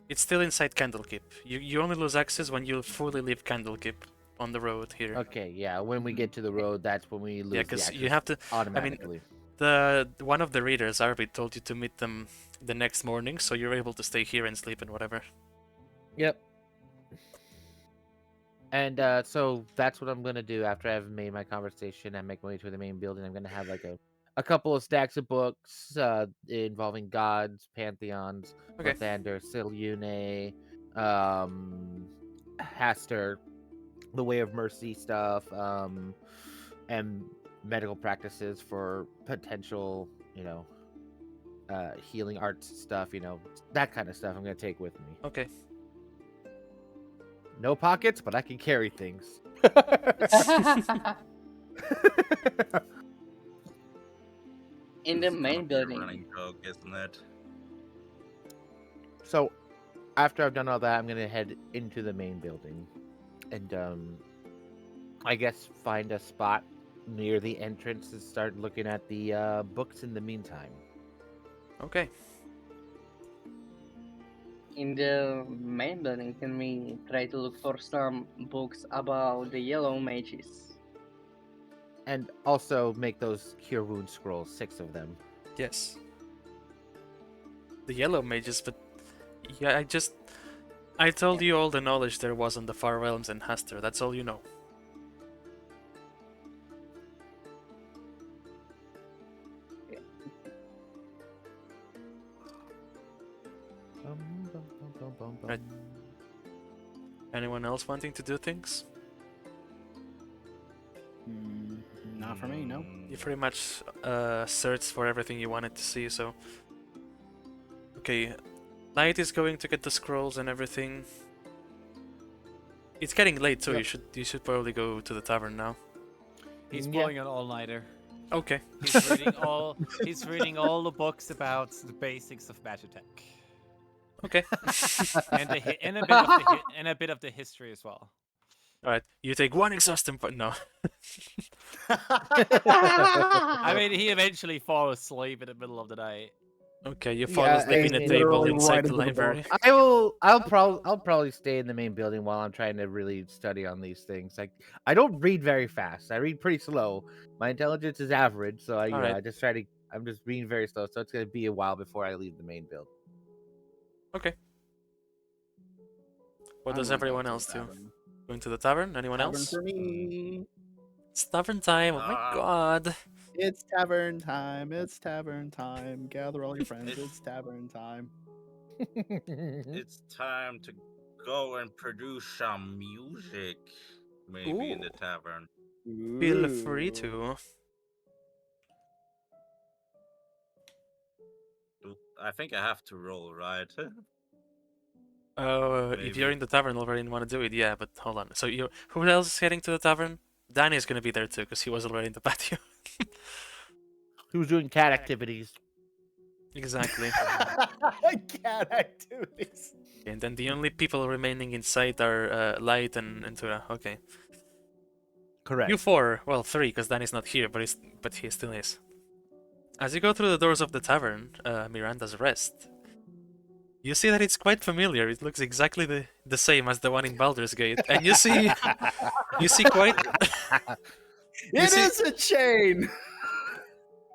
It's still inside Candlekeep. You only lose access when you fully leave Candlekeep on the road here. Okay, yeah. When we get to the road, that's when we lose Yeah, the because access you have to. automatically. The one of the readers, Arvid, told you to meet them the next morning, so you're able to stay here and sleep and whatever. Yep. And so that's what I'm gonna do after I've made my conversation and make my way to the main building. I'm gonna have like a couple of stacks of books involving gods, pantheons, Okay. Lathander, Silyune, Haster, the Way of Mercy stuff, and medical practices for potential, healing arts stuff, that kind of stuff I'm gonna take with me. Okay. No pockets, but I can carry things. In the It's gonna main be a building. running joke, isn't it? So, after I've done all that, I'm gonna head into the main building, and I guess find a spot near the entrance and start looking at the books in the meantime. Okay. In the main building, can we try to look for some books about the yellow mages? And also make those cure wound scrolls, 6 of them. Yes. The yellow mages, but yeah, I told you all the knowledge there was on the Far Realms and Haster. That's all you know. Right. Anyone else wanting to do things? Not for me, no. You pretty much searched for everything you wanted to see, so... Okay, Light is going to get the scrolls and everything. It's getting late too, Yep. you should probably go to the tavern now. He's Yeah. pulling an all-nighter. Okay. He's reading all the books about the basics of Magitech. Okay. And a bit of the history as well. Alright, you take one exhausting but no. I mean, he eventually falls asleep in the middle of the night. Okay, you fall Yeah, asleep I in a mean, table literally inside right the into the library. book. I'll probably stay in the main building while I'm trying to really study on these things. Like, I don't read very fast. I read pretty slow. My intelligence is average, so Alright. I just try to. I'm just reading very slow, so it's gonna be a while before I leave the main building. Okay. What I'm does going back everyone to the else do? tavern. Going to the tavern? Anyone Tavern else? for me. It's tavern time, oh my god. It's tavern time. It's tavern time. Gather all your friends. It's tavern time. It's time to go and produce some music. Maybe in the Ooh. tavern. Feel free Ooh. to. I think I have to roll, right? If you're Maybe. in the tavern already and want to do it, yeah, but hold on. So who else is heading to the tavern? Danny is gonna be there too, because he was already in the patio. Who's doing cat activities? Exactly. Cat activities. And then the only people remaining inside are Light and Tura. Okay. Correct. You four, well, three, because Danny's not here, but he still is. As you go through the doors of the tavern, Miranda's Rest, you see that it's quite familiar. It looks exactly the same as the one in Baldur's Gate, and you see quite. It is a chain.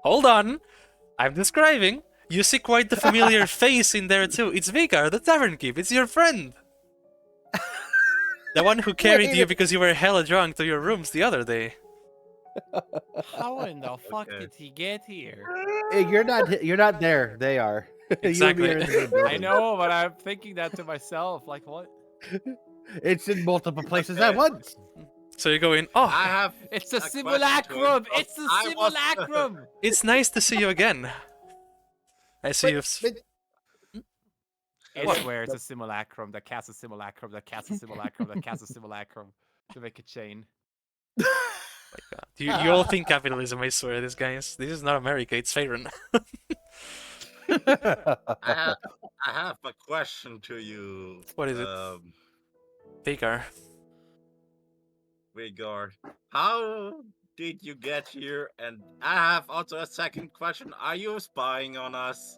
Hold on, I'm describing. You see quite the familiar face in there too. It's Vigar, the tavern keep. It's your friend. The one who carried you because you were hella drunk to your rooms the other day. How in the fuck Okay. did he get here? Hey, you're not there. They are. Exactly. You're in the main I building. know, but I'm thinking that to myself. Like, what? It's in multiple places Okay. at once. So you go in. Oh, I have. It's a question to simulacrum! him. It's a I was- simulacrum! it's nice to see you again. I see you've. I What? swear it's a simulacrum. The cast a simulacrum. The cast a simulacrum. The cast a simulacrum. To make a chain. God. You all think capitalism, I swear, these guys. This is not America, it's Faerun. I have a question to you. What is it? Vigar. Vigor. How did you get here? And I have also a second question. Are you spying on us?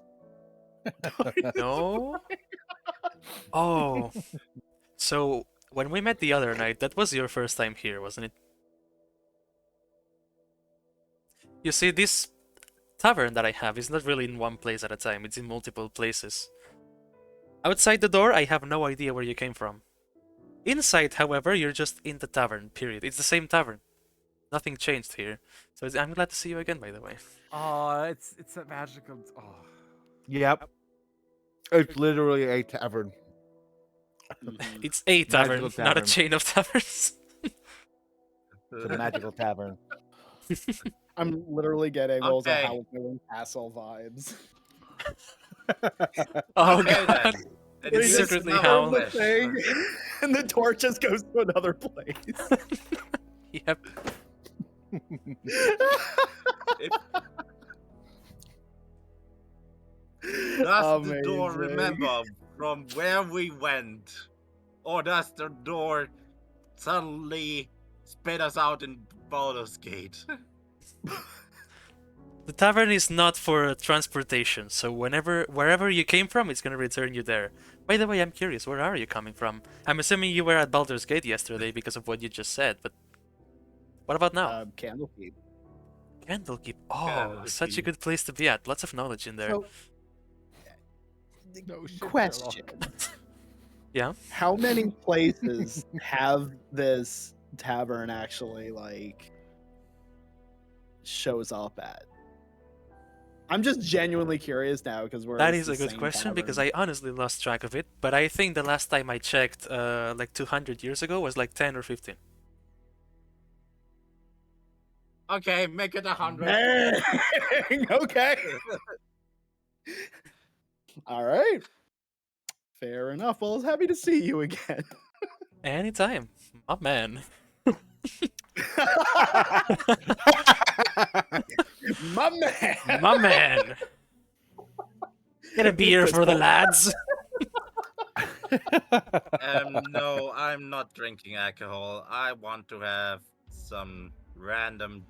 No? Oh. So, when we met the other night, that was your first time here, wasn't it? You see, this tavern that I have is not really in one place at a time, it's in multiple places. Outside the door, I have no idea where you came from. Inside, however, you're just in the tavern, period. It's the same tavern. Nothing changed here. So I'm glad to see you again, by the way. Oh, it's a magical. Oh, Yep. It's literally a tavern. Mhm. It's a tavern, Magical not a tavern. chain of taverns. It's a magical tavern. I'm literally getting those Okay. Howlin' Castle vibes. Oh Okay, god. then. And They It's here's just secretly another Howl. the question. thing, and the door just goes to another place. Yep. Does the door Amazing. remember from where we went? Or does the door suddenly spit us out in Baldur's Gate? The tavern is not for transportation, so wherever you came from, it's gonna return you there. By the way, I'm curious, where are you coming from? I'm assuming you were at Baldur's Gate yesterday because of what you just said, but what about now? Candlekeep. Candlekeep. Oh, such a Candlekeep. good place to be at. Lots of knowledge in there. So, no shit, question: Yeah. how many places have this tavern actually like shows up at? I'm just genuinely curious now because we're. That it's is a the good same question because tavern. I honestly lost track of it, but I think the last time I checked, like 200 years ago, was like 10 or 15. Okay, make it 100. Dang! Okay. All right. Fair enough. Well, I was happy to see you again. Anytime. My man. My man. My man. Get a beer for the lads. No, I'm not drinking alcohol. I want to have some random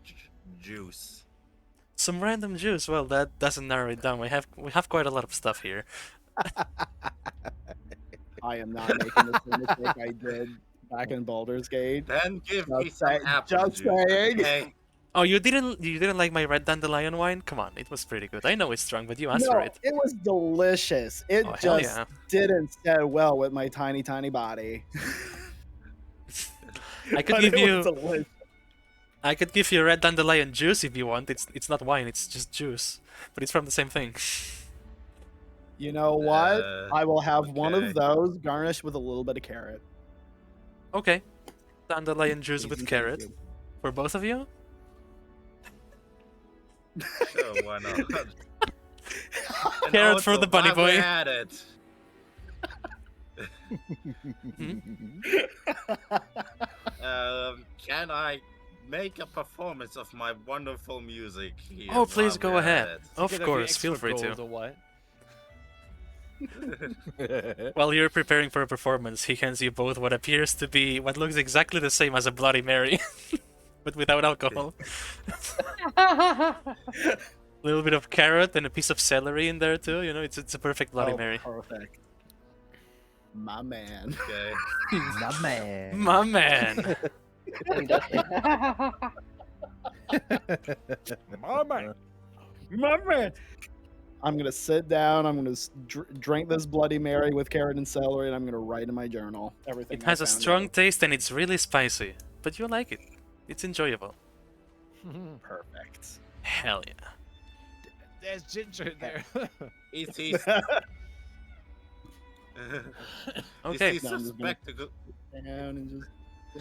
juice. Some random juice. Well, that doesn't narrow it down. We have quite a lot of stuff here. I am not making the same mistake I did back in Baldur's Gate. Then give me Just some say- apple just juice. saying. Okay? Oh, you didn't like my red dandelion wine? Come on, it was pretty good. I know it's strong, but you asked No, for it. it was delicious. It Oh, hell just yeah. didn't set well with my tiny, tiny body. I could But give it you was delicious. I could give you red dandelion juice if you want. It's not wine, it's just juice. But it's from the same thing. You know what? I will have one okay. of those garnished with a little bit of carrot. Okay. Dandelion juice Please with and thank carrot. you. For both of you? Sure, why not? And Carrot for also, the bunny while we're boy. at it, can I make a performance of my wonderful music here? Oh, please while go we're ahead. at Of Get a few course, feel extra free to. gold Or what? it? While you're preparing for a performance, he hands you both what appears to be what looks exactly the same as a Bloody Mary, but without alcohol. A little bit of carrot and a piece of celery in there too. You know, it's a perfect Bloody Oh, Mary. perfect. My man. Okay. My man. My man. My man. My man. I'm gonna sit down. I'm gonna drink this Bloody Mary with carrot and celery, and I'm gonna write in my journal everything. It I has a found strong out. taste and it's really spicy, but you like it. It's enjoyable. Perfect. Hell yeah. There's ginger in there. Is he, Okay. is he No, I'm just gonna- suspected? Down and just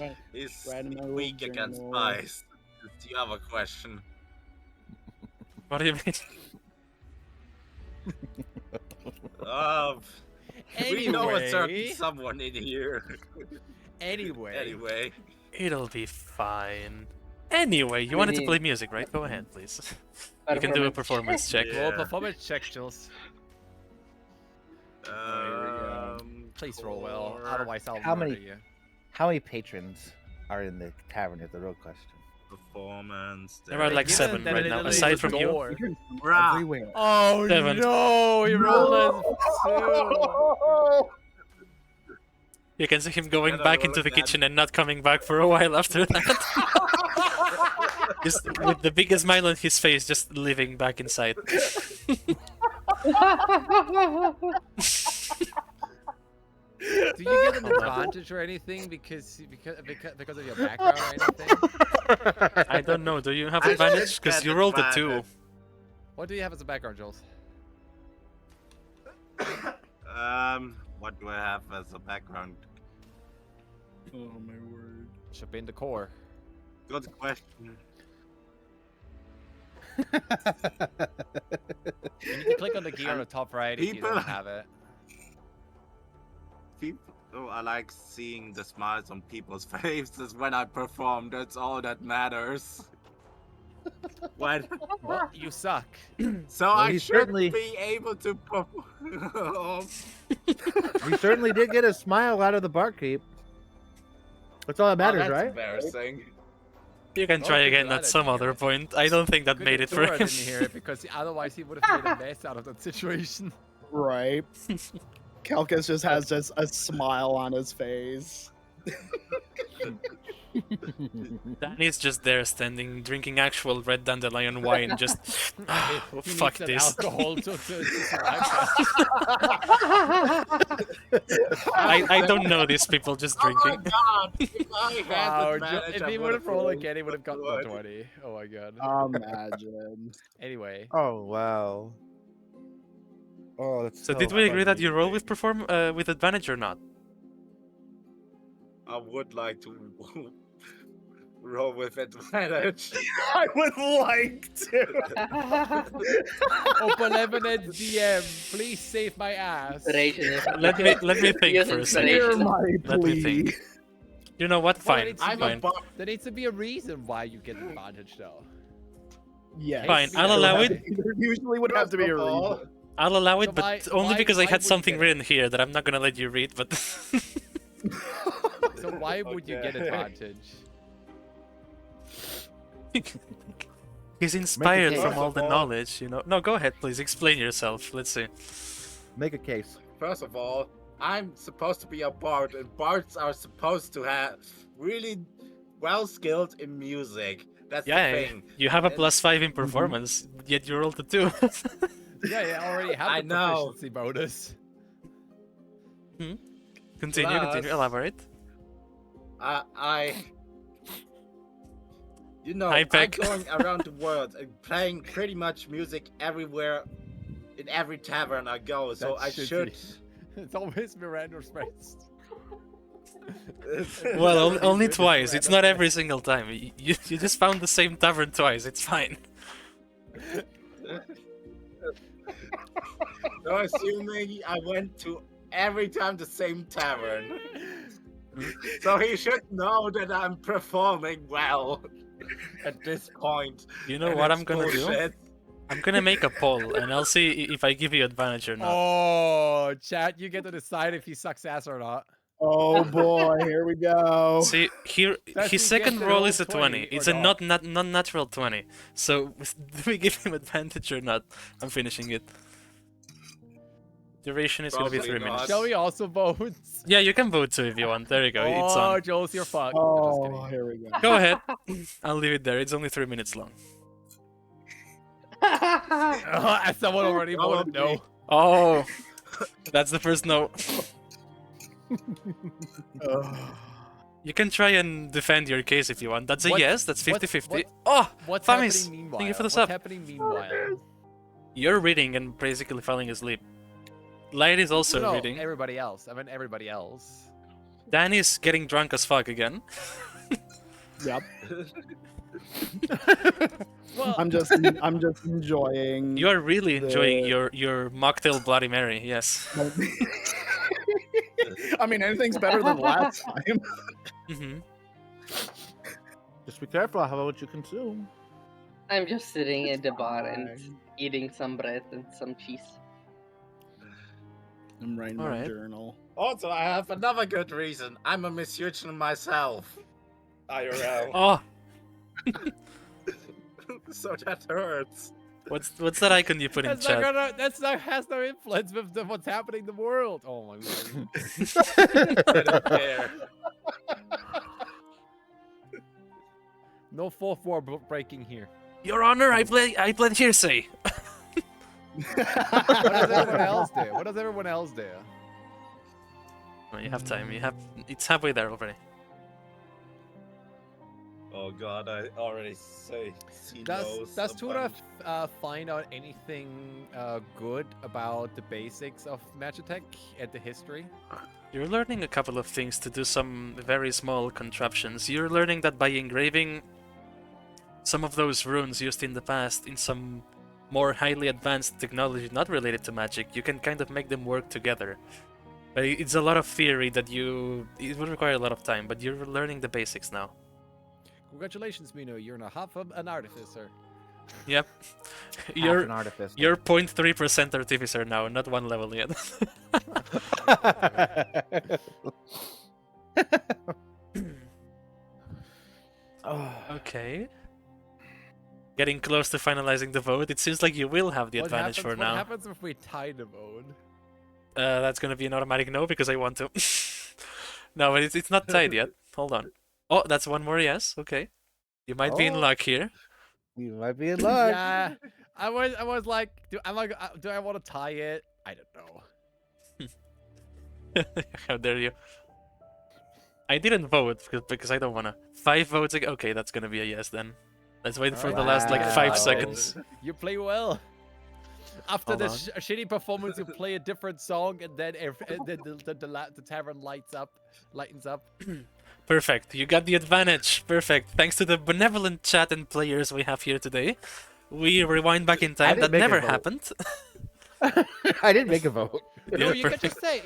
right. Is Right in my he little weak against journal. spice? Is the other question. What do you mean? We know a certain Anyway. someone in here. Anyway. Anyway, It'll be fine. Anyway, you wanted to play music, right? Go ahead, please. You can do a performance check. Yeah. Roll performance check, Jules. Please roll well. for Otherwise, I'll How murder many- you. How many patrons are in the tavern is the real question. performance. There are like Given 7 that right it now, is aside a from you. door- Bruh. Everywhere. Oh 7. no! He rolled a 2. You can see him going Can I back roll into the again? kitchen and not coming back for a while after that. Just with the biggest smile on his face, just living back inside. Do you get an advantage or anything because of your background or anything? I don't know. Do you have I advantage? should Because get you rolled a 2. advantage. What do you have as a background, Jules? What do I have as a background? Oh my word. Should be in the core. Good question. You need to click on the gear on the top right if you People- don't have it. People, I like seeing the smiles on people's faces when I perform. That's all that matters. What? Well, you suck. So Well, I he should certainly- be able to perform. We certainly did get a smile out of the barkeep. That's all that matters, that's right? embarrassing. You can try good again at advantage some here. other point. I don't think that Good made that it for Dora him. didn't hear it because otherwise he would have made a mess out of that situation. Right. Kelkus just has just a smile on his face. Danny's just there standing, drinking actual red dandelion wine, just oh, He fuck needs that this. alcohol to survive that. I don't know these people just drinking. God! If I had Wow, advantage, if I he would have rolled rolled again, he would have gotten good. the 20. Oh my god. Imagine. Anyway, Oh wow. Oh, that's So did we agree that you roll with amazing. with advantage or not? I would like to roll with advantage. I would like to. Open Lemonade DM, please save my ass. Let me think Use for a Hear second. inspiration. my Let me plea. think. You know what? Well, Fine, it's I'm fine. a bar- There needs to be a reason why you get advantage, though. Yes. Fine, I'll I'll allow it. There usually would have to be a First of all, reason. I'll allow it, So but why- only why- because I why had would you something get it? written here that I'm not gonna let you read. But So why would you get Okay. advantage? he's inspired case. from First all of the all- knowledge, you know. No, go ahead, please explain yourself. Let's see. Make a case. First of all, I'm supposed to be a bard, and bards are supposed to have really well skilled in music. That's Yeah, the thing. you have a And- +5 in performance, yet you rolled a 2. Yeah, you already have I the know. proficiency bonus. Continue, Plus- elaborate. You know, Hi, I'm Peck. going around the world and playing pretty much music everywhere, in every tavern I go. So That I should should. be- It's always Miranda's best. Well, Already only good, twice. It's Miranda's not best. every single time. You just found the same tavern twice. It's fine. So assuming I went to every time the same tavern, so he should know that I'm performing well at this point. You know and what it's I'm gonna do? bullshit. I'm gonna make a poll, and I'll see if I give you advantage or not. Oh, chat, you get to decide if he sucks ass or not. Oh boy, here we go. See, here Does his he second get to roll roll is a 20. 20 It's or a non-natural 20. So do we give him advantage or not? I'm finishing it. Duration is gonna be Probably 3 not. minutes. Shall we also vote? Yeah, you can vote too if you want. There you go. It's Oh, on. Jules, you're fucked. Oh, I'm just here we go. Go ahead. I'll leave it there. It's only 3 minutes long. kidding. As someone already voted no. Oh, that's the first no. You can try and defend your case if you want. That's a What- yes. That's what- 50-50. what- Oh, What's Famis, happening meanwhile? thank you for the What's sub. happening meanwhile? You're reading and basically falling asleep. Light is also No, reading. everybody else. I mean, everybody else. Danny's getting drunk as fuck again. Yep. Well, I'm just enjoying. You are really enjoying The- your mocktail Bloody Mary. Yes. I mean, anything's better than last time. hmm Just be careful how much you consume. I'm just sitting at the bar and eating some bread and some cheese. I'm writing All my right. journal. Also, I have another good reason. I'm a musician myself. IRL. Oh, So that hurts. what's that icon you put in that's not chat? gonna. That's not has no influence with what's happening in the world. Oh my god. I don't care. No fourth wall breaking here. Your Honor, I pled hearsay. What does everyone else do? What does everyone else do? Well, you have time. It's halfway there already. Oh god, I already see Does those. Tura find out anything good about the basics of Magitech and the history? You're learning a couple of things to do some very small contraptions. You're learning that by engraving some of those runes used in the past in some more highly advanced technology not related to magic, you can kind of make them work together. But it's a lot of theory that it would require a lot of time, but you're learning the basics now. Congratulations, Mino. You're in a half of an artificer. Yep. Half You're an artificer. you're 0.3% artificer now, not one level yet. Okay. Getting close to finalizing the vote. It seems like you will have the advantage for now. What happens if we tie the vote? That's gonna be an automatic no because I want to. No, but it's not tied yet. Hold on. Oh, that's one more yes. Okay. You might be in Oh. luck here. You might be in luck. Yeah, I was like, do I want to tie it? I don't know. How dare you? I didn't vote because I don't wanna. 5 votes. Okay, that's gonna be a yes then. Let's wait for the last like 5 Wow. seconds. You play well. After Hold the on. shitty performance, you play a different song, and then the tavern lightens up. Perfect. You got the advantage. Perfect. Thanks to the benevolent chat and players we have here today. We rewind back in time. didn't That make a never vote. happened. I didn't make a vote. No, Yeah, you can perfect. just say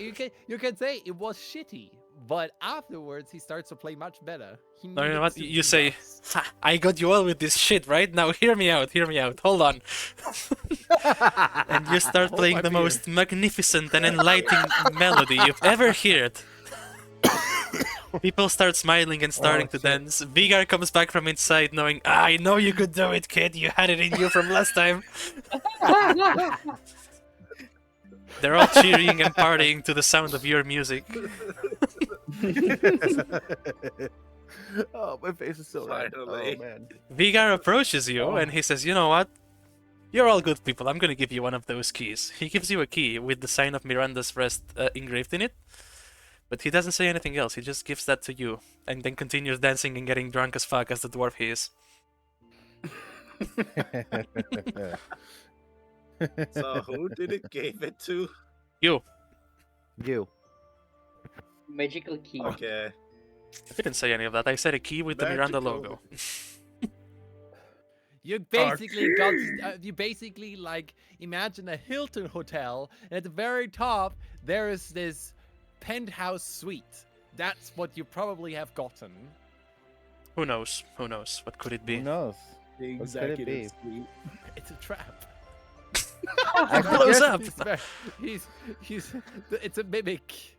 you can say it was shitty, but afterwards he starts to play much better. He No, you know needed what? to You do say, us. ha, I got you all with this shit, right? Now hear me out, hear me out. Hold on. And you start Hold playing my the beer. most magnificent and enlightening melody you've ever heard. People start smiling and starting to shit. dance. Vigar comes back from inside knowing, I know you could do it, kid. You had it in you from last time. They're all cheering and partying to the sound of your music. Oh, my face is so red. Finally. Oh man. Vigar approaches you Oh. and he says, you know what? You're all good people. I'm gonna give you one of those keys. He gives you a key with the sign of Miranda's Rest engraved in it. But he doesn't say anything else. He just gives that to you. And then continues dancing and getting drunk as fuck as the dwarf he is. So who did it give it to? You. You. Magical key. Okay. I didn't say any of that. I said a key with the Miranda Magical. logo. You basically got you basically like imagine a Hilton hotel, and at the very top there is this penthouse suite. That's what you probably have gotten. Who knows? Who knows? What could it be? Who knows? The What could it be? executive suite. It's a trap. Close up! It's a mimic.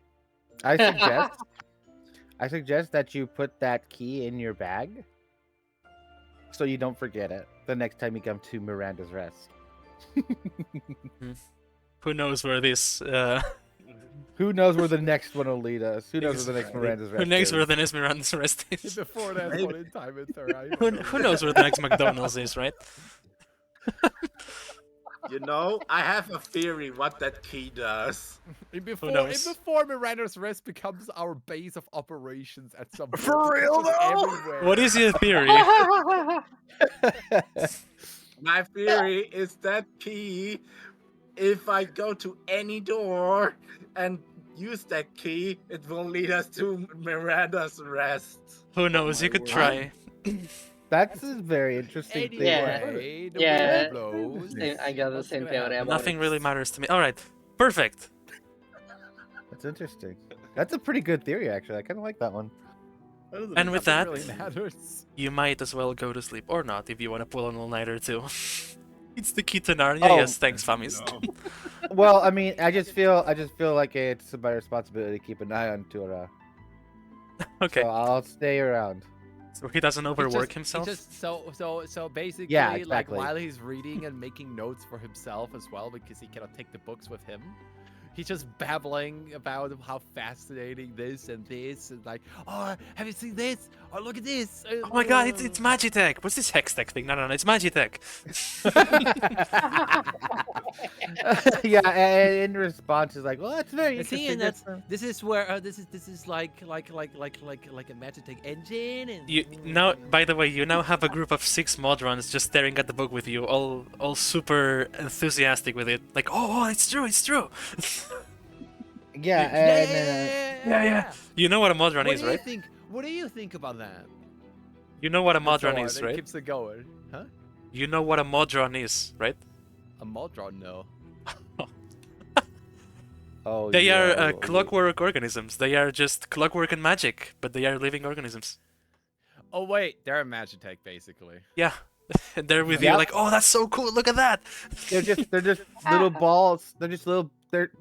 I suggest that you put that key in your bag so you don't forget it the next time you come to Miranda's Rest. Who knows where this Who knows where the next one will lead us? Who knows where the next Exactly. Miranda's Rest who knows is? where the next Miranda's Rest is? Before that Maybe. one in time in Therion. Who knows where the next McDonald's is, right? You know, I have a theory what that key does. knows? Before Miranda's Rest becomes our base of operations at some point. For It's real, just though? everywhere. What is your theory? My theory is that key, if I go to any door and use that key, it will lead us to Miranda's Rest. Who knows? You my could word. try. That's a very interesting thing. Anyway, the Yeah. wind blows. I got the What's same gonna theory happen? about Nothing it. really matters to me. Alright. Perfect. That's interesting. That's a pretty good theory, actually. I kind of like that one. And with that, Nothing really matters. you might as well go to sleep. Or not, if you want to pull an all-nighter too. It's the key to Narnia. Oh. Yes, thanks, Famis. No. Well, I mean, I just feel like it's my responsibility to keep an eye on Tura. Okay, So I'll stay around. so he doesn't overwork He himself. just so basically, Yeah, like exactly. while he's reading and making notes for himself as well, because he cannot take the books with him, He's just babbling about how fascinating this and like, oh, have you seen this? Oh, look at this. Oh my god, it's Magitech. What's this Hextech thing? No, it's Magitech. Yeah, and in response is like, well, that's very You see, interesting. and that's that's- this is where this is like a Magitech engine and You now, by the way, you now have a group of 6 Modrons just staring at the book with you, all super enthusiastic with it. Like, oh, it's true, it's true. yeah, and, Yeah. You know what a Modron What is, do you right? think? What do you think about that? You know what a And so Modron on, is, it right? keeps it going, huh? You know what a Modron is, right? A Modron, no. oh, They yeah, are well, clockwork organisms. They are just clockwork and magic, but they are living organisms. Oh wait, they're a Magitech basically. Yeah. They're with you Yep. like, oh, that's so cool, look at that. they're just little balls. They're just little.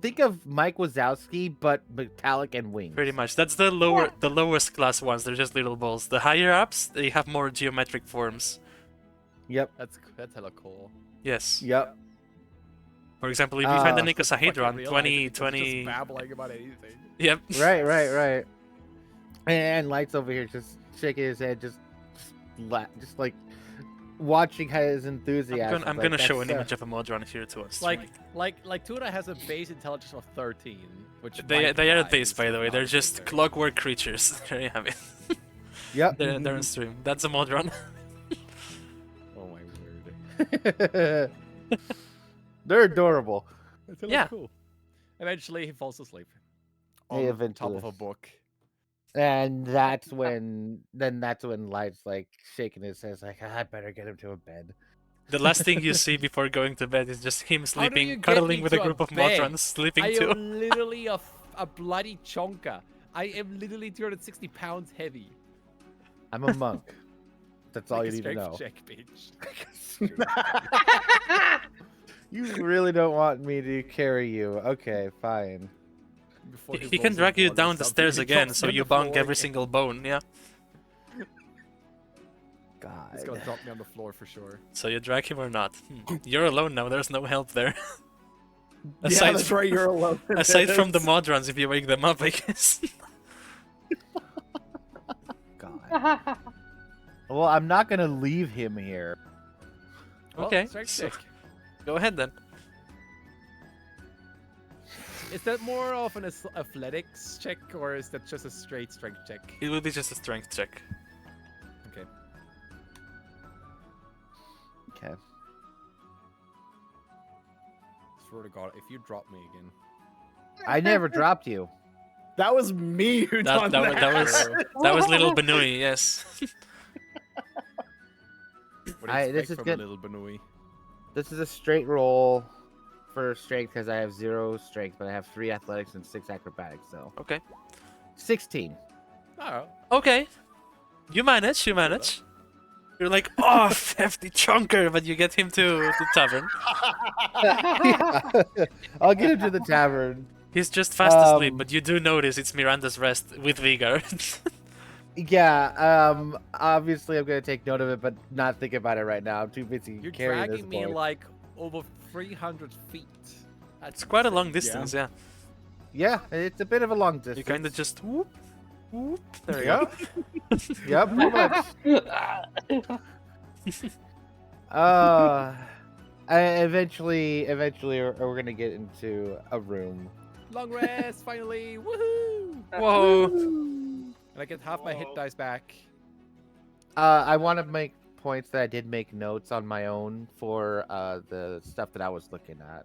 Think of Mike Wazowski, but metallic and wings. Pretty much. That's the lowest class ones. They're just little balls. The higher ups, they have more geometric forms. Yep. That's hella cool. Yes. Yep. For example, if you find an Fucking icosahedron, 20, Just 20... babbling about anything. Yep. Right. And Light's over here just shaking his head, just like watching his enthusiasm. I'm gonna show an image of a Modron here to us. Like Tuna has a base intelligence of 13, which They might are rise, this, by the way. but They're not just bigger. clockwork creatures. There you have it. Yep. They're on stream. That's a Modron. Oh my word. They're adorable. That's hella Yeah. cool. Eventually, he falls asleep. He On top eventually- of a book. And that's when Light's like shaking his head, like, I better get him to a bed. The last thing you see before going to bed is just him How do you sleeping, get cuddling me with a to a group of bed? Modrons, sleeping I too. am literally a bloody chonka. I am literally 260 pounds heavy. I'm a monk. That's all Make you a need to strength know. check, bitch. You really don't want me to carry you. Okay, fine. Before He rolls can drag you overboard or down the something, stairs he again, drops so me on you the bunk floor every again. single bone, yeah. God. He's gonna drop me on the floor for sure. So you drag him or not? You're alone now, there's no help there. Yeah, aside that's from, right. You're alone. in aside from the this. Modrons, if you wake them up, I guess. God. Well, I'm not gonna leave him here. Well, Okay, strength so- check. Go ahead then. Is that more of an athletics check or is that just a straight strength check? It will be just a strength check. Okay. Okay. Swear to God, if you drop me again. I never dropped you. That was me who That, done that, that. wa- that was that was little Benui, yes. What do you This expect is from good. a little Benui? This is a straight roll for strength because I have 0 strength, but I have 3 athletics and 6 acrobatics. So Okay. 16. Oh, Okay. You manage. You're like, oh, hefty chunker, but you get him to the tavern. I'll get him to the tavern. He's just fast asleep, Um, but you do notice it's Miranda's rest with Vigor. Yeah. Obviously, I'm gonna take note of it, but not think about it right now. I'm too busy you're carrying this dragging me boy. like over 300 feet. It's quite a insane. long distance, yeah. Yeah, it's a bit of a long distance. You kind of just whoop, whoop. There you Yep. go. Yep. Pretty much. Eventually, we're gonna get into a room. Long rest, finally! Woohoo! Whoa. And I get half my hit Whoa. dice back. I want to make points that I did make notes on my own for the stuff that I was looking at.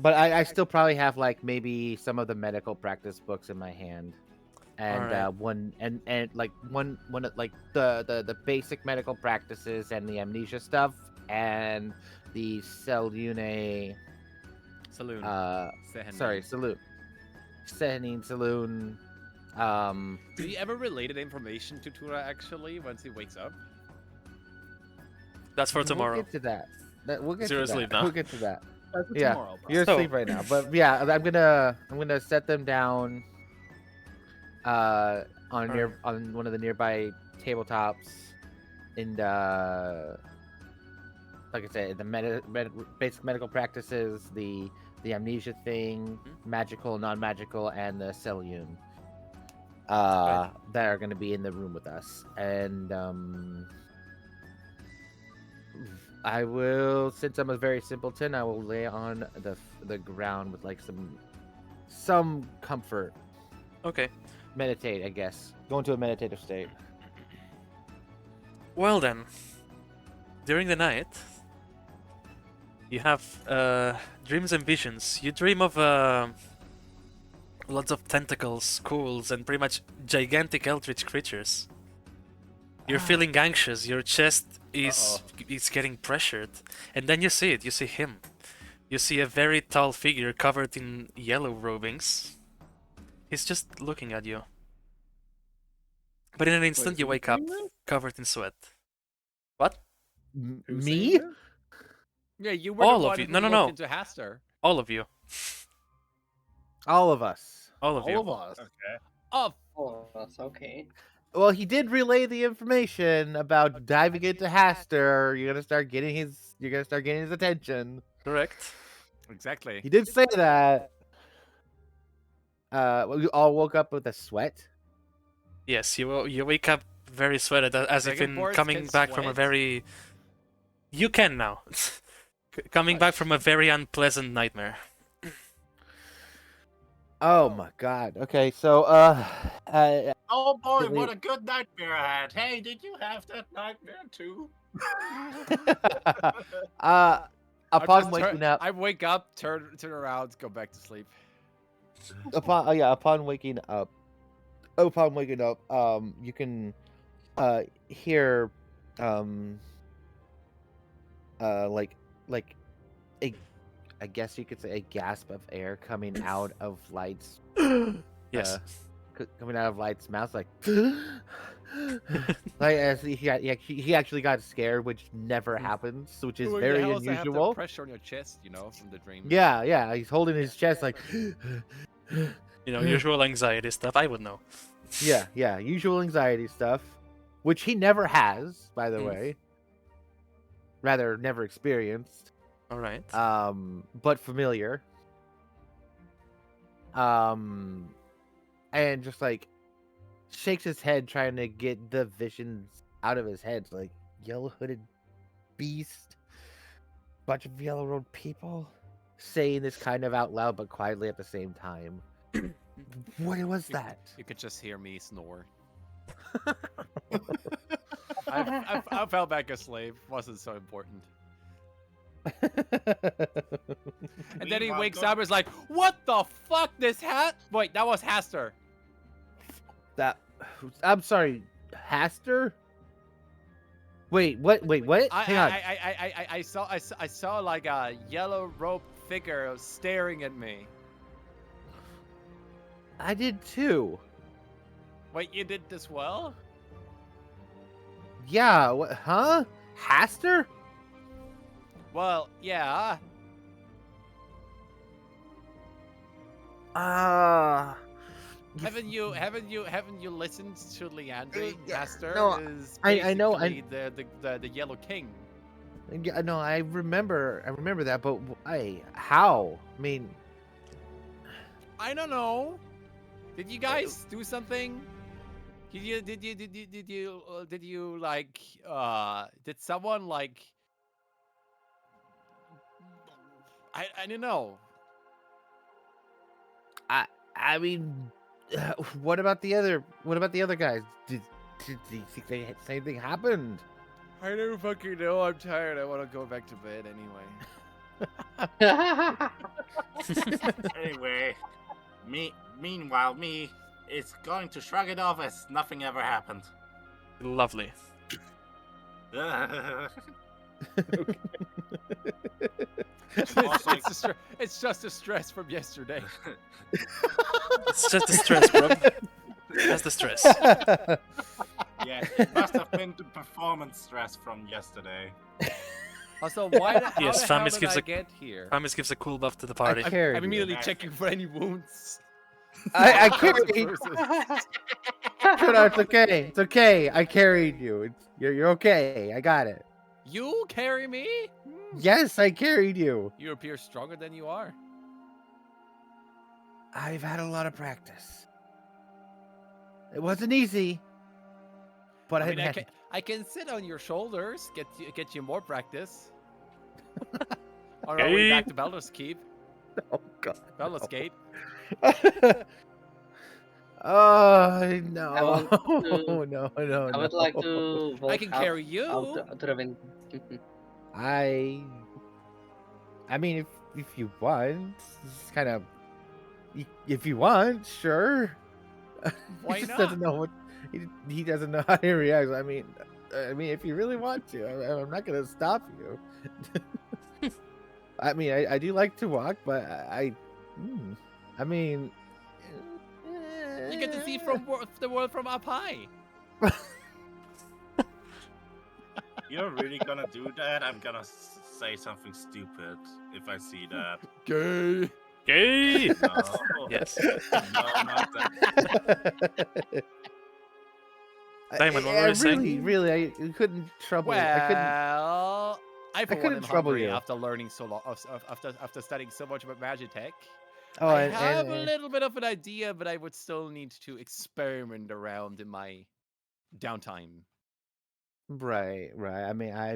But I still probably have like maybe some of the medical practice books in my hand, and Alright. one like one like the basic medical practices and the amnesia stuff and the Selune Saloon. sorry Sehanine Saloon. Do you ever related information to Tura actually once he wakes up? That's for tomorrow. We'll get to that. We'll get Zero to sleep that. now. We'll get to that. That's for Yeah, tomorrow, bro. You're So- asleep right now, but yeah, I'm gonna set them down on one of the nearby tabletops, and like I said, the basic medical practices, the amnesia thing, magical, non-magical, and the Celyune. That are going to be in the room with us, and I will, since I'm a very simpleton, I will lay on the ground with like some comfort. Okay. Meditate, I guess. Go into a meditative state. Well then, during the night, you have dreams and visions. You dream of lots of tentacles, skulls, and pretty much gigantic eldritch creatures. You're feeling anxious. Your chest is getting pressured, and then you see it. You see him. You see a very tall figure covered in yellow robings. He's just looking at you. But in an instant, you wake up covered in sweat. What? Me? Yeah, you were All the of one you. who No, no, looked no. into Haster. All of you. All of us. All of you. All of us. Okay. Oh, Oh, that's okay. Well, he did relay the information about diving into Haster. You're gonna start getting his attention. Correct. exactly. He did say that. We all woke up with a sweat. Yes, you wake up very sweated, as if in Dragonborns coming can back from a sweat. very. You can now. Coming back from a very unpleasant nightmare. Oh my god. Okay, so Oh boy, Did we- what a good nightmare I had. Hey, did you have that nightmare too? upon waking up, I wake up, turn around, go back to sleep. upon waking up, you can hear like a, I guess you could say, a gasp of air coming out of Light's Yes. coming out of Light's mouth, like like as he actually got scared, which never happens, which is Well, very you also have the unusual. pressure on your chest, from the dream. Yeah, he's holding his chest like Usual anxiety stuff. I would know. yeah, usual anxiety stuff, which he never has, by the way. Rather, never experienced. All right. But familiar. And just like shakes his head, trying to get the visions out of his head. Like, yellow hooded beast, bunch of yellow robed people, saying this kind of out loud but quietly at the same time. What was that? You could just hear me snore. I fell back asleep. Wasn't so important. And then he Meanwhile, wakes go- up and is like, "What the fuck? This hat? Wait, that was Haster." That I'm sorry, Haster. Wait, what? Hang on. I saw like a yellow robe figure staring at me. I did too. Wait, you did this well? Yeah. What? Huh? Haster? Well, yeah. Haven't you listened to Leandri? Haster no, is I know, basically the Yellow King. Yeah, no, I remember that, but how? I mean, I don't know. Did you guys do something? Did you like did someone like I don't know. I mean, what about the other guys? Did you think anything happened? I don't fucking know. I'm tired. I want to go back to bed anyway. Anyway, meanwhile, me is going to shrug it off as nothing ever happened. Lovely. It's just a stress from yesterday. It's just the stress, bro. That's the stress. Yeah, it must have been the performance stress from yesterday. Also, why the, Yes, how the hell Famis did gives I a- get here? Famis gives a cool buff to the party. carried I'm you. immediately checking for any wounds. I carried you. No, it's okay. It's okay. I carried you. You're okay. I got it. You carry me? Yes, I carried you. You appear stronger than you are. I've had a lot of practice. It wasn't easy, but I I mean, managed. I can sit on your shoulders, get you more practice. On our way back to Baldur's Keep, Oh God. Baldur's Gate. Oh no! I want to. No! I would like to I walk can up carry you. out to the window. I mean, if you want, it's kind of. If you want, sure. Why he just not? doesn't know what he doesn't know how to react. I mean, if you really want to, I'm not gonna stop you. I mean, I do like to walk, but I mean, You get to see the world from up high. You're really gonna do that? I'm gonna say something stupid if I see that. Gay. Gay! No. Yes. No, not that. Diamond, what were you saying? Really, I couldn't trouble. Well, I for one couldn't am trouble hungry you. after learning so long, after studying so much about Magitech. Oh, I and, have and, a little bit of an idea, but I would still need to experiment around in my downtime. right. I mean, I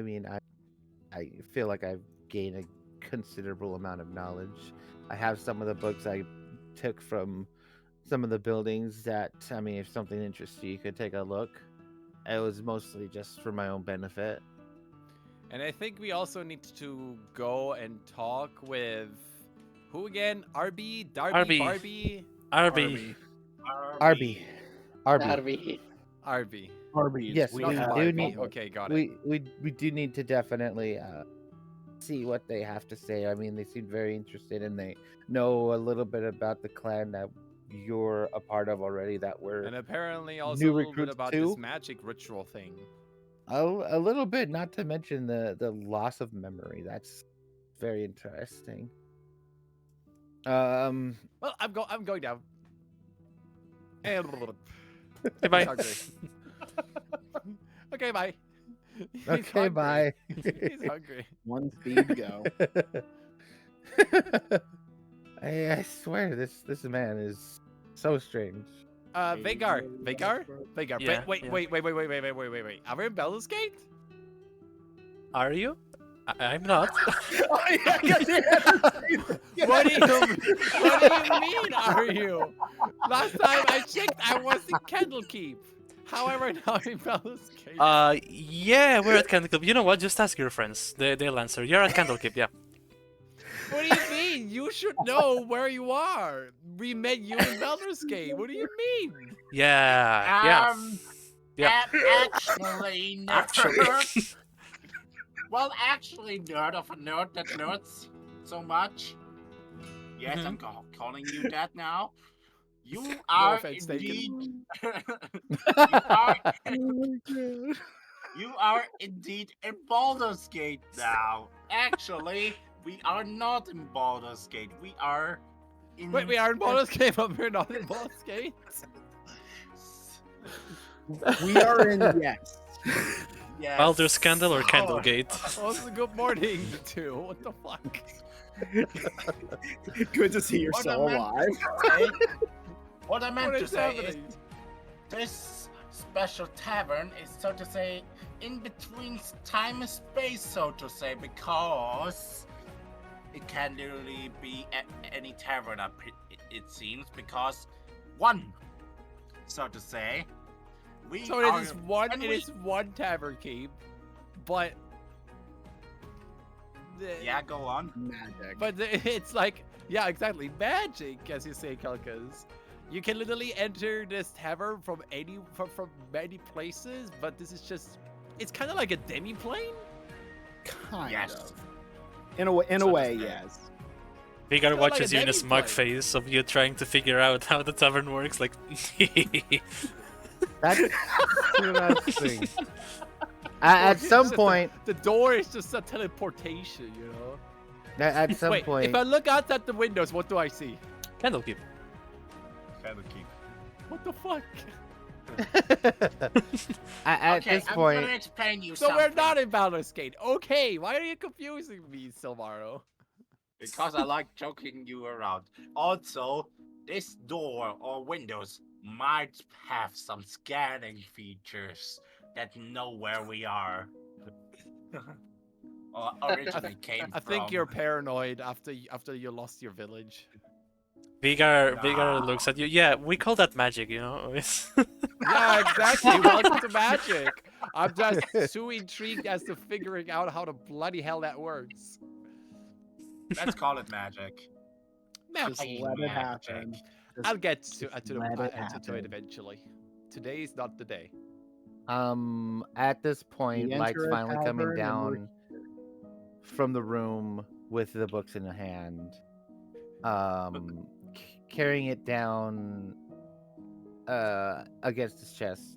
feel like I've gained a considerable amount of knowledge. I have some of the books I took from some of the buildings that, I mean, if something interests you could take a look. It was mostly just for my own benefit. And I think we also need to go and talk with who again? RB, Darby, RB. Barbie, Arby. Darby. RB. Arby's. Yes, we we have do it. need- Okay, got it. We do need to definitely see what they have to say. I mean, they seem very interested and they know a little bit about the clan that you're a part of already, that we're And apparently also new a little bit recruits about too? this magic ritual thing. a little bit, not to mention the loss of memory. That's very interesting. Well, I'm going down. And Hey, bye. He's hungry. Okay, bye. He's Okay, hungry. bye. He's hungry. One speed go. I swear this man is so strange. Vagar. Yeah, Wait. yeah. Are we in Baldur's Gate? Are you? I'm not. Oh, yeah, yeah. What do you mean, are you? Last time I checked, I was in Candlekeep. However, now I'm in Baldur's Gate. Yeah, we're at Candlekeep. You know what? Just ask your friends. They'll answer. You're at Candlekeep, yeah. What do you mean? You should know where you are. We met you in Baldur's Gate. What do you mean? Yeah. Yeah. Actually, nerd. Actually. Well, actually, nerd of a nerd that nerds so much. Yes, I'm calling you that now. You are offense taken. indeed. You are indeed in Baldur's Gate now. Actually, we are not in Baldur's Gate. We are in. Wait, we are in Baldur's Gate, but we're not in Baldur's Gate. We are in yes. Yes. Baldur's Candle or Candlegate? Also, good morning, you two. What the fuck? Good to see you're What still I meant alive. to say- What I meant What to is say is happening? this special tavern is, so to say, in between time and space, so to say, because it can literally be any tavern, it seems, because one, so to say, we So are, it is one. and It we- is one tavern keep, but Yeah, go on. Magic. it's like, yeah, exactly, magic, as you say, Kelkas. You can literally enter this tavern from many places, but this is just, it's kind of like a demi-plane. kind Yes. of. In a way, So to say. yes. Vigar Kinda like watches a you in a demi smug play. face of you trying to figure out how the tavern works, like... That's interesting. At It's some just point, the door is just a teleportation, you know. at some Wait, point, if I look out at the windows, what do I see? Candlekeep. Kind of keep. What the fuck? At Okay, this I'm point, gonna explain you So something. we're not in Baldur's Gate. Okay, why are you confusing me, Silmaro? Because I like joking you around. Also, this door or windows might have some scanning features that know where we are. Or originally came I from. think you're paranoid after you lost your village. Vigar Nah. looks at you. Yeah, we call that magic, you know. It's Yeah, exactly. Welcome to magic. I'm just too intrigued as to figuring out how the bloody hell that works. Let's call it magic. Just Hey, let it magic. happen. Just I'll get to let it to it happen. eventually. Today is not the day. at this point, We lights enter a finally coming tavern and we're down from the room with the books in hand. Carrying it down against his chest.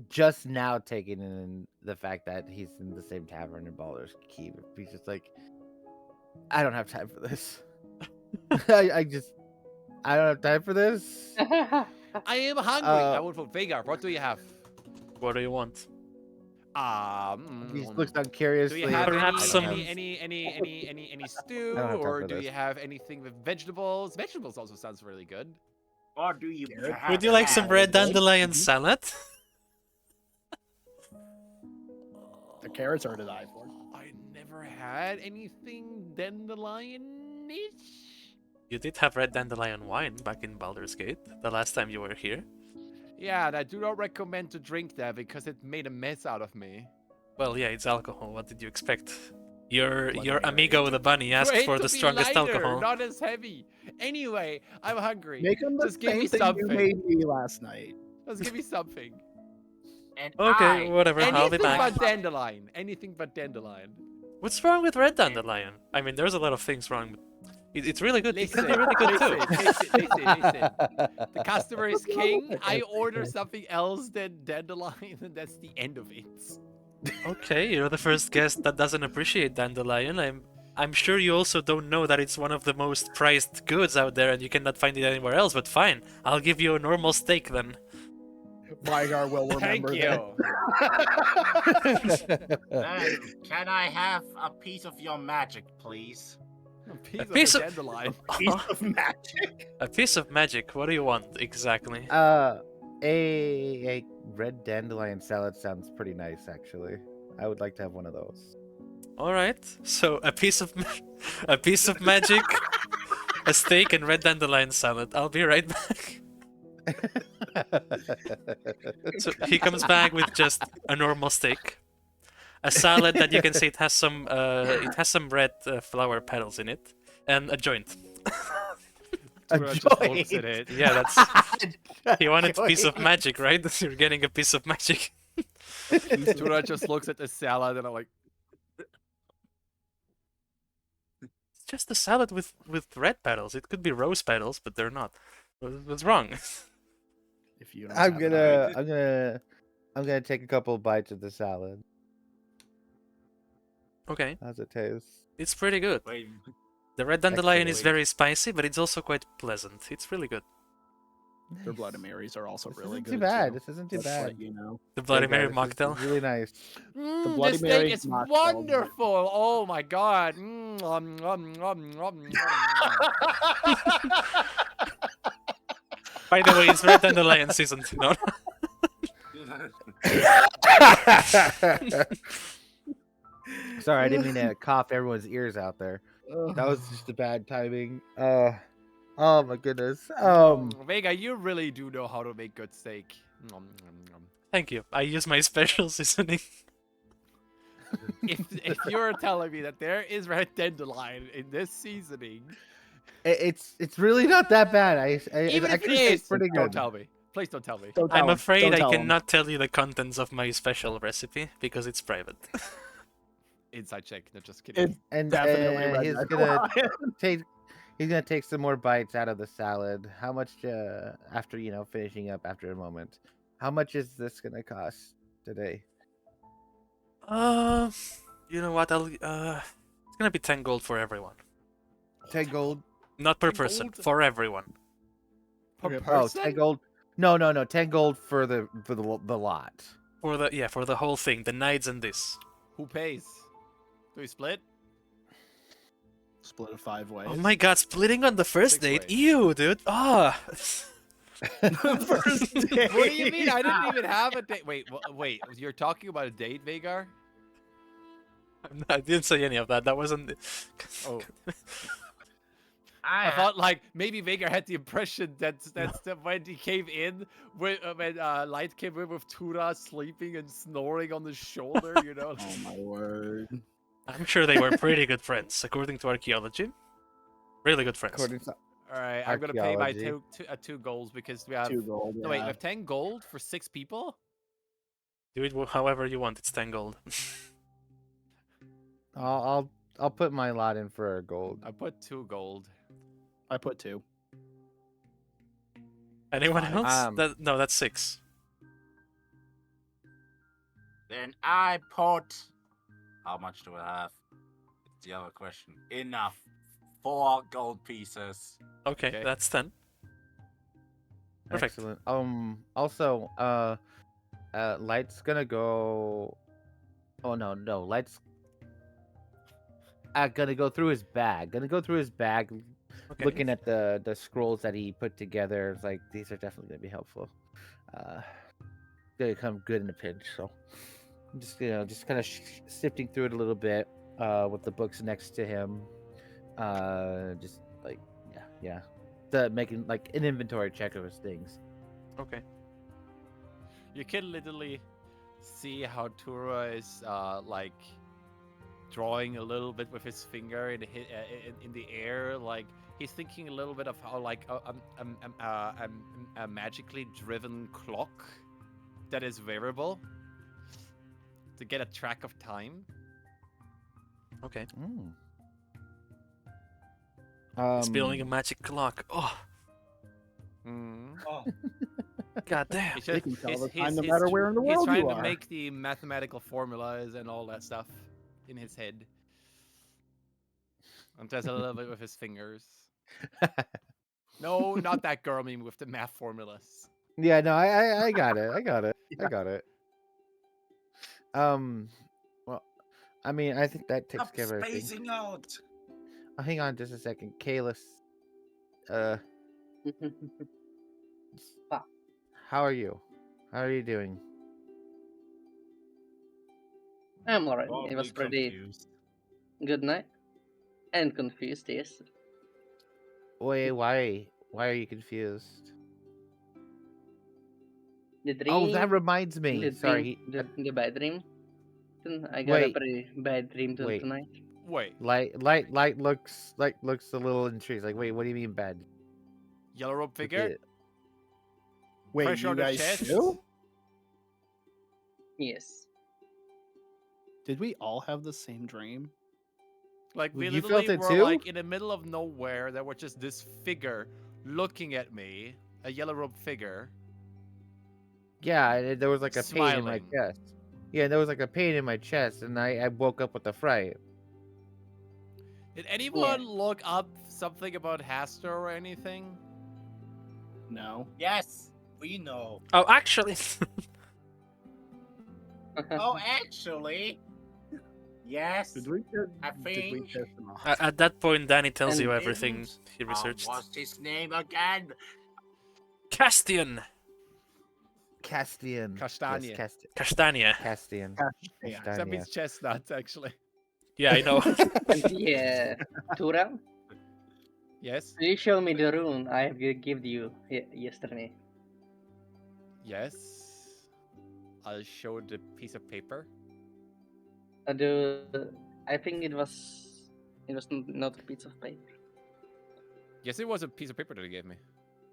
Just now taking in the fact that he's in the same tavern in Baldur's Keep. He's just like, I don't have time for this. I don't have time for this. I am hungry. I Uh, would for Vagar. What do you have? what do you want? He just looks down Do curiously. you have Perhaps some- any stew, I don't have time or for do this. you have anything with vegetables? Vegetables also sounds really good. Or do you Garrett, perhaps Would you like some have- red dandelion salad? The carrots are to die for. I never had anything dandelion-ish. You did have red dandelion wine back in Baldur's Gate the last time you were here. Yeah, and I do not recommend to drink that because it made a mess out of me. Well, yeah, it's alcohol. What did you expect? Your Bloody your Mary. amigo the bunny asked Wait for to the be strongest lighter, alcohol. not as heavy. Anyway, I'm hungry. Make them the Just give same me thing something. you made me last night. Just give me something. And Okay, whatever. I'll be Anything back. but dandelion. Anything but dandelion. What's wrong with red dandelion? I mean, there's a lot of things wrong. It's really good. It Listen, can be really good too. listen. The customer is king. I order something else than dandelion, and that's the end of it. Okay, you're the first guest that doesn't appreciate dandelion. I'm sure you also don't know that it's one of the most prized goods out there and you cannot find it anywhere else, but fine. I'll give you a normal steak then. Vygar will Thank remember you. Then, can I have a piece of your magic, please? A piece, piece of of- the dandelion. that. Piece of magic. A piece of magic. What do you want exactly? A red dandelion salad sounds pretty nice, actually. I would like to have one of those. All right. So a piece of a piece of magic, a steak, and red dandelion salad. I'll be right back. So he comes back with just a normal steak, a salad that you can see it has some red flower petals in it, and a joint. A Tura just looks at joint. it. Yeah, that's. He wanted a piece of Joint. magic, right? You're getting a piece of magic. Tura just looks at the salad and I'm like, It's just a salad with red petals. It could be rose petals, but they're not. What's wrong? If you don't I'm have it, I'm gonna take a couple bites of the salad. Okay, How's it taste? it's pretty good. Wait, The red dandelion is wait. very spicy, but it's also quite pleasant. It's really good. their Bloody Marys are also This really isn't good. too bad. too. This isn't too Just bad. let you know. The Bloody Hey, Mary guys, this is mocktail. really nice. Bloody this steak Mary is mocktail. wonderful. Oh my god. By the way, it's red dandelion season 2. No? Sorry, I didn't mean to cough everyone's ears out there. That was just a bad timing. Oh my goodness. Vega, you really do know how to make good steak. Thank you. I use my special seasoning. If you're telling me that there is red dandelion in this seasoning, It's really not that bad. even if it actually tastes is, pretty don't good. tell me. Please don't tell me. Don't tell I'm him. afraid Don't I tell him. cannot tell you the contents of my special recipe because it's private. Inside check. No, just kidding. It's And definitely red he's dandelion. gonna take he's gonna take some more bites out of the salad. How much after finishing up after a moment? How much is this gonna cost today? You know what? It's gonna be 10 gold for everyone. 10 gold. Not per 10 person, gold? for everyone. Per Okay. Oh, person? 10 gold. No, 10 gold for the lot. For the whole thing, the knights and this. Who pays? Do we split? Split it 5 ways. Oh my god, splitting on the first 6 date? ways. Ew, dude. Ah. First date. What do you mean? I didn't even have a date. Wait, wait. You're talking about a date, Vagar? I didn't say any of that. That wasn't. Oh. I thought like maybe Vagar had the impression that when he came in, when Light came in with Tura sleeping and snoring on his shoulder, you know. Oh my word. I'm sure they were pretty good friends, according to archaeology. Really good friends. According to All right, I'm gonna pay my Archaeology. two golds because we have. 2 gold. No, wait, we yeah. have 10 gold for 6 people. Do it however you want. It's 10 gold. I'll put my lot in for a gold. I put 2 gold. I put 2. Anyone Fine. else? No, that's 6. Then I put. How much do I have? It's the other question. Enough. 4 gold pieces. Okay, Okay. that's 10. Perfect. Excellent. Also, Light's gonna go. Oh no, Light's gonna go through his bag. Okay. Looking at the scrolls that he put together. It's like these are definitely gonna be helpful. Gonna come good in a pinch. So, I'm just kind of sifting through it a little bit. With the books next to him. Just like yeah. Making like an inventory check of his things. Okay. You can literally see how Tura is like drawing a little bit with his finger in the air, like he's thinking a little bit of how like a magically driven clock that is variable to get a track of time. Okay. It's building a magic clock. Oh, Oh, god damn. He's They just- can tell he's- the time he's- no he's matter tr- where in the He's world trying you to are. make the mathematical formulas and all that stuff in his head. And does a little bit with his fingers. No, not that girl meme with the math formulas. Yeah, no, I got it. I got it. Well, I mean, I think that takes stop care of everything. spacing out. Hang on just a second. Kalis, how are you? How are you doing? I'm alright. It Probably was pretty confused. good night. And confused, yes. Wait, why? Why are you confused? The dream. Oh, that reminds me. the Sorry, dream, the bad dream. I got a Wait. pretty bad dream Wait. tonight. Wait, Light looks a little intrigued. Like, wait, what do you mean bad? yellow rope Look figure? at it. Wait, Pressure you on the guys chest? too? Yes. Did we all have the same dream? Like we You felt literally it were too? like in the middle of nowhere. There was just this figure looking at me, a yellow robe figure. Yeah, there was like a pain in my Smiling. chest. Yeah, there was like a pain in my chest, and I woke up with a fright. Did anyone look up something about Hastur or anything? No. Yes, we know. Oh, actually. Oh, actually. Yes. Did we get, I did we think- piss him off? At that point, Danny tells And- you everything And, he researched. What's his name again? Castian! Castian. Castagna. Yes, Castania. Castian. Yeah. That Castagna. means chestnut, actually. Yeah, I know. Yeah. Tura, Yes. will you show me the rune I have given you yesterday? Yes. I'll show the piece of paper. I think it was not a piece of paper. Yes, it was a piece of paper that he gave me.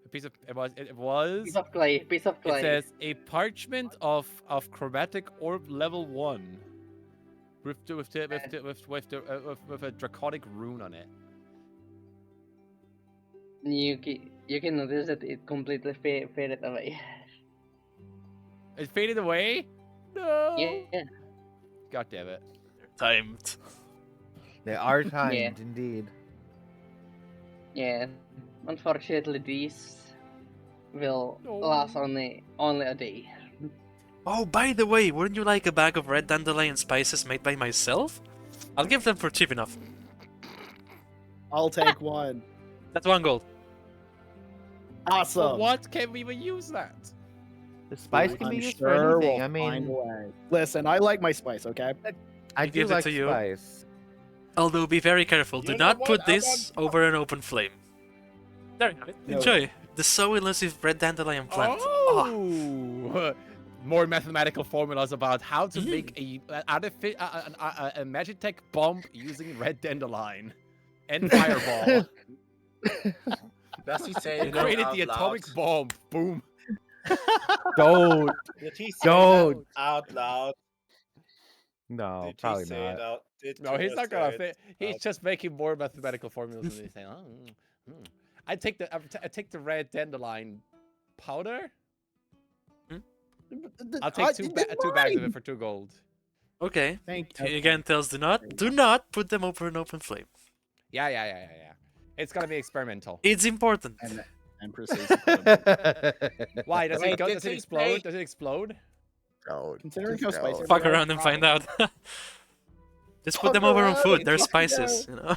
A piece of it was. Piece of clay. Piece of It clay. says a parchment of chromatic orb level 1 with a draconic rune on it. You can notice that it completely faded away. It faded away? No. Yeah. God damn it. Timed. They are timed, indeed. Yeah. Unfortunately, these will No. last only a day. Oh, by the way, wouldn't you like a bag of red dandelion spices made by myself? I'll give them for cheap enough. I'll take one. That's 1 gold. For Awesome. what can we even use that? The spice can I'm be used sure for anything. we'll I find a mean, way. Listen, I like my spice, okay? I He do gives it like to you. spice. Although be very careful, do You know not what? put I this want- over an open flame. There you have it. No. Enjoy. The so elusive red dandelion plant. Ah. Oh! More mathematical formulas about how to Mm. make a Magitech bomb using red dandelion and fireball. Does he say You it know- Created out the atomic loud? bomb. Boom. Don't. Did he say Don't. it out loud? No, Did probably he say not. it out? Did No, he's Kira not gonna say fit. it He's out? just making more mathematical formulas and he's saying, I take the red dandelion powder. I'll take two bags of it for 2 gold. Okay. Thank He you. again tells do not put them over an open flame. Yeah. It's gonna be experimental. It's important. And proceeds. Why does Wait, it go? did Does it he explode? say- Does it explode? Don't. Considering Just how spicy don't. Fuck they are, around and find out. Just put Fuck them over on around food. and They're find spices, you know.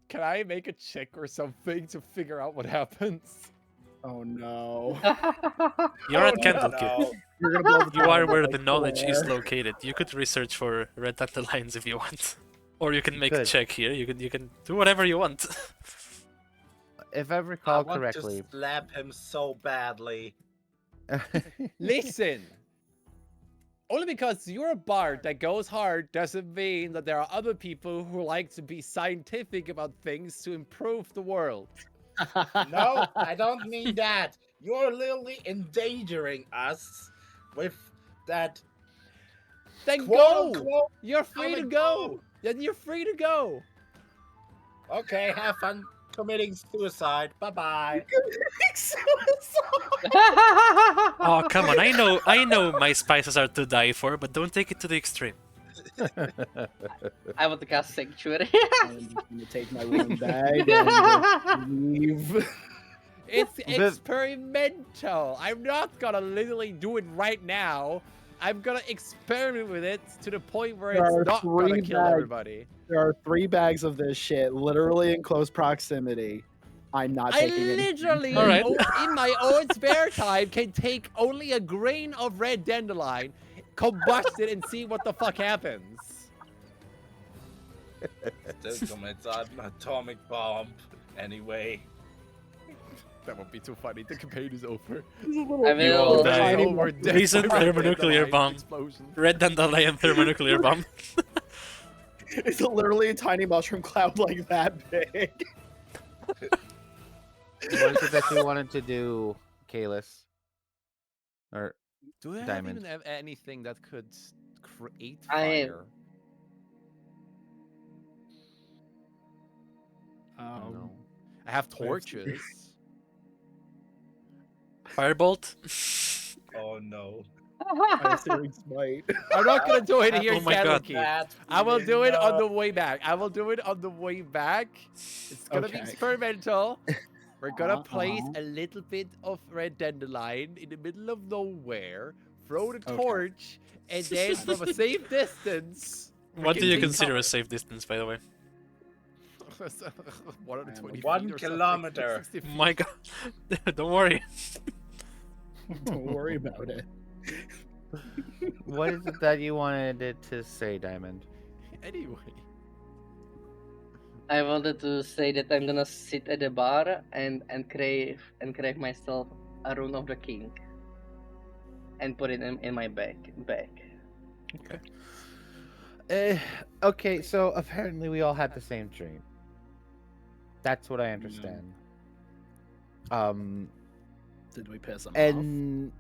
Can I make a check or something to figure out what happens? Oh no. You're at Oh, Candlekeep. no. You're gonna blow the You are town, where I the knowledge is swear. located. You could research for red dandelions if you want, or you can make a could. check here. You can do whatever you want. If I I recall want correctly, to slap him so badly. Listen. Only because you're a bard that goes hard doesn't mean that there are other people who like to be scientific about things to improve the world. No, I don't mean that. You're literally endangering us with that Then quote go! unquote. You're free to atomic go! bomb. Then you're free to go! Okay, have fun committing suicide. Bye bye. Oh come on! I know my spices are to die for, but don't take it to the extreme. I want to cast Sanctuary. I'm just gonna take my one bag and leave. It's But- experimental. I'm not gonna literally do it right now. I'm gonna experiment with it to the point where There are it's not gonna 3 kill bags. everybody. There are 3 bags of this shit literally in close proximity. I'm not I taking it. literally, All right. in my own spare time, can take only a grain of red dandelion, combust it, and see what the fuck happens. Still commits an atomic bomb. Anyway. That would be too funny. The campaign is over. I will. die. Oh, we're dead Recent by red thermonuclear dandelion bomb. explosion. Red dandelion thermonuclear bomb. It's literally a tiny mushroom cloud like that big. what is it that you wanted to do, Kalis? Or Do I Diamond. even have anything that could create I- fire? No. I have torches. Firebolt. Oh no. I have Searing Smite. I'm not gonna do it here Oh in my God. Candlekeep. I will do it on the way back. I will do it on the way back. It's gonna be Okay. experimental. We're gonna Uh-huh, place uh-huh. a little bit of red dandelion in the middle of nowhere, throw the Okay. torch, and then from a safe distance. What do you freaking consider cover- a safe distance, by the way? 120 feet 1 or something. kilometer. 60 feet. My God, don't worry. Don't worry about it. what is it that you wanted it to say, Diamond? Anyway. I wanted to say that I'm gonna sit at the bar and crave myself a rune of the king, and put it in my bag. Okay, so apparently we all had the same dream. That's what I understand. Did we piss him off? And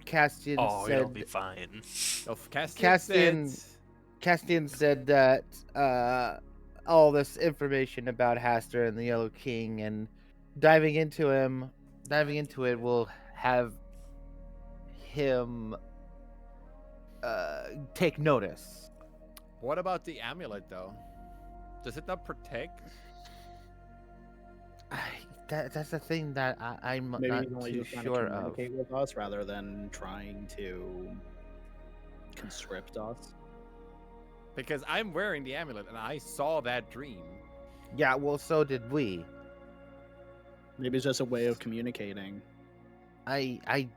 Castian Oh, said it'll be fine. Of Castian said that all this information about Haster and the Yellow King and diving into it will have him take notice. What about the amulet, though? Does it not protect? that's the thing that I'm Maybe not he's only too just trying to sure of. communicate with us rather than trying to conscript us. Because I'm wearing the amulet and I saw that dream. Yeah, well, so did we. Maybe it's just a way of communicating. I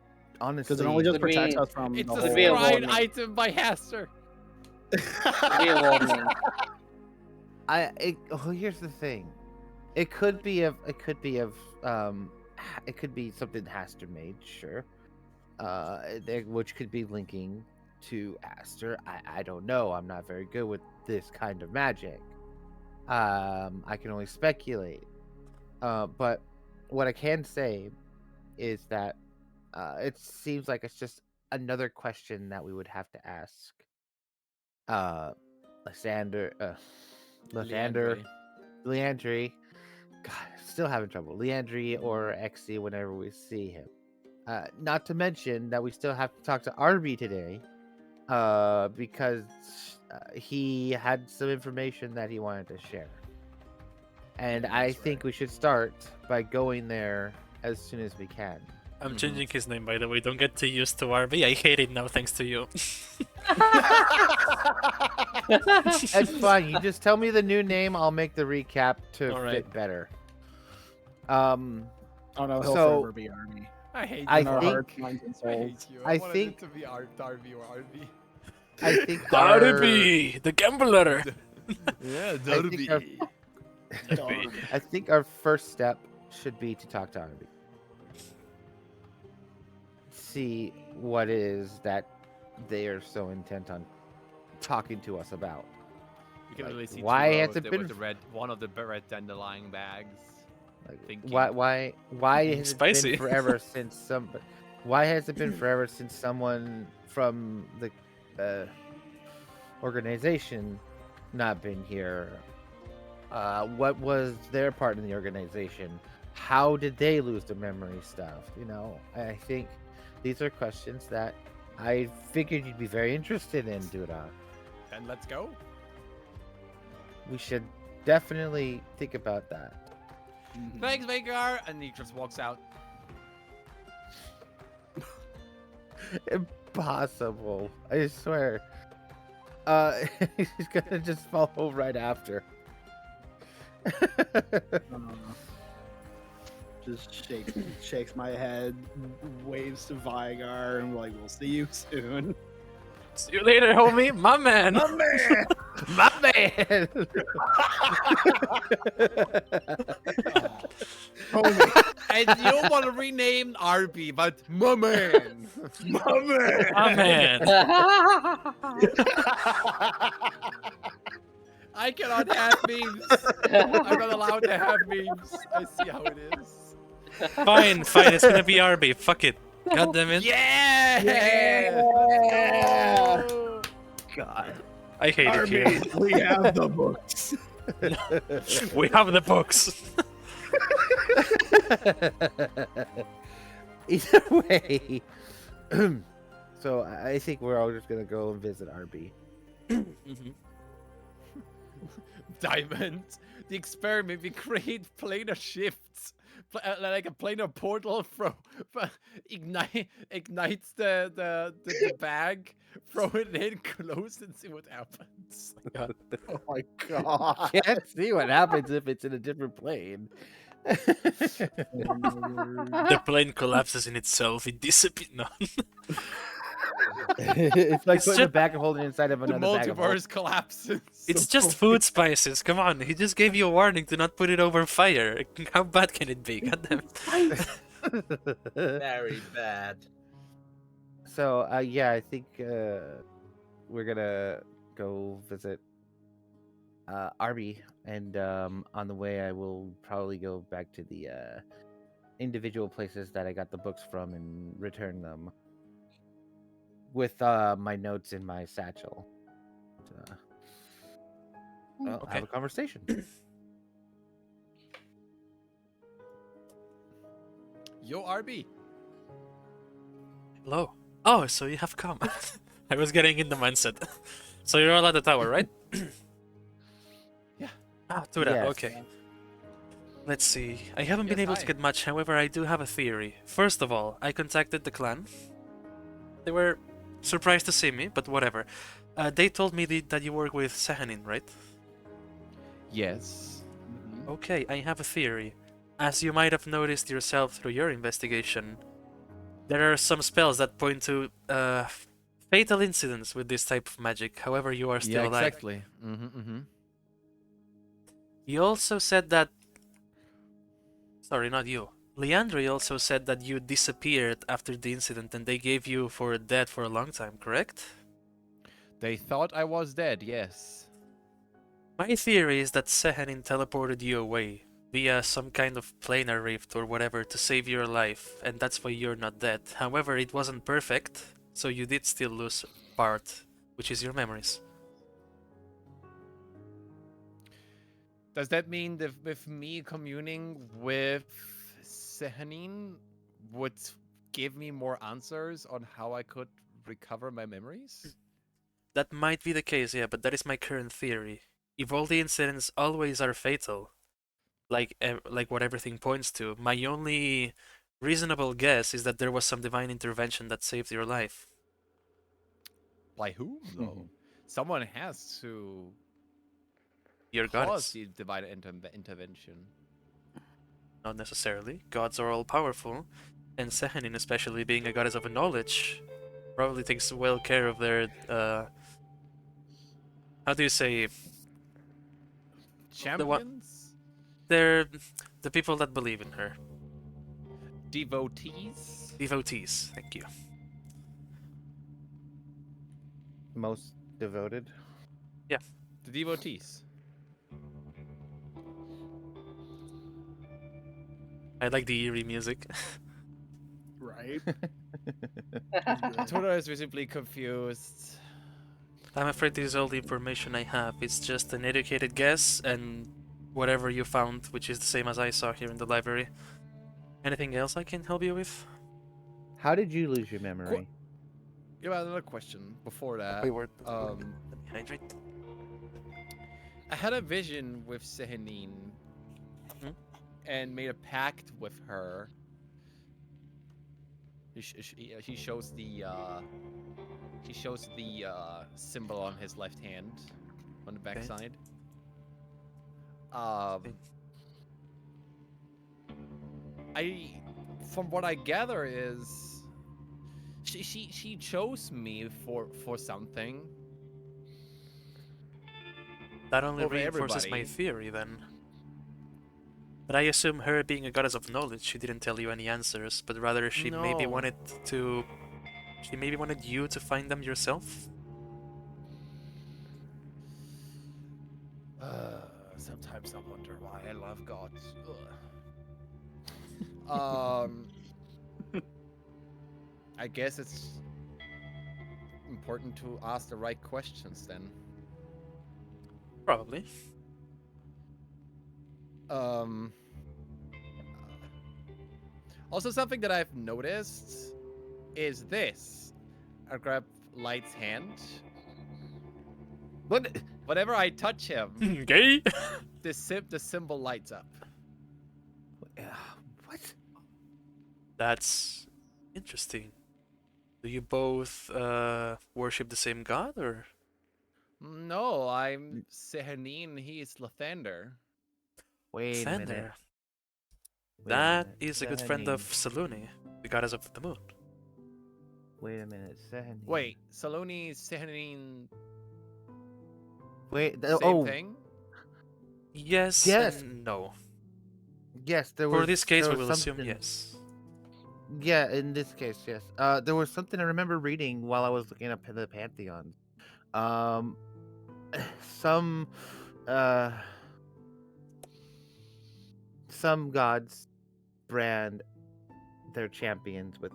honestly. Because it only just Could be- protects us from It's the a Could whole. be a scribe warning. item by Haster. Could be a warning. Here's the thing. It could be something Haster made, sure. Which could be linking to Aster. I don't know. I'm not very good with this kind of magic. I can only speculate. But what I can say is that it seems like it's just another question that we would have to ask. Leander, Leandri. God, still having trouble. Leandri or Exy whenever we see him. Not to mention that we still have to talk to Arby today, because he had some information that he wanted to share. And I That's think we should start by going there as soon as we can. I'm changing his name, by the way. Don't get too used to RB. I hate it now, thanks to you. That's fine. You just tell me the new name. I'll make the recap to All right. fit better. Oh no, he'll So- forever be Army. I hate you. I In our think- hearts, minds, and I souls. hate you. I wanted think- it to be Darby or Arby. I think our, RB, the gambler. Yeah, I think our first step should be to talk to Arby. See what it is that they are so intent on talking to us about. You can Like, really see why Turo has with it the, been with the one of the red dandelion bags. Like, Thinking. why has it Spicy. been forever since why has it been forever since someone from the organization not been here? What was their part in the organization? How did they lose the memory stuff? I think these are questions that I figured you'd be very interested in, Duda. Then let's go. We should definitely think about that. Thanks, Vagar. And he just walks out. Impossible. I swear. He's gonna just follow right after. Just shakes my head, waves to Vigar, and we're like, we'll see you soon. See you later, homie. My man. My man! My man! Homie! And you want to rename Arby, but my man. My man! My man. I cannot have memes. I'm not allowed to have memes. I see how it is. Fine. It's gonna be RB. Fuck it. God damn it. Yeah! Yeah! God. I hate it here. Army, we have the books. We have the books. Either way. So I think we're all just gonna go and visit RB. Diamond. The experiment, we create planar shifts. Like a planar portal ignites the bag, throw it in, close, and see what happens. God. Oh my god. Can't see what happens if it's in a different plane. The plane collapses in itself. It disappears. No. It's like It's putting it just- back and holding it inside of The another bag of multiverse collapses. It's just food spices. Come on. He just gave you a warning to not put it over fire. How bad can it be? God damn it. holes. Very bad. So yeah, I think we're gonna go visit Arby, and on the way I will probably go back to the individual places that I got the books from and return them with my notes in my satchel. Well, Okay. have a conversation. Yo, RB. Hello. Oh, so you have come. I was getting in the mindset. So you're all at the tower, right? Yeah. Ah, do that. Yes. Okay. Let's see. I haven't been Yes, able to get much, however, I do have a theory. First of all, I contacted the clan. They were surprised to see me, but whatever. They told me that you work with Sahanin, right? Yes. Okay, I have a theory. As you might have noticed yourself through your investigation, there are some spells that point to fatal incidents with this type of magic, however you are still Yeah, alive. exactly. Mm-hmm. You also said that... Sorry, not you. Leandri also said that you disappeared after the incident and they gave you for dead for a long time, correct? They thought I was dead, yes. My theory is that Sehanin teleported you away via some kind of planar rift or whatever to save your life, and that's why you're not dead. However, it wasn't perfect, so you did still lose part, which is your memories. Does that mean that with me communing with Sehanin would give me more answers on how I could recover my memories? That might be the case, yeah, but that is my current theory. If all the incidents always are fatal, like what everything points to, my only reasonable guess is that there was some divine intervention that saved your life. By whom, though? Someone has to Your cause goddess. the divine intervention. Not necessarily. Gods are all powerful, and Sehanin, especially being a goddess of knowledge, probably takes well care of their how do you say, the what Champions? they're the people that believe in her. Devotees? Devotees, thank you. Most devoted. The devotees. I like the eerie music. Right? Twitter is visibly confused. I'm afraid this is all the information I have. It's just an educated guess and whatever you found, which is the same as I saw here in the library. Anything else I can help you with? How did you lose your memory? You have another question before that. Wait, let me hydrate. I had a vision with Sehanin Hmm? and made a pact with her. He shows the symbol on his left hand on the backside. From what I gather is she chose me for something. That only Over reinforces my everybody. theory then. But I assume her being a goddess of knowledge, she didn't tell you any answers, but rather she maybe No. wanted you to find them yourself? Sometimes I wonder why I love God. Ugh. I guess it's important to ask the right questions then. Probably. Also, something that I've noticed is this. I grab Light's hand. What? Whenever I touch him, Gay? the symbol lights up. What? That's interesting. Do you both worship the same god, or? No, I'm Sehanin, he is Lathander. Wait a minute. Thunder. Wait a That minute. is a good friend of Saluni, the goddess of the moon. Wait a minute. Sehanin. Wait, Saloni, Sehanin, Wait. same thing? Yes, Yes. and no. Yes, there was. For this case, there we was will assume something. yes. Yeah, in this case, yes. There was something I remember reading while I was looking up the pantheon. Um, some, uh, some gods brand their champions with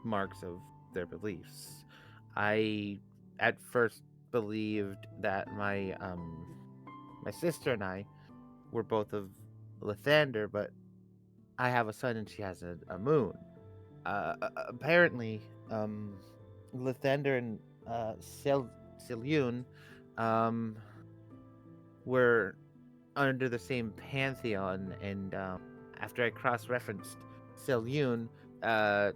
marks of their beliefs. I at first believed that my sister and I were both of Lathander, but I have a son and she has a moon. Apparently, Lathander and Selyun were under the same pantheon, and after I cross-referenced Selyun, uh,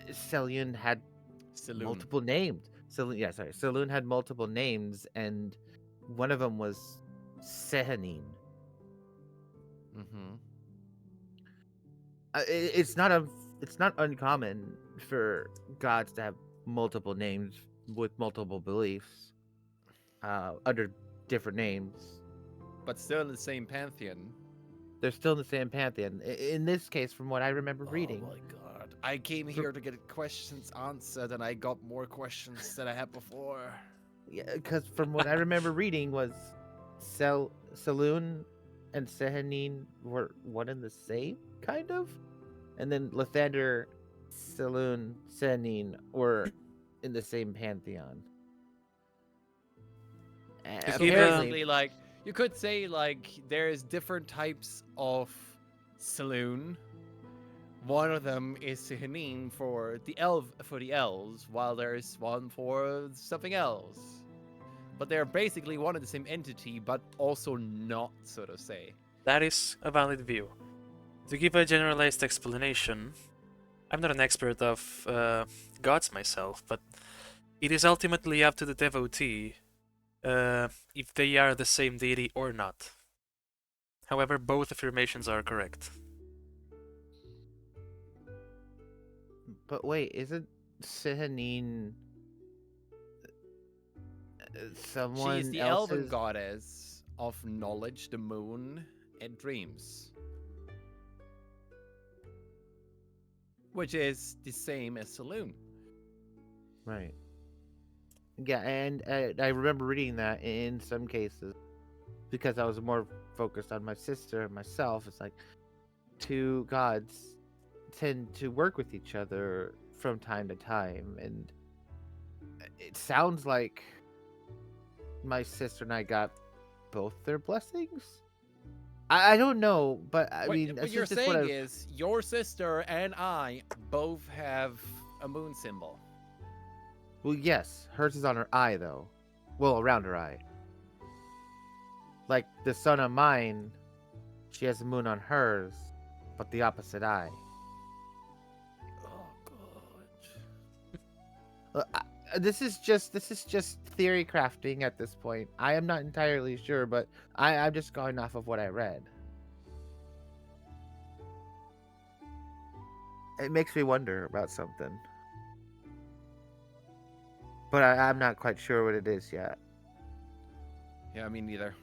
Selyun had Saloon. multiple names. Saloon had multiple names, and one of them was Sehanin. Mm-hmm. It's not uncommon for gods to have multiple names with multiple beliefs under different names. But still in the same pantheon. They're still in the same pantheon. In this case, from what I remember reading, Oh my god. I came here to get questions answered and I got more questions than I had before. yeah, because from what I remember reading was Saloon and Sehanin were one and the same, kind of, and then Lathander, Saloon, Sehanin were in the same pantheon. To So give basically, like, you could say, like, there's different types of saloon. One of them is Sihanin for the elves, while there's one for something else. But they're basically one and the same entity, but also not, so to say. That is a valid view. To give a generalized explanation, I'm not an expert of gods myself, but it is ultimately up to the devotee if they are the same deity or not. However, both affirmations are correct. But wait, isn't Sehanin someone She is the else's? elven goddess of knowledge, the moon, and dreams. Which is the same as Saloon. Right. Yeah, and I remember reading that in some cases because I was more focused on my sister and myself. It's like two gods tend to work with each other from time to time, and it sounds like my sister and I got both their blessings. I don't know, but I mean, what it's you're just what saying I've- is your sister and I both have a moon symbol. well, yes, hers is on her eye though. Well, around her eye. Like the sun on mine, she has a moon on hers, but the opposite eye. Oh god. This is just theory crafting at this point. I am not entirely sure, but I'm just going off of what I read. It makes me wonder about something, but I'm not quite sure what it is yet. Yeah, me neither.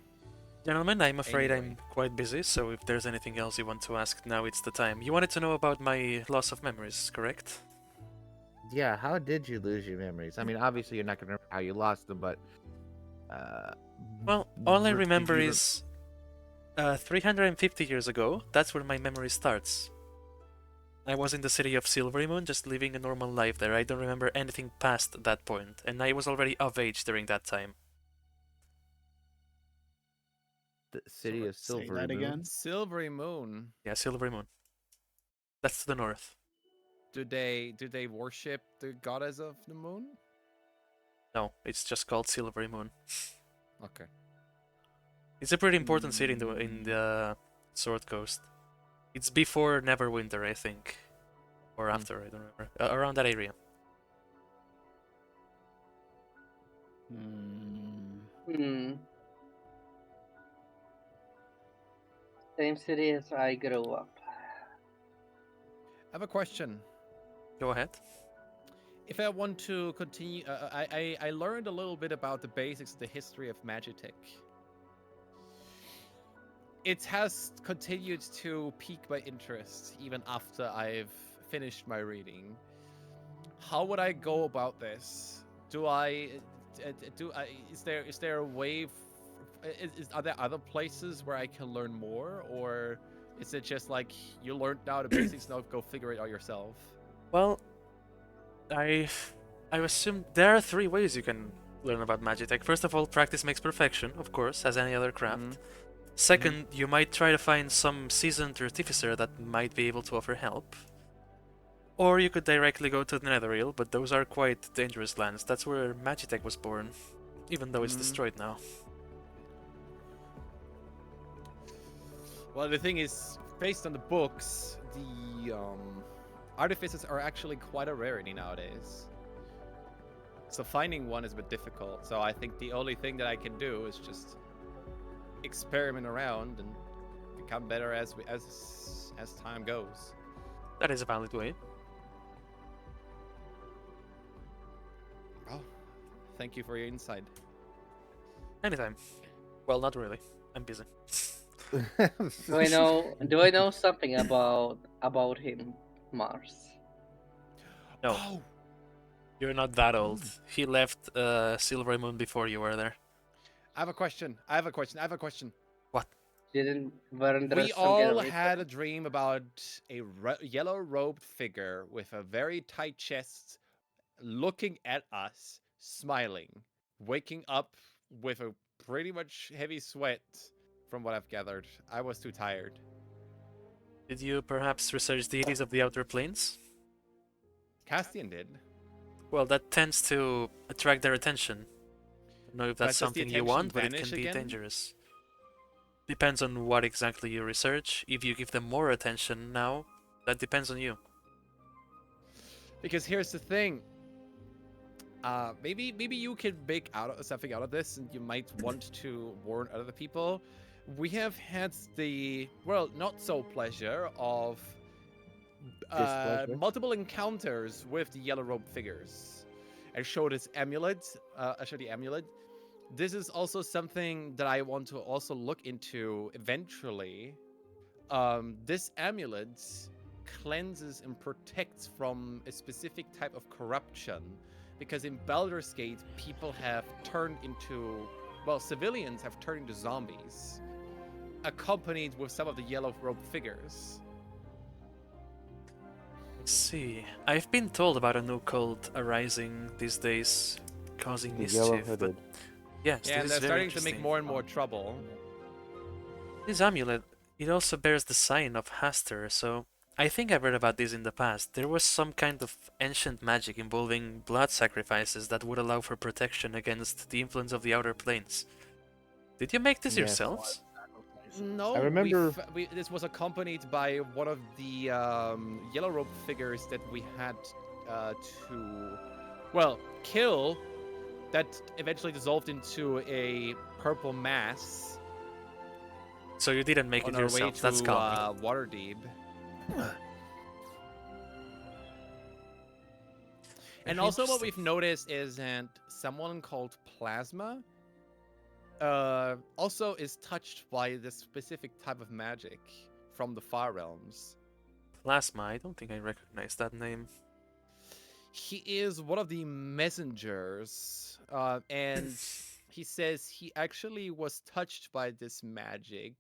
Gentlemen, I'm afraid Anyway. I'm quite busy, so if there's anything else you want to ask, now it's the time. You wanted to know about my loss of memories, correct? Yeah, how did you lose your memories? I mean, obviously you're not gonna remember how you lost them, but Well, all I did remember you is 350 years ago. That's where my memory starts. I was in the city of Silvery Moon, just living a normal life there. I don't remember anything past that point, and I was already of age during that time. the city of Say Silvery that Moon. again. Silvery moon. Yeah, Silvery Moon. That's to the north. Do they worship the goddess of the moon? No, it's just called Silvery Moon. Okay. It's a pretty important city in the Sword Coast. It's before Neverwinter, I think, or after. I don't remember. Around that area. Hmm. Same city as I grew up. I have a question. Go ahead. If I want to continue, I learned a little bit about the basics of the history of Magitech. It has continued to pique my interest even after I've finished my reading. How would I go about this? Is there a way? Are there other places where I can learn more, or is it just like you learned now the basics, now go figure it out yourself? Well, I assume there are three ways you can learn about Magitech. First of all, practice makes perfection, of course, as any other craft. Second, you might try to find some seasoned artificer that might be able to offer help. Or you could directly go to the Netherreal, but those are quite dangerous lands. That's where Magitech was born, even though it's destroyed now. Well, the thing is, based on the books, the artificers are actually quite a rarity nowadays. So finding one is a bit difficult. So I think the only thing that I can do is just experiment around and become better as time goes. That is a valid way. Well, thank you for your insight. Anytime. Well, not really. I'm busy. Do I know? Do I know something about him, Mars? No, Oh, you're not that old. He left Silver Moon before you were there. I have a question. I have a question. Weren't there We some kind all of had a reason? dream about a yellow-robed figure with a very tight chest, looking at us, smiling, waking up with a pretty much heavy sweat. From what I've gathered, I was too tired. Did you perhaps research deities of the Outer Planes? Castian did. Well, that tends to attract their attention. Don't know if that's But does the something you attention want, but it vanish can be again? dangerous. Depends on what exactly you research. If you give them more attention now, that depends on you. Because here's the thing. Maybe you can make something out of this, and you might want to warn other people. We have had the not so pleasure of Displeasure. multiple encounters with the yellow robe figures. I showed this amulet. I showed the amulet. This is also something that I want to also look into eventually. This amulet cleanses and protects from a specific type of corruption, because in Baldur's Gate, people have turned into, civilians have turned into zombies, accompanied with some of the yellow robe figures. Let's see. I've been told about a new cult arising these days, causing The yellow mischief. But hooded. yes, Yeah, and this they're is very starting to make interesting. more and more trouble. This amulet, it also bears the sign of Haster, so I think I've read about this in the past. There was some kind of ancient magic involving blood sacrifices that would allow for protection against the influence of the Outer Planes. Did you make this Yes. yourselves? No, I remember- this was accompanied by one of the yellow robe figures that we had to, kill. That eventually dissolved into a purple mass So you didn't make on it our way yourselves. That's to calming. Waterdeep. And Very also, what interesting. we've noticed is that someone called Plasma also is touched by this specific type of magic from the Far Realms. Plasma, I don't think I recognize that name. He is one of the messengers, and he says he actually was touched by this magic.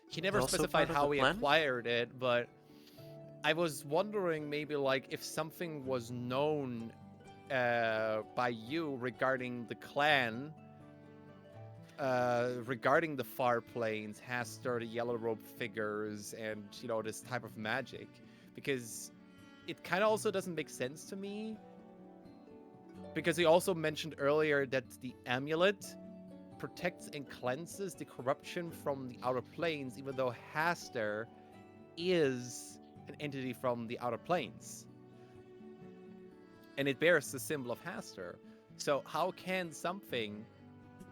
He never Also specified part of how the he plan? acquired it, but I was wondering maybe like if something was known by you regarding the clan, regarding the Far Plains, Haster, the Yellow Robe figures, and this type of magic, because it kind of also doesn't make sense to me. Because he also mentioned earlier that the amulet protects and cleanses the corruption from the Outer Planes, even though Haster is an entity from the Outer Planes. And it bears the symbol of Haster. So how can something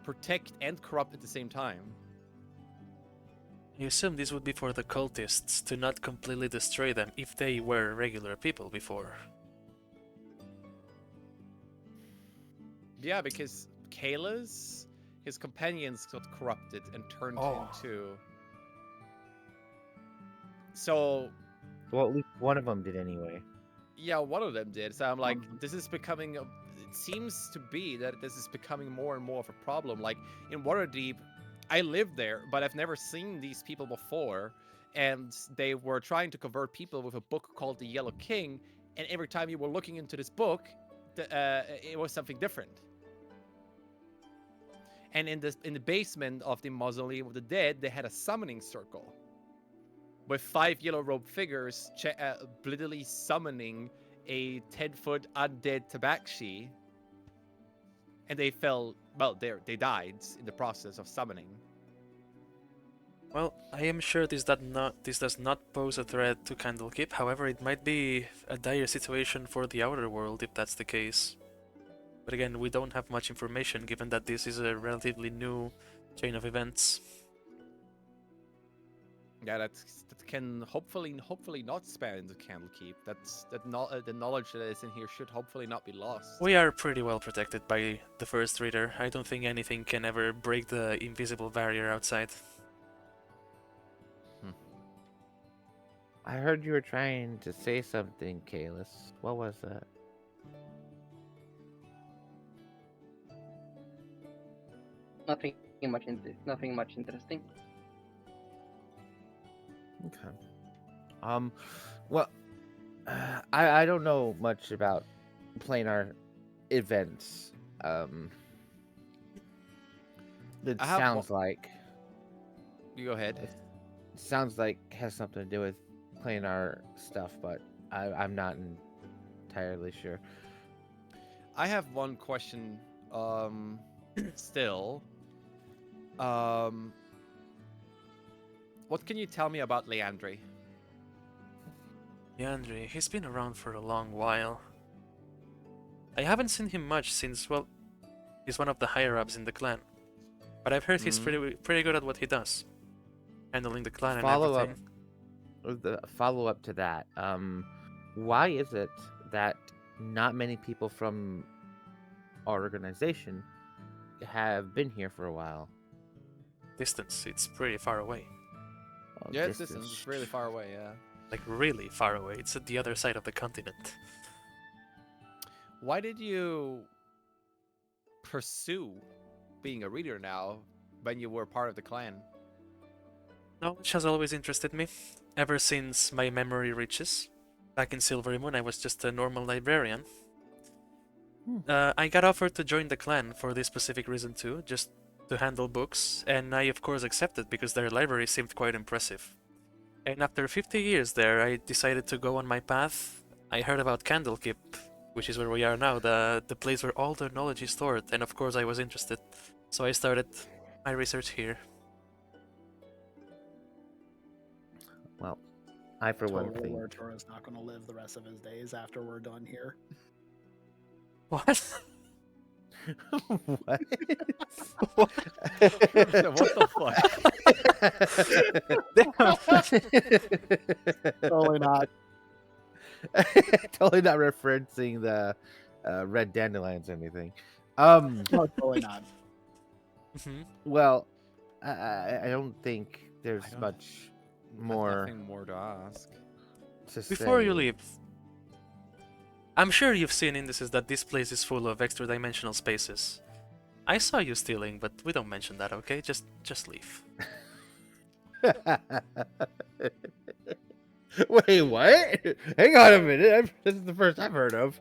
protect and corrupt at the same time? You assume this would be for the cultists to not completely destroy them if they were regular people before. Yeah, because Kayla's, his companions got corrupted and turned into... So, Well, at least one of them did anyway. yeah, one of them did. So I'm like, this is becoming... It seems to be that this is becoming more and more of a problem. Like, in Waterdeep, I lived there, but I've never seen these people before. And they were trying to convert people with a book called The Yellow King. And every time you were looking into this book, it was something different. And in the basement of the Mausoleum of the Dead, they had a summoning circle with 5 yellow robe figures literally summoning a 10-foot undead tabaxi. And they fell, they died in the process of summoning. Well, I am sure this does not pose a threat to Candlekeep. However, it might be a dire situation for the outer world if that's the case. But again, we don't have much information given that this is a relatively new chain of events. Yeah, that can hopefully not span into Candlekeep. The knowledge that is in here should hopefully not be lost. We are pretty well protected by the first reader. I don't think anything can ever break the invisible barrier outside. I heard you were trying to say something, Kalis. What was that? Nothing much interesting. Okay. Well, I don't know much about planar events. It I have sounds like You go ahead. it sounds like has something to do with planar stuff, but I'm not entirely sure. I have one question. Still. What can you tell me about Leandri? Yandri, he's been around for a long while. I haven't seen him much since, well, he's one of the higher-ups in the clan. But I've heard he's pretty good at what he does. Handling the clan and Follow up. everything. The follow-up to that. Why is it that not many people from our organization have been here for a while? Distance, it's pretty far away. Oh, Yeah, it's distant. It's really far away. Yeah. Like, really far away. It's at the other side of the continent. Why did you pursue being a reader now when you were part of the clan? Knowledge has always interested me, ever since my memory reaches. Back in Silvery Moon, I was just a normal librarian. I got offered to join the clan for this specific reason too, just to handle books, and I of course accepted because their library seemed quite impressive. And after 50 years there, I decided to go on my path. I heard about Candlekeep, which is where we are now, the place where all the knowledge is stored, and of course I was interested. So I started my research here. Well, I for one Total think Lord is not going to live the rest of his days after we're done here. What? what? What? What the fuck? Totally not. Totally not referencing the red dandelions or anything. No, totally not. Well, I don't think there's don't- much I've more nothing more to ask. to Before say. you leave, I'm sure you've seen indices that this place is full of extra dimensional spaces. I saw you stealing, but we don't mention that, okay? Just leave. Wait, what? Hang on a minute. This is the first I've heard of.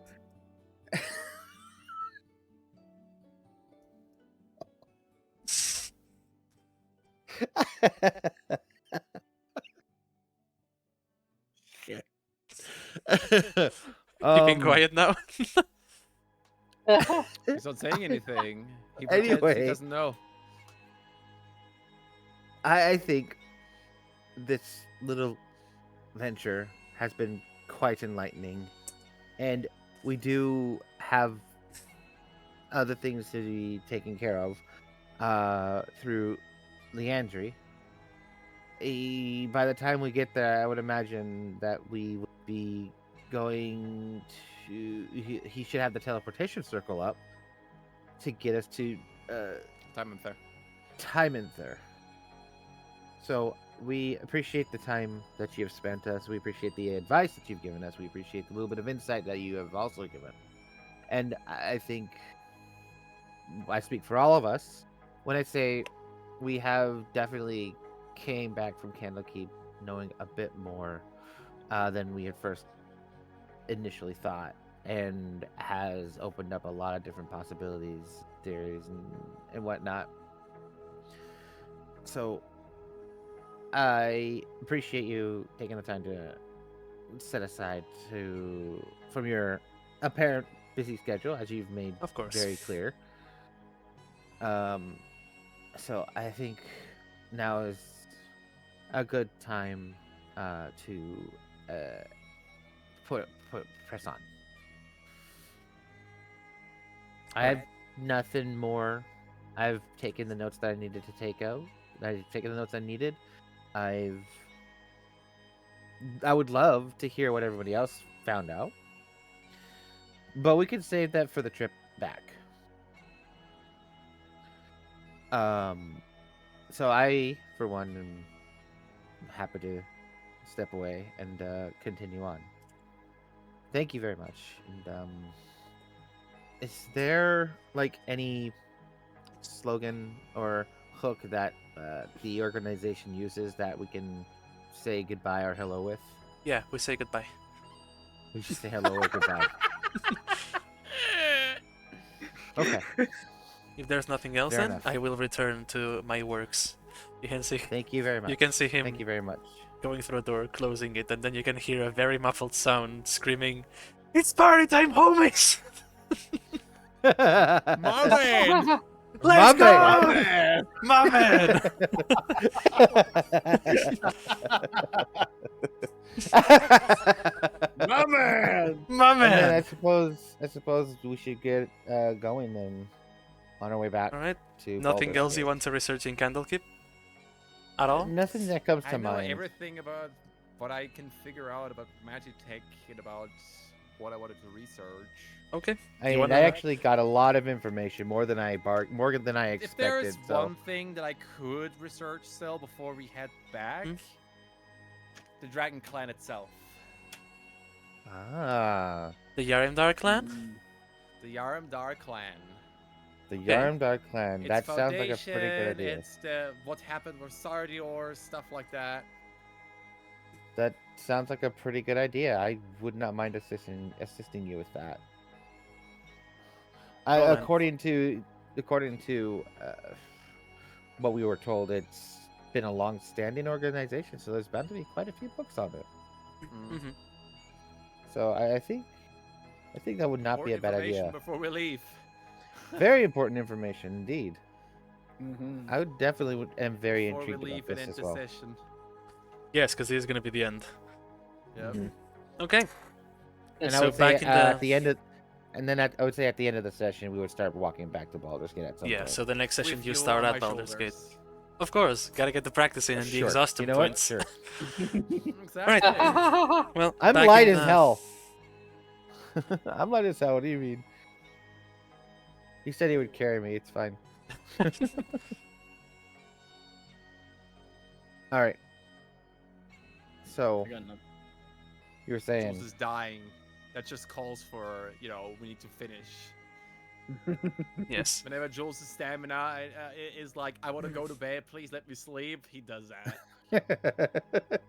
Shit. Keeping quiet now. He's not saying anything. He pretends he Anyway. doesn't know. I think this little venture has been quite enlightening, and we do have other things to be taken care of through Leandri. By the time we get there, I would imagine that we would be going to. He should have the teleportation circle up to get us to Time and fair. Timanther. So we appreciate the time that you have spent us. We appreciate the advice that you've given us. We appreciate the little bit of insight that you have also given. And I think I speak for all of us when I say we have definitely came back from Candlekeep knowing a bit more than we had first initially thought, and has opened up a lot of different possibilities, theories, and whatnot. So I appreciate you taking the time to set aside from your apparent busy schedule, as you've made Of course. very clear. So I think now is a good time to press on. I have nothing more. I've taken the notes that I needed to take out. I've taken the notes I needed. I would love to hear what everybody else found out, but we can save that for the trip back. So I, for one, am happy to step away and continue on. Thank you very much. And is there like any slogan or hook that the organization uses that we can say goodbye or hello with? Yeah, we say goodbye. We should say hello or goodbye. Okay. If there's nothing else, Fair then enough. I will return to my works. You can see. Thank you very much. You can see him Thank you very much. going through a door, closing it, and then you can hear a very muffled sound screaming, "It's party time, homies! Marlin! Let's My go, man! my man!" My man! My And then I man! suppose we should get going then on our way back Alright, to nothing Baldur's else you Gate. want to research in Candlekeep? At all? Nothing that comes to I know mind. everything about what I can figure out about Magitech and about what I wanted to research. Okay. I You mean, wanna- I actually got a lot of information, more than I If there is expected. So one thing that I could research still before we head back, Hmm? the Dragon Clan itself. The Yarimdar clan? Mm. The Yaramdar clan. the Okay. Yarmdar clan. Its That sounds like a pretty good foundation, idea. It's the what happened with Sardior, stuff like that. That sounds like a pretty good idea. I would not mind assisting you with that. Well then. According to what we were told, it's been a long-standing organization, so there's bound to be quite a few books on it. Mm-hmm. So I think that would not More be a bad information idea. before we leave. Very important information indeed. Mhm. I would definitely am very Before we intrigued leave about and this end as well. the session. Yes, because this is gonna be the end. Yep. Mhm. Okay. And So I would say back in at the end of, and then I would say at the end of the session we would start walking back to Baldur's Gate at some Yeah, point. so the next session With you you start on at my Baldur's Gate. shoulders. Of course, gotta get the practice in and the Sure. exhaustion You know what? points. Sure. Exactly. Well, I'm back light in, as hell. I'm light as hell. What do you mean? He said he would carry me. It's fine. All right. So I got nothing. you were Jules saying, is dying. That just calls for, we need to finish. Yes. Whenever Jules' stamina is like, I want to go to bed, please let me sleep, he does that.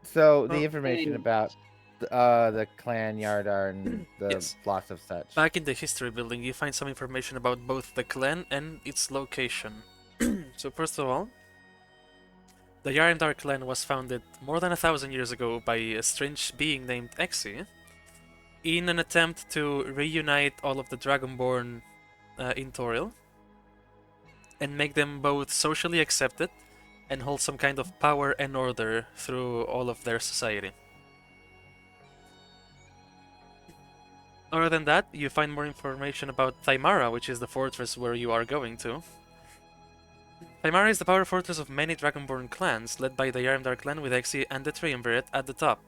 so the Well, information hey. about the clan Yardar and the Yes. loss of such. Back in the history building, you find some information about both the clan and its location. So first of all, the Yarimdar clan was founded more than 1,000 years ago by a strange being named Exi in an attempt to reunite all of the Dragonborn in Toril and make them both socially accepted and hold some kind of power and order through all of their society. Other than that, you find more information about Thymara, which is the fortress where you are going to. Thymara is the power fortress of many Dragonborn clans, led by the Yarimdar clan with Exi and the Triumvirate at the top.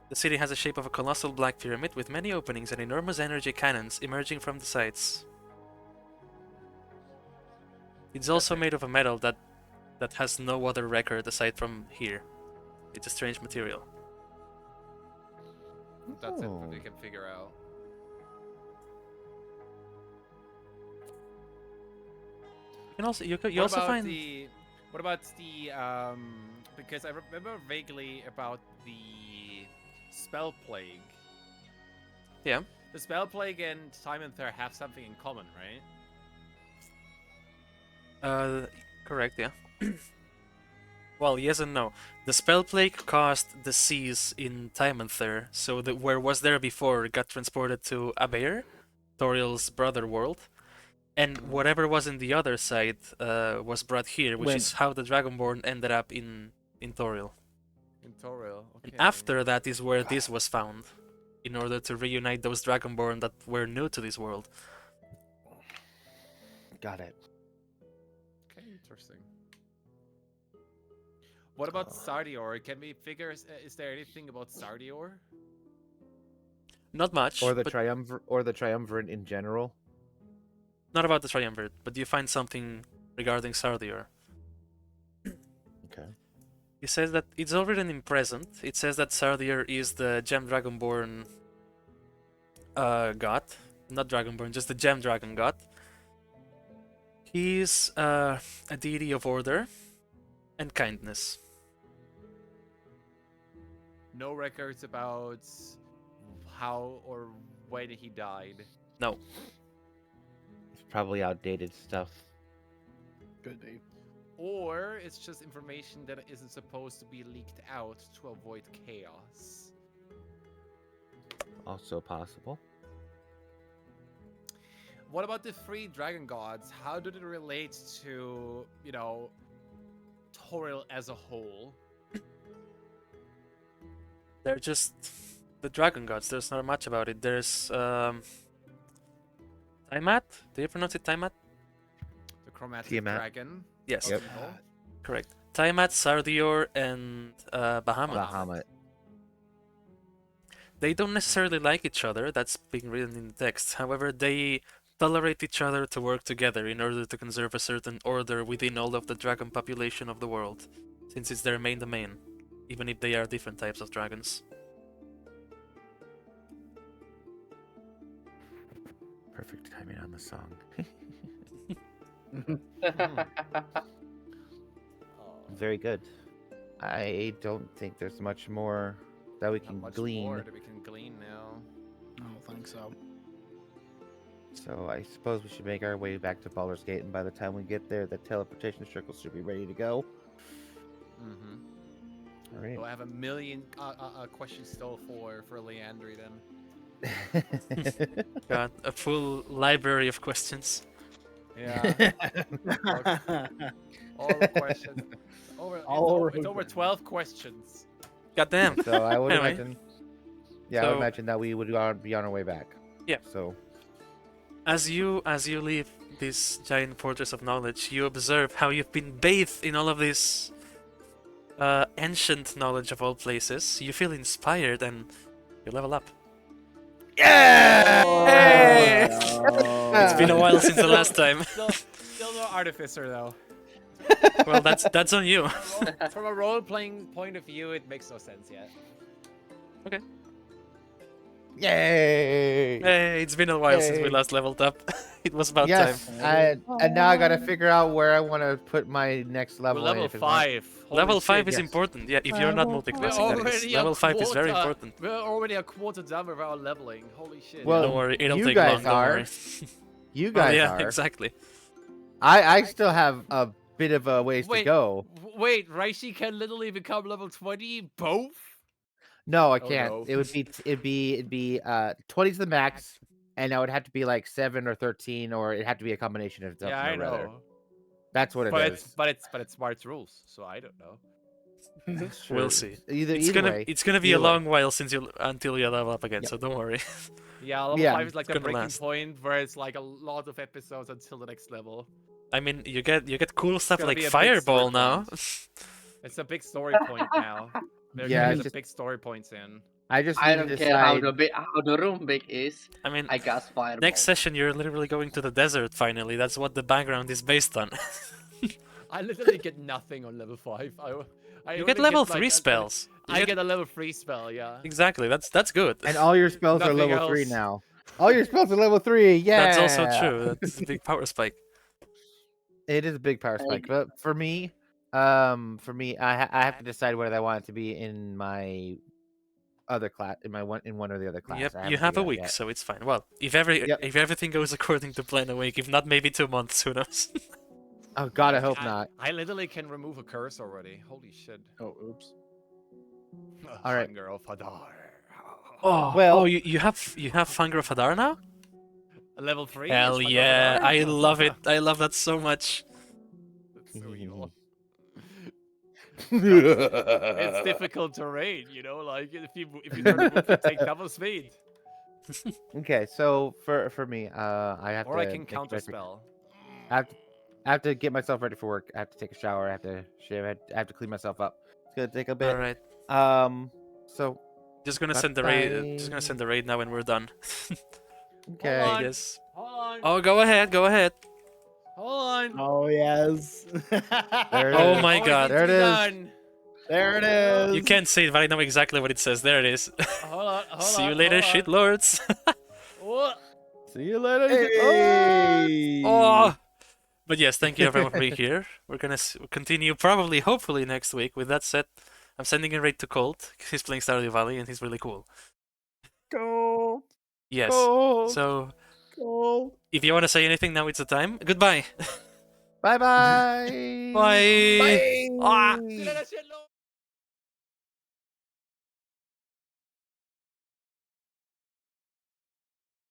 The city has the shape of a colossal black pyramid with many openings and enormous energy cannons emerging from the sides. It's also made of a metal that has no other record aside from here. It's a strange material. That's it Oh. that we can figure out. You can also you What also about find what about the because I remember vaguely about the spell plague. Yeah. The spell plague and Time and Ther have something in common, right? Correct, yeah. Well, yes and no. The spell plague caused the seas in Tymanther, so that where was there before got transported to Aber, Toriel's brother world, and whatever was in the other side was brought here, which When- is how the Dragonborn ended up in in Toril. In Toril. And Okay. after that is where this was found, in order to reunite those Dragonborn that were new to this world. Got it. Okay, interesting. What about Sardior? Can we figure? Is there anything about Sardior? Not much, Or the but triumvirate in general. not about the Triumvirate, but you find something regarding Sardior. Okay. He says that it's all written in present. It says that Sardior is the Gem Dragonborn god. Not Dragonborn, just the Gem Dragon god. He's a deity of order and kindness. No records about how or when he died. No. It's probably outdated stuff. Could be. Or it's just information that isn't supposed to be leaked out to avoid chaos. Also possible. What about the three dragon gods? How do they relate to, Toril as a whole? They're just the dragon gods. There's not much about it. There's Tiamat. Do you pronounce it Tiamat? The chromatic Tiamat. dragon. Yes, Yep. evil. correct. Tiamat, Sardior, and Bahamut. Bahamut. They don't necessarily like each other. That's being written in the text. However, they tolerate each other to work together in order to conserve a certain order within all of the dragon population of the world, since it's their main domain, even if they are different types of dragons. Perfect timing on the song. Very good. I don't think there's much more that we Not can much glean. more that we can glean now. I don't think so. So I suppose we should make our way back to Baldur's Gate, and by the time we get there, the teleportation circle should be ready to go. Mm-hmm. All right. So I have a million questions still for Leandri then. Got a full library of questions. Yeah. All the questions. It's over 12 questions. Goddamn. So I would Anyway. imagine. Yeah, I So- would imagine that we would be on our way back. Yeah. So As you leave this giant fortress of knowledge, you observe how you've been bathed in all of this ancient knowledge of all places. You feel inspired and you level up. yeah. Hey! Oh, It's been a while since the last time. Still no artificer though. Well, that's on you. From a role-playing point of view, it makes no sense yet. Yay! Hey, it's been a while since we Yay. last leveled up. It was about Yes, time. and now I gotta figure out where I want to put my next We're level. level if it's not- 5. Level 5 is yes. important. Yeah, if you're not Level We're multiclassing, that is. already Level a 5 is very quarter- important. We're already a quarter done with our leveling. Holy shit. Well, Don't worry, it'll you take guys long. Don't are. worry. You Well, guys yeah, are. exactly. I still have a bit of a ways to Wait. go. Wait, Reishi can literally become level 20 both? No, I Oh, can't. no. It'd be 20 to the max, and I would have to be like 7 or 13, or it'd have to be a combination of Yeah, I something or other. know. That's what it But is. it's Smart's rules, so I don't know. We'll see. Either It's way, gonna be a either way. long while until you level up again. Yep. So don't worry. Yeah, level Yeah, 5 is like it's the gonna breaking last. point where it's like a lot of episodes until the next level. I mean, you get cool stuff gonna like be a big Fireball story now. It's a big story point now. They're Yeah, getting it's the just- big story points in. I just I need to don't care how decide. how the room big is. I mean, I cast fireball. next session you're literally going to the desert. Finally, that's what the background is based on. I literally get nothing on level 5. I You only get level like, 3 spells. You I get- get a level 3 spell, yeah. Exactly. That's good. And all your spells are Nothing level 3 else. now. All your spells are level 3. Yeah. That's also true. That's a big power spike. It is a big power I spike, agree. but for me, I have to decide whether I want it to be in my other class, in one or the other class. Yep, I you haven't have a figured out week, yet. so it's fine. Well, if Yep. if everything goes according to plan, a week. If not, maybe 2 months. Who knows? Oh God, I hope not. I literally can remove a curse already. Holy shit. Oh, oops. All right. Hunger of Hadar. Oh, Well- you have Hunger of Hadar now? Level 3? Hell is Hunger of yeah! Hadar? I love it. I love that so much. That's so evil. It's difficult terrain, you know. Like if you turn to move, you take double speed. Okay, so for me, I have Or to I can make counter ready- spell. I have to get myself ready for work. I have to take a shower. I have to shave. I have to clean myself up. It's gonna take a bit. Alright. So Just gonna send the raid. Just gonna send the raid now when we're done. okay. I on. guess. Hold on. Oh, go ahead. Go ahead. Hold on. Oh yes. There it Oh is. my Always god. needs to There it be is. done. There it is. You can't see it, but I know exactly what it says. There it is. Hold on. Hold See on. you later, hold shit on. lords. Oh. See you later. Hey. Oh. But yes, thank you everyone for being here. We're gonna continue probably, hopefully next week. With that said, I'm sending a raid to Colt. He's playing Stardew Valley and he's really cool. Go. Yes. Go. So Go. if you want to say anything, now it's the time. Goodbye. Bye bye. Bye. Bye. Ah. See you later, shit lord.